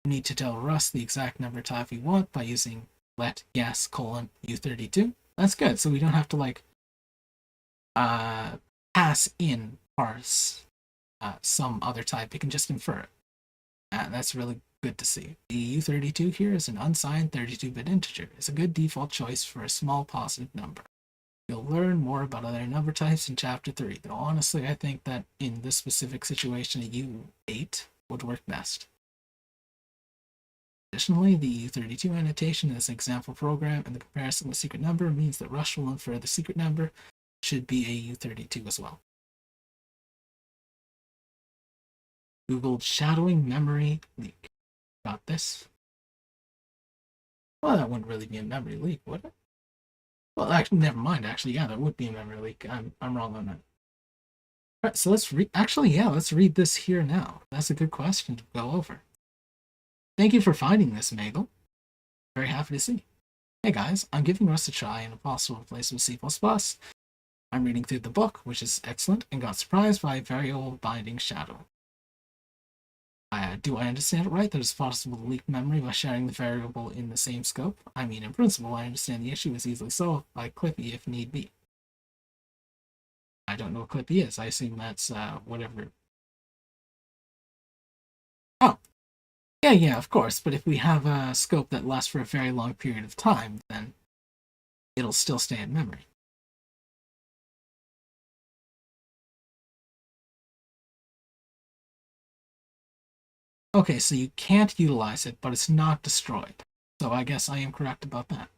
We need to tell Rust the exact number type we want by using let guess U32. That's good, so we don't have to like pass in parse some other type. It can just infer it. That's really good to see. The U32 here is an unsigned 32-bit integer. It's a good default choice for a small positive number. You'll learn more about other number types in Chapter 3, though honestly I think that in this specific situation a U8 would work best. Additionally, the U32 annotation in this example program and the comparison with secret number means that Rust will infer the secret number should be a U32 as well. Googled shadowing memory leak. Got this? Well, that wouldn't really be a memory leak, would it? Well, actually, never mind. Actually, yeah, that would be a memory leak. I'm wrong on that. All right, so let's read. Actually, yeah, let's read this here now. That's a good question to go over. Thank you for finding this, Magel. Very happy to see. Hey guys, I'm giving Rust a try in a possible replacement C++. I'm reading through the book, which is excellent, and got surprised by a very old binding shadow. Do I understand it right that it's possible to leak memory by sharing the variable in the same scope? I mean, in principle, I understand the issue is easily solved by Clippy if need be. I don't know what Clippy is. I assume that's whatever. Oh, yeah, of course. But if we have a scope that lasts for a very long period of time, then it'll still stay in memory. Okay, so you can't utilize it, but it's not destroyed. So I guess I am correct about that.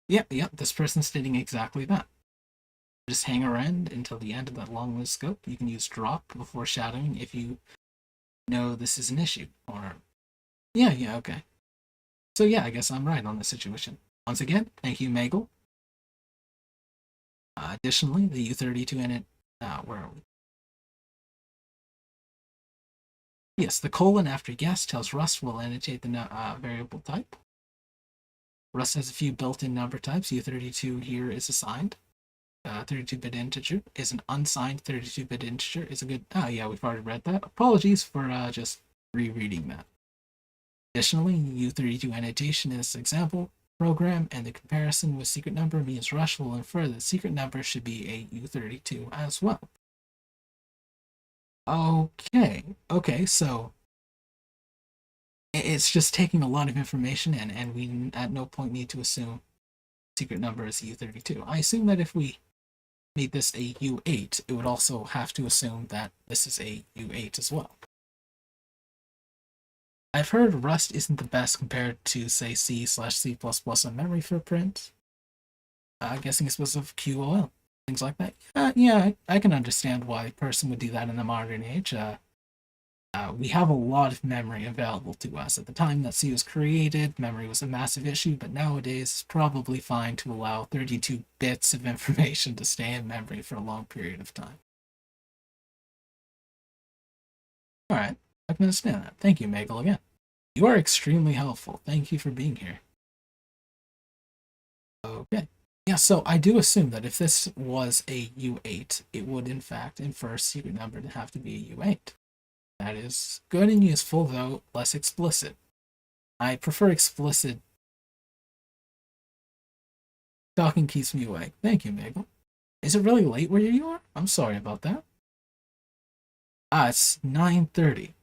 Yep, this person's stating exactly that. Just hang around until the end of that long list scope. You can use drop before shadowing if you know this is an issue. Or, yeah, okay. So yeah, I guess I'm right on this situation. Once again, thank you, Magel. Additionally, the U32 in it, where are we? Yes, the colon after guess tells Rust will annotate the variable type. Rust has a few built-in number types. U32 here is assigned. 32-bit integer is an unsigned 32-bit integer. Is a good. Oh yeah, we've already read that. Apologies for just rereading that. Additionally, U32 annotation in this example program and the comparison with secret number means Rust will infer that secret number should be a U32 as well. Okay, so it's just taking a lot of information and we at no point need to assume secret number is U32. I assume that if we made this a U8, it would also have to assume that this is a U8 as well. I've heard Rust isn't the best compared to, say, C/C++ on memory footprint. Guessing it's because of QOL, things like that. Yeah, I can understand why a person would do that in the modern age. We have a lot of memory available to us. At the time that C was created, memory was a massive issue, but nowadays it's probably fine to allow 32 bits of information to stay in memory for a long period of time. Alright, I can understand that. Thank you, Megal, again. You are extremely helpful. Thank you for being here. Okay. Yeah, so I do assume that if this was a U8, it would in fact infer secret number to have to be a U8. That is good and useful, though less explicit. I prefer explicit. Talking keeps me awake. Thank you, Megal. Is it really late where you are? I'm sorry about that. It's 9:30.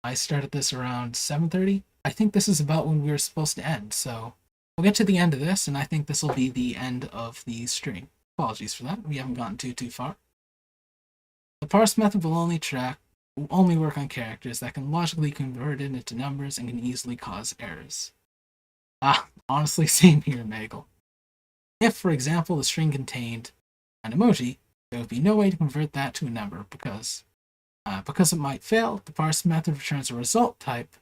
I started this around 7:30. I think this is about when we were supposed to end, so we'll get to the end of this, and I think this will be the end of the stream. Apologies for that. We haven't gotten too far. The parse method will only work on characters that can logically convert it into numbers and can easily cause errors. Honestly, same here, Megal. If, for example, the string contained an emoji, there would be no way to convert that to a number because it might fail. The parse method returns a result type,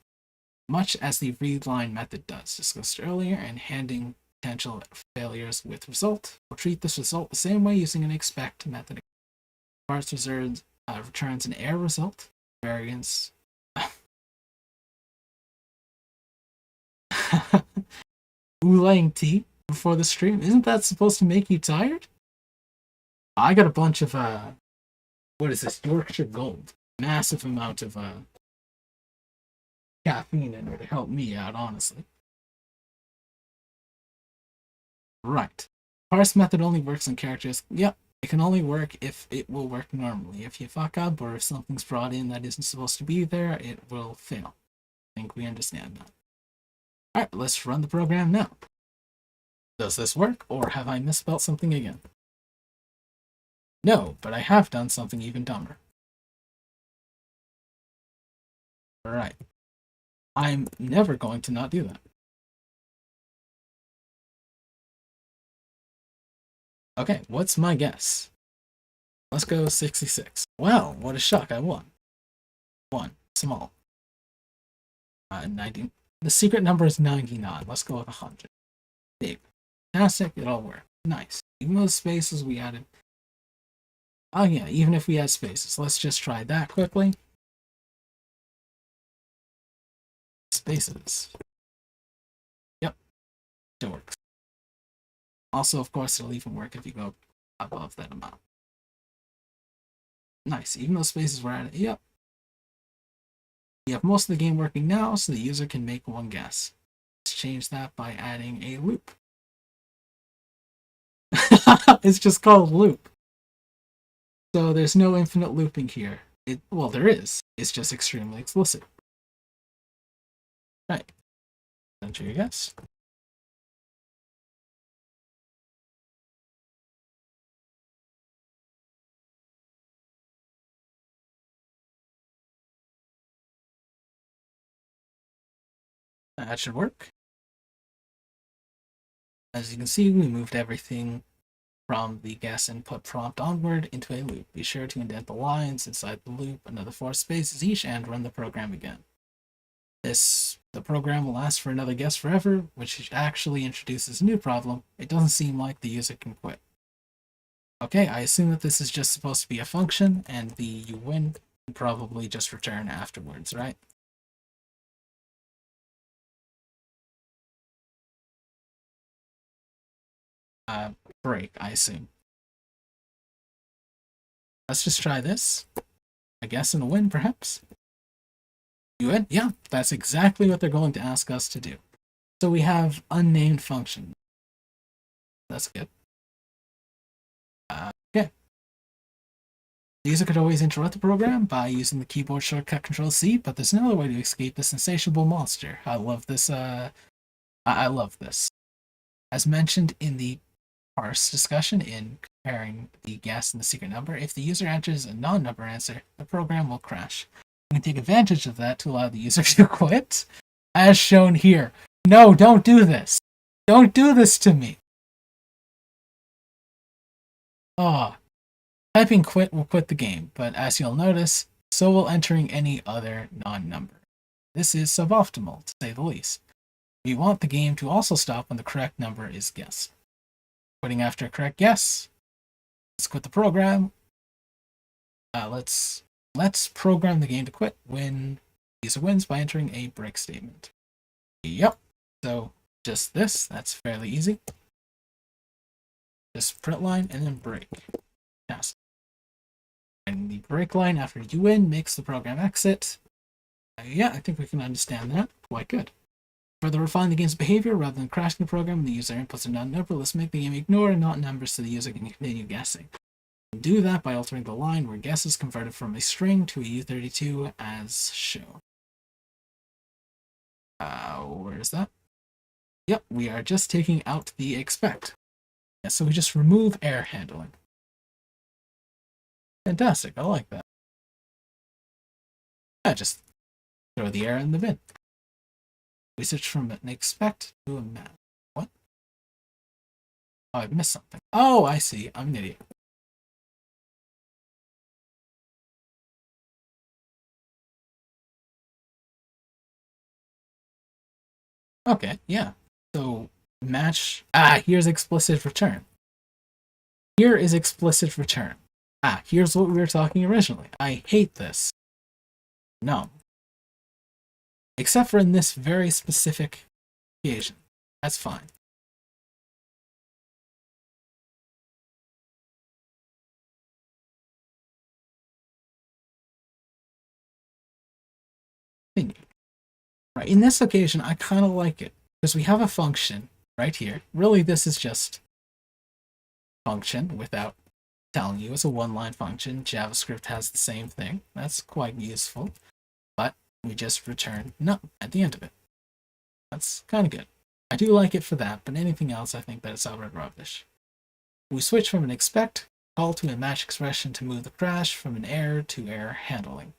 much as the readline method does, discussed earlier, and handing potential failures with result. We'll treat this result the same way using an expect method. Parse returns an error result, variance. Oolong tea before the stream. Isn't that supposed to make you tired? I got a bunch of what is this? Yorkshire Gold. Massive amount of caffeine in there to help me out, honestly. Right. Parse method only works on characters. Yep. It can only work if it will work normally. If you fuck up or if something's brought in that isn't supposed to be there, it will fail. I think we understand that. Alright, let's run the program now. Does this work, or have I misspelled something again? No, but I have done something even dumber. Alright. I'm never going to not do that. Okay, what's my guess? Let's go 66. Wow, what a shock, I won. 1, small. 90. The secret number is 99. Let's go with 100. Big. Fantastic, it all worked. Nice. Even those spaces we added. Oh yeah, even if we add spaces. Let's just try that quickly. Spaces. Yep, it works. Also, of course, it'll even work if you go above that amount. Nice, even those spaces were added. Yep. We have most of the game working now, so the user can make one guess. Let's change that by adding a loop. It's just called loop. So there's no infinite looping here. Well, there is. It's just extremely explicit. Right. Enter your guess. That should work. As you can see, we moved everything from the guess input prompt onward into a loop. Be sure to indent the lines inside the loop, another 4 spaces each, and run the program again. The program will last for another guess forever, which actually introduces a new problem. It doesn't seem like the user can quit. Okay, I assume that this is just supposed to be a function, and the you win can probably just return afterwards, right? Break, I assume. Let's just try this. I guess in a win, perhaps. You win? Yeah, that's exactly what they're going to ask us to do. So we have unnamed function. That's good. Okay. The user could always interrupt the program by using the keyboard shortcut Control-C, but there's another way to escape this insatiable monster. I love this. I love this. As mentioned in the parse discussion in comparing the guess and the secret number. If the user enters a non-number answer, the program will crash. We can take advantage of that to allow the user to quit, as shown here. No, don't do this. Don't do this to me. Oh, typing quit will quit the game, but as you'll notice, so will entering any other non-number. This is suboptimal, to say the least. We want the game to also stop when the correct number is guessed. Quitting after a correct guess. Let's quit the program. Let's program the game to quit when the user wins by entering a break statement. Yep. So just this. That's fairly easy. Just print line and then break. Yes. And the break line after you win makes the program exit. Yeah, I think we can understand that quite good. Further refine the game's behavior rather than crashing the program when the user inputs a non-number. Let's make the game ignore not numbers so the user can continue guessing. We can do that by altering the line where guess is converted from a string to a U32 as shown. Where is that? Yep, we are just taking out the expect. Yeah, so we just remove error handling. Fantastic, I like that. Yeah, just throw the error in the bin. We switch from an expect to a match. What? Oh, I missed something. Oh, I see. I'm an idiot. Okay, yeah. So match. Here's explicit return. Here is explicit return. Here's what we were talking originally. I hate this. No. Except for in this very specific occasion. That's fine. Continue. Right, in this occasion, I kind of like it. Because we have a function right here. Really, this is just function without telling you it's a one-line function. JavaScript has the same thing. That's quite useful. But we just return none at the end of it. That's kind of good. I do like it for that, but anything else, I think that it's outright rubbish. We switch from an expect call to a match expression to move the crash from an error to error handling.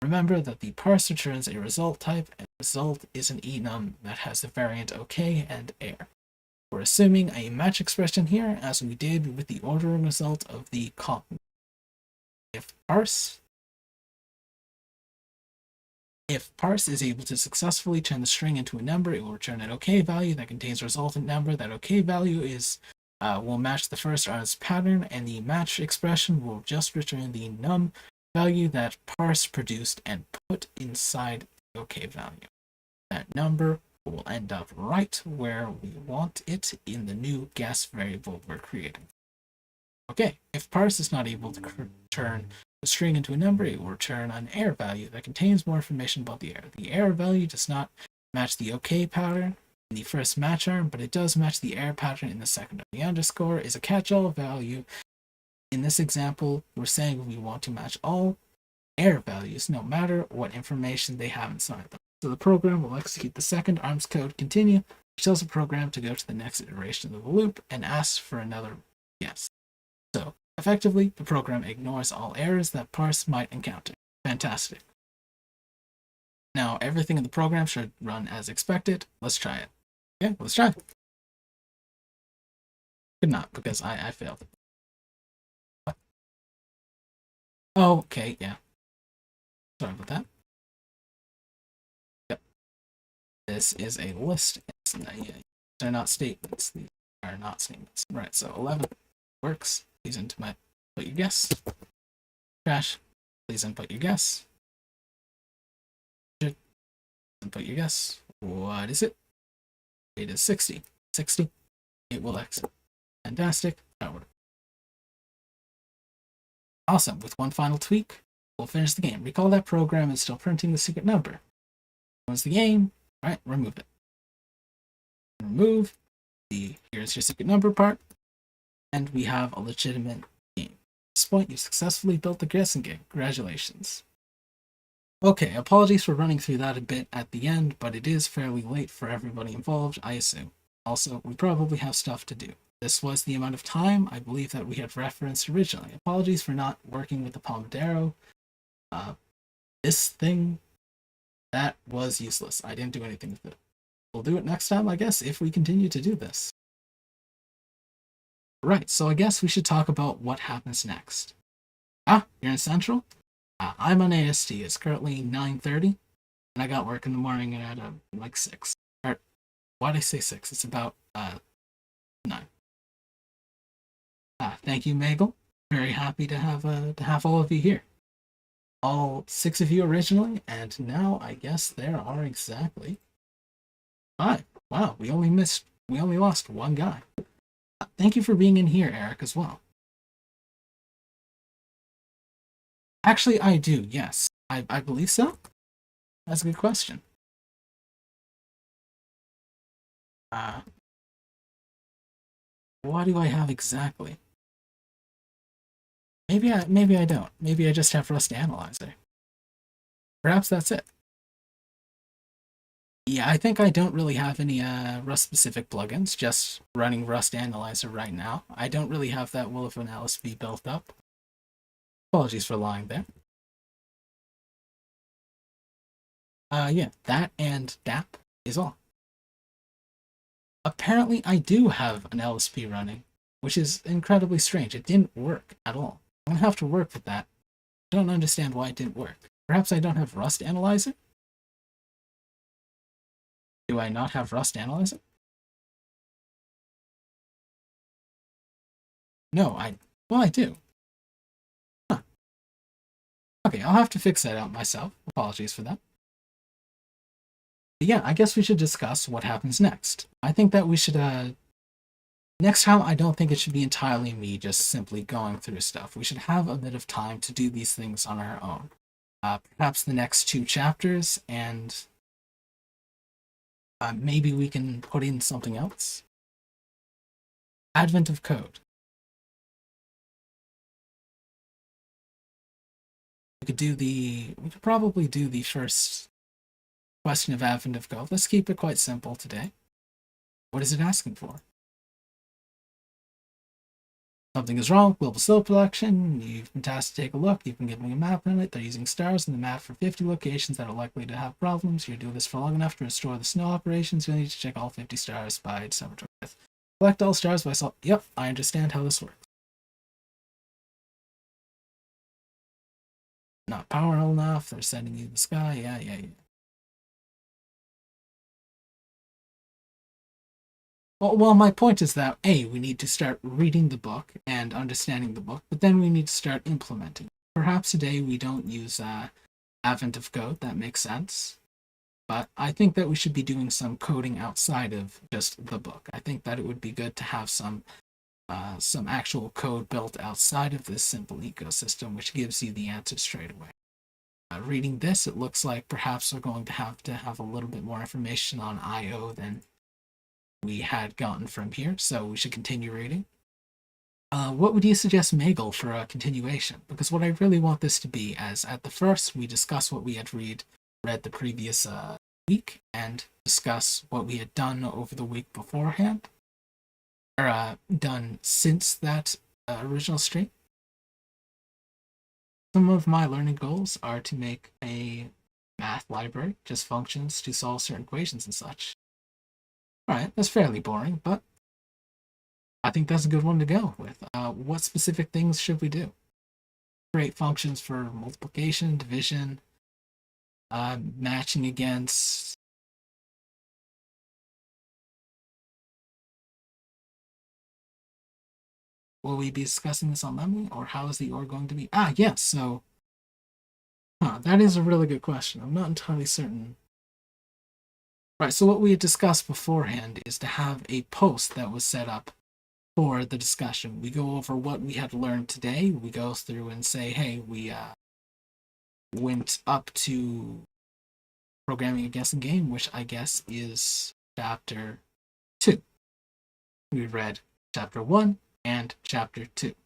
Remember that the parse returns a result type, and result is an enum that has the variant OK and error. We're assuming a match expression here, as we did with the ordering result of the column. If parse is able to successfully turn the string into a number, it will return an OK value that contains a resultant number. That OK value will match the first ar's pattern, and the match expression will just return the num value that parse produced and put inside the OK value. That number will end up right where we want it in the new guess variable we're creating. Okay, if parse is not able to turn the string into a number, it will return an error value that contains more information about the error. The error value does not match the OK pattern in the first match arm, but it does match the error pattern in the second. The underscore is a catch-all value. In this example, we're saying we want to match all error values, no matter what information they have inside them. So the program will execute the second arm's code continue, which tells the program to go to the next iteration of the loop and asks for another guess. So effectively, the program ignores all errors that parse might encounter. Fantastic. Now everything in the program should run as expected. Let's try it. Okay, let's try. Could not, because I failed. What? Oh, okay, yeah. Sorry about that. Yep. This is a list. They're not statements. These are not statements. Right, so 11 works. Please input your guess. Crash. Please input your guess. Input your guess. What is it? It is 60. 60. It will exit. Fantastic. That worked. Awesome. With one final tweak, we'll finish the game. Recall that program is still printing the secret number. Once the game, right, remove it. Remove the here's your secret number part, and we have a legitimate game. At this point, you successfully built the guessing game. Congratulations. Okay, apologies for running through that a bit at the end, but it is fairly late for everybody involved, I assume. Also, we probably have stuff to do. this was the amount of time I believe that we had referenced originally. Apologies for not working with the Pomodoro. This thing, that was useless. I didn't do anything with it. We'll do it next time, I guess, if we continue to do this. Right, so I guess we should talk about what happens next. You're in Central? I'm on AST. It's currently 9:30, and I got work in the morning at like 6. Or, why'd I say 6? It's about 9. Thank you, Magel. Very happy to have all of you here. All 6 of you originally, and now I guess there are exactly 5. Wow, we only lost 1 guy. Thank you for being in here, Eric, as well. Actually, I do, yes. I believe so. That's a good question. What do I have exactly? Maybe I don't. Maybe I just have Rust Analyzer. Perhaps that's it. Yeah, I think I don't really have any Rust-specific plugins, just running Rust Analyzer right now. I don't really have that will of an LSP built up. Apologies for lying there. Yeah, that and DAP is all. Apparently, I do have an LSP running, which is incredibly strange. It didn't work at all. I'm gonna have to work with that. I don't understand why it didn't work. Perhaps I don't have Rust Analyzer? Do I not have Rust Analyzer? No, well, I do. Huh. Okay, I'll have to fix that out myself. Apologies for that. But yeah, I guess we should discuss what happens next. I think that we should, next time, I don't think it should be entirely me just simply going through stuff. We should have a bit of time to do these things on our own. Perhaps the next 2 chapters, and maybe we can put in something else. Advent of code. We could probably do the first question of Advent of code. Let's keep it quite simple today. What is it asking for? Something is wrong, global slope collection. You've been tasked to take a look. You've been given a map on it. They're using stars in the map for 50 locations that are likely to have problems. You do this for long enough to restore the snow operations. You'll need to check all 50 stars by December 20th. Collect all stars by salt. Yep, I understand how this works. Not powerful enough. They're sending you the sky. Yeah. Well, my point is that, A, we need to start reading the book and understanding the book, but then we need to start implementing. Perhaps today we don't use Advent of code, that makes sense. But I think that we should be doing some coding outside of just the book. I think that it would be good to have some actual code built outside of this simple ecosystem, which gives you the answer straight away. Reading this, it looks like perhaps we're going to have a little bit more information on I/O than we had gotten from here, so we should continue reading. What would you suggest, Magel, for a continuation? Because what I really want this to be, as at the first we discuss what we had read the previous week and discuss what we had done over the week beforehand, or done since that original stream. Some of my learning goals are to make a math library, just functions to solve certain equations and such. Alright, that's fairly boring, but I think that's a good one to go with. What specific things should we do? Create functions for multiplication, division, matching against. Will we be discussing this on Lemmy, or how is the org going to be? Yes, so. That is a really good question. I'm not entirely certain. Right, so what we had discussed beforehand is to have a post that was set up for the discussion. We go over what we had learned today. We go through and say, hey, we went up to programming a guessing game, which I guess is chapter 2. We read chapter 1 and chapter 2.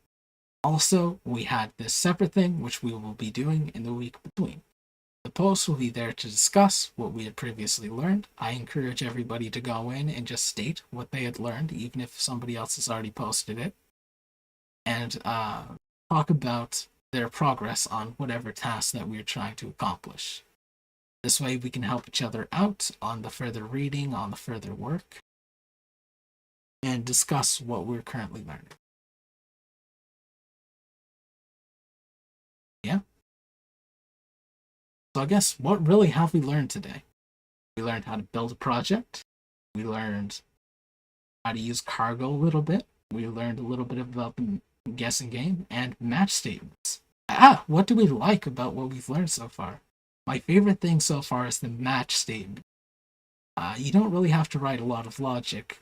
Also, we had this separate thing, which we will be doing in the week between. The post will be there to discuss what we had previously learned. I encourage everybody to go in and just state what they had learned, even if somebody else has already posted it, and talk about their progress on whatever task that we're trying to accomplish. This way we can help each other out on the further reading, on the further work, and discuss what we're currently learning. Yeah? So I guess, what really have we learned today? We learned how to build a project. We learned how to use cargo a little bit. We learned a little bit about the guessing game and match statements. What do we like about what we've learned so far? My favorite thing so far is the match statement. You don't really have to write a lot of logic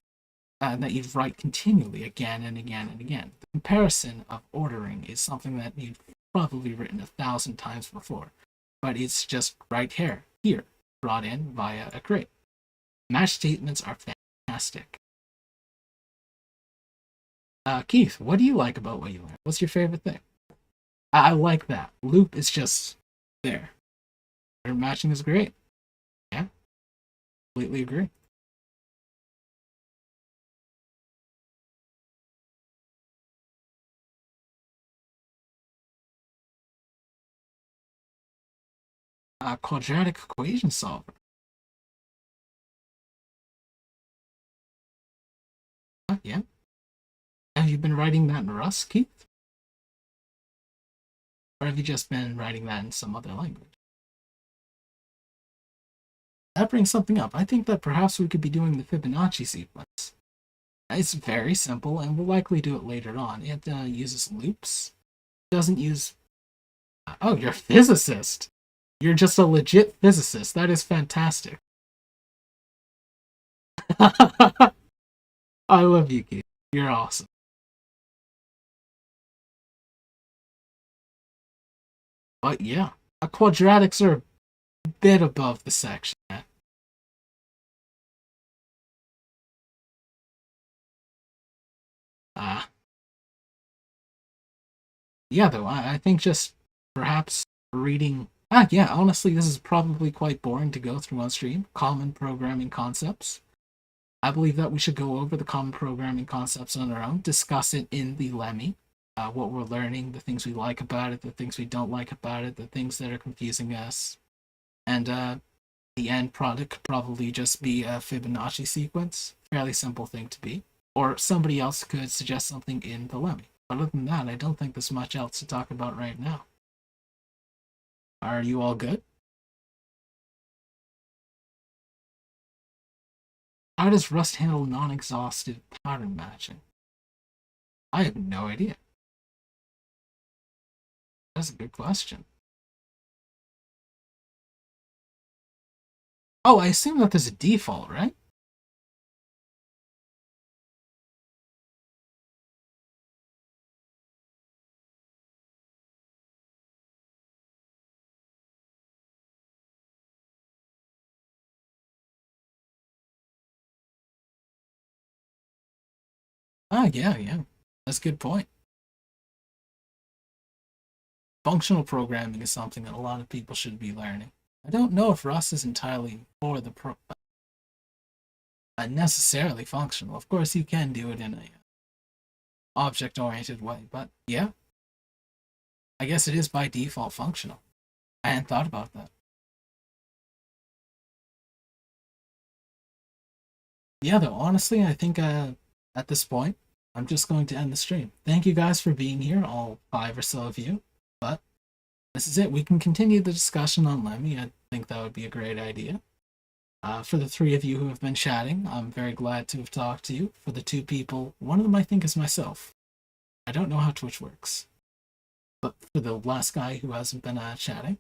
that you write continually again and again and again. The comparison of ordering is something that you've probably written 1,000 times before, but it's just right here, brought in via a crate. Match statements are fantastic. Keith, what do you like about what you learned? What's your favorite thing? I like that. Loop is just there. Pattern matching is great. Yeah, completely agree. Quadratic equation solver. Yeah. Have you been writing that in Rust, Keith? Or have you just been writing that in some other language? That brings something up. I think that perhaps we could be doing the Fibonacci sequence. It's very simple, and we'll likely do it later on. It uses loops. It doesn't use... Oh, you're a physicist! You're just a legit physicist. That is fantastic. I love you, Keith. You're awesome. But yeah, quadratics are a bit above the section. Uh, yeah, though, I think just perhaps reading. Yeah, honestly, this is probably quite boring to go through on stream. Common programming concepts. I believe that we should go over the common programming concepts on our own, discuss it in the Lemmy, what we're learning, the things we like about it, the things we don't like about it, the things that are confusing us. And the end product could probably just be a Fibonacci sequence. Fairly simple thing to be. Or somebody else could suggest something in the Lemmy. Other than that, I don't think there's much else to talk about right now. Are you all good? How does Rust handle non-exhaustive pattern matching? I have no idea. That's a good question. Oh, I assume that there's a default, right? Yeah. That's a good point. Functional programming is something that a lot of people should be learning. I don't know if Rust is entirely for the necessarily functional. Of course, you can do it in a object-oriented way, but yeah, I guess it is by default functional. I hadn't thought about that. Yeah, though, honestly, I think at this point, I'm just going to end the stream. Thank you guys for being here, all 5 or so of you. But this is it. We can continue the discussion on Lemmy. I think that would be a great idea. For the 3 of you who have been chatting, I'm very glad to have talked to you. For the 2 people, one of them I think is myself. I don't know how Twitch works. But for the last guy who hasn't been chatting,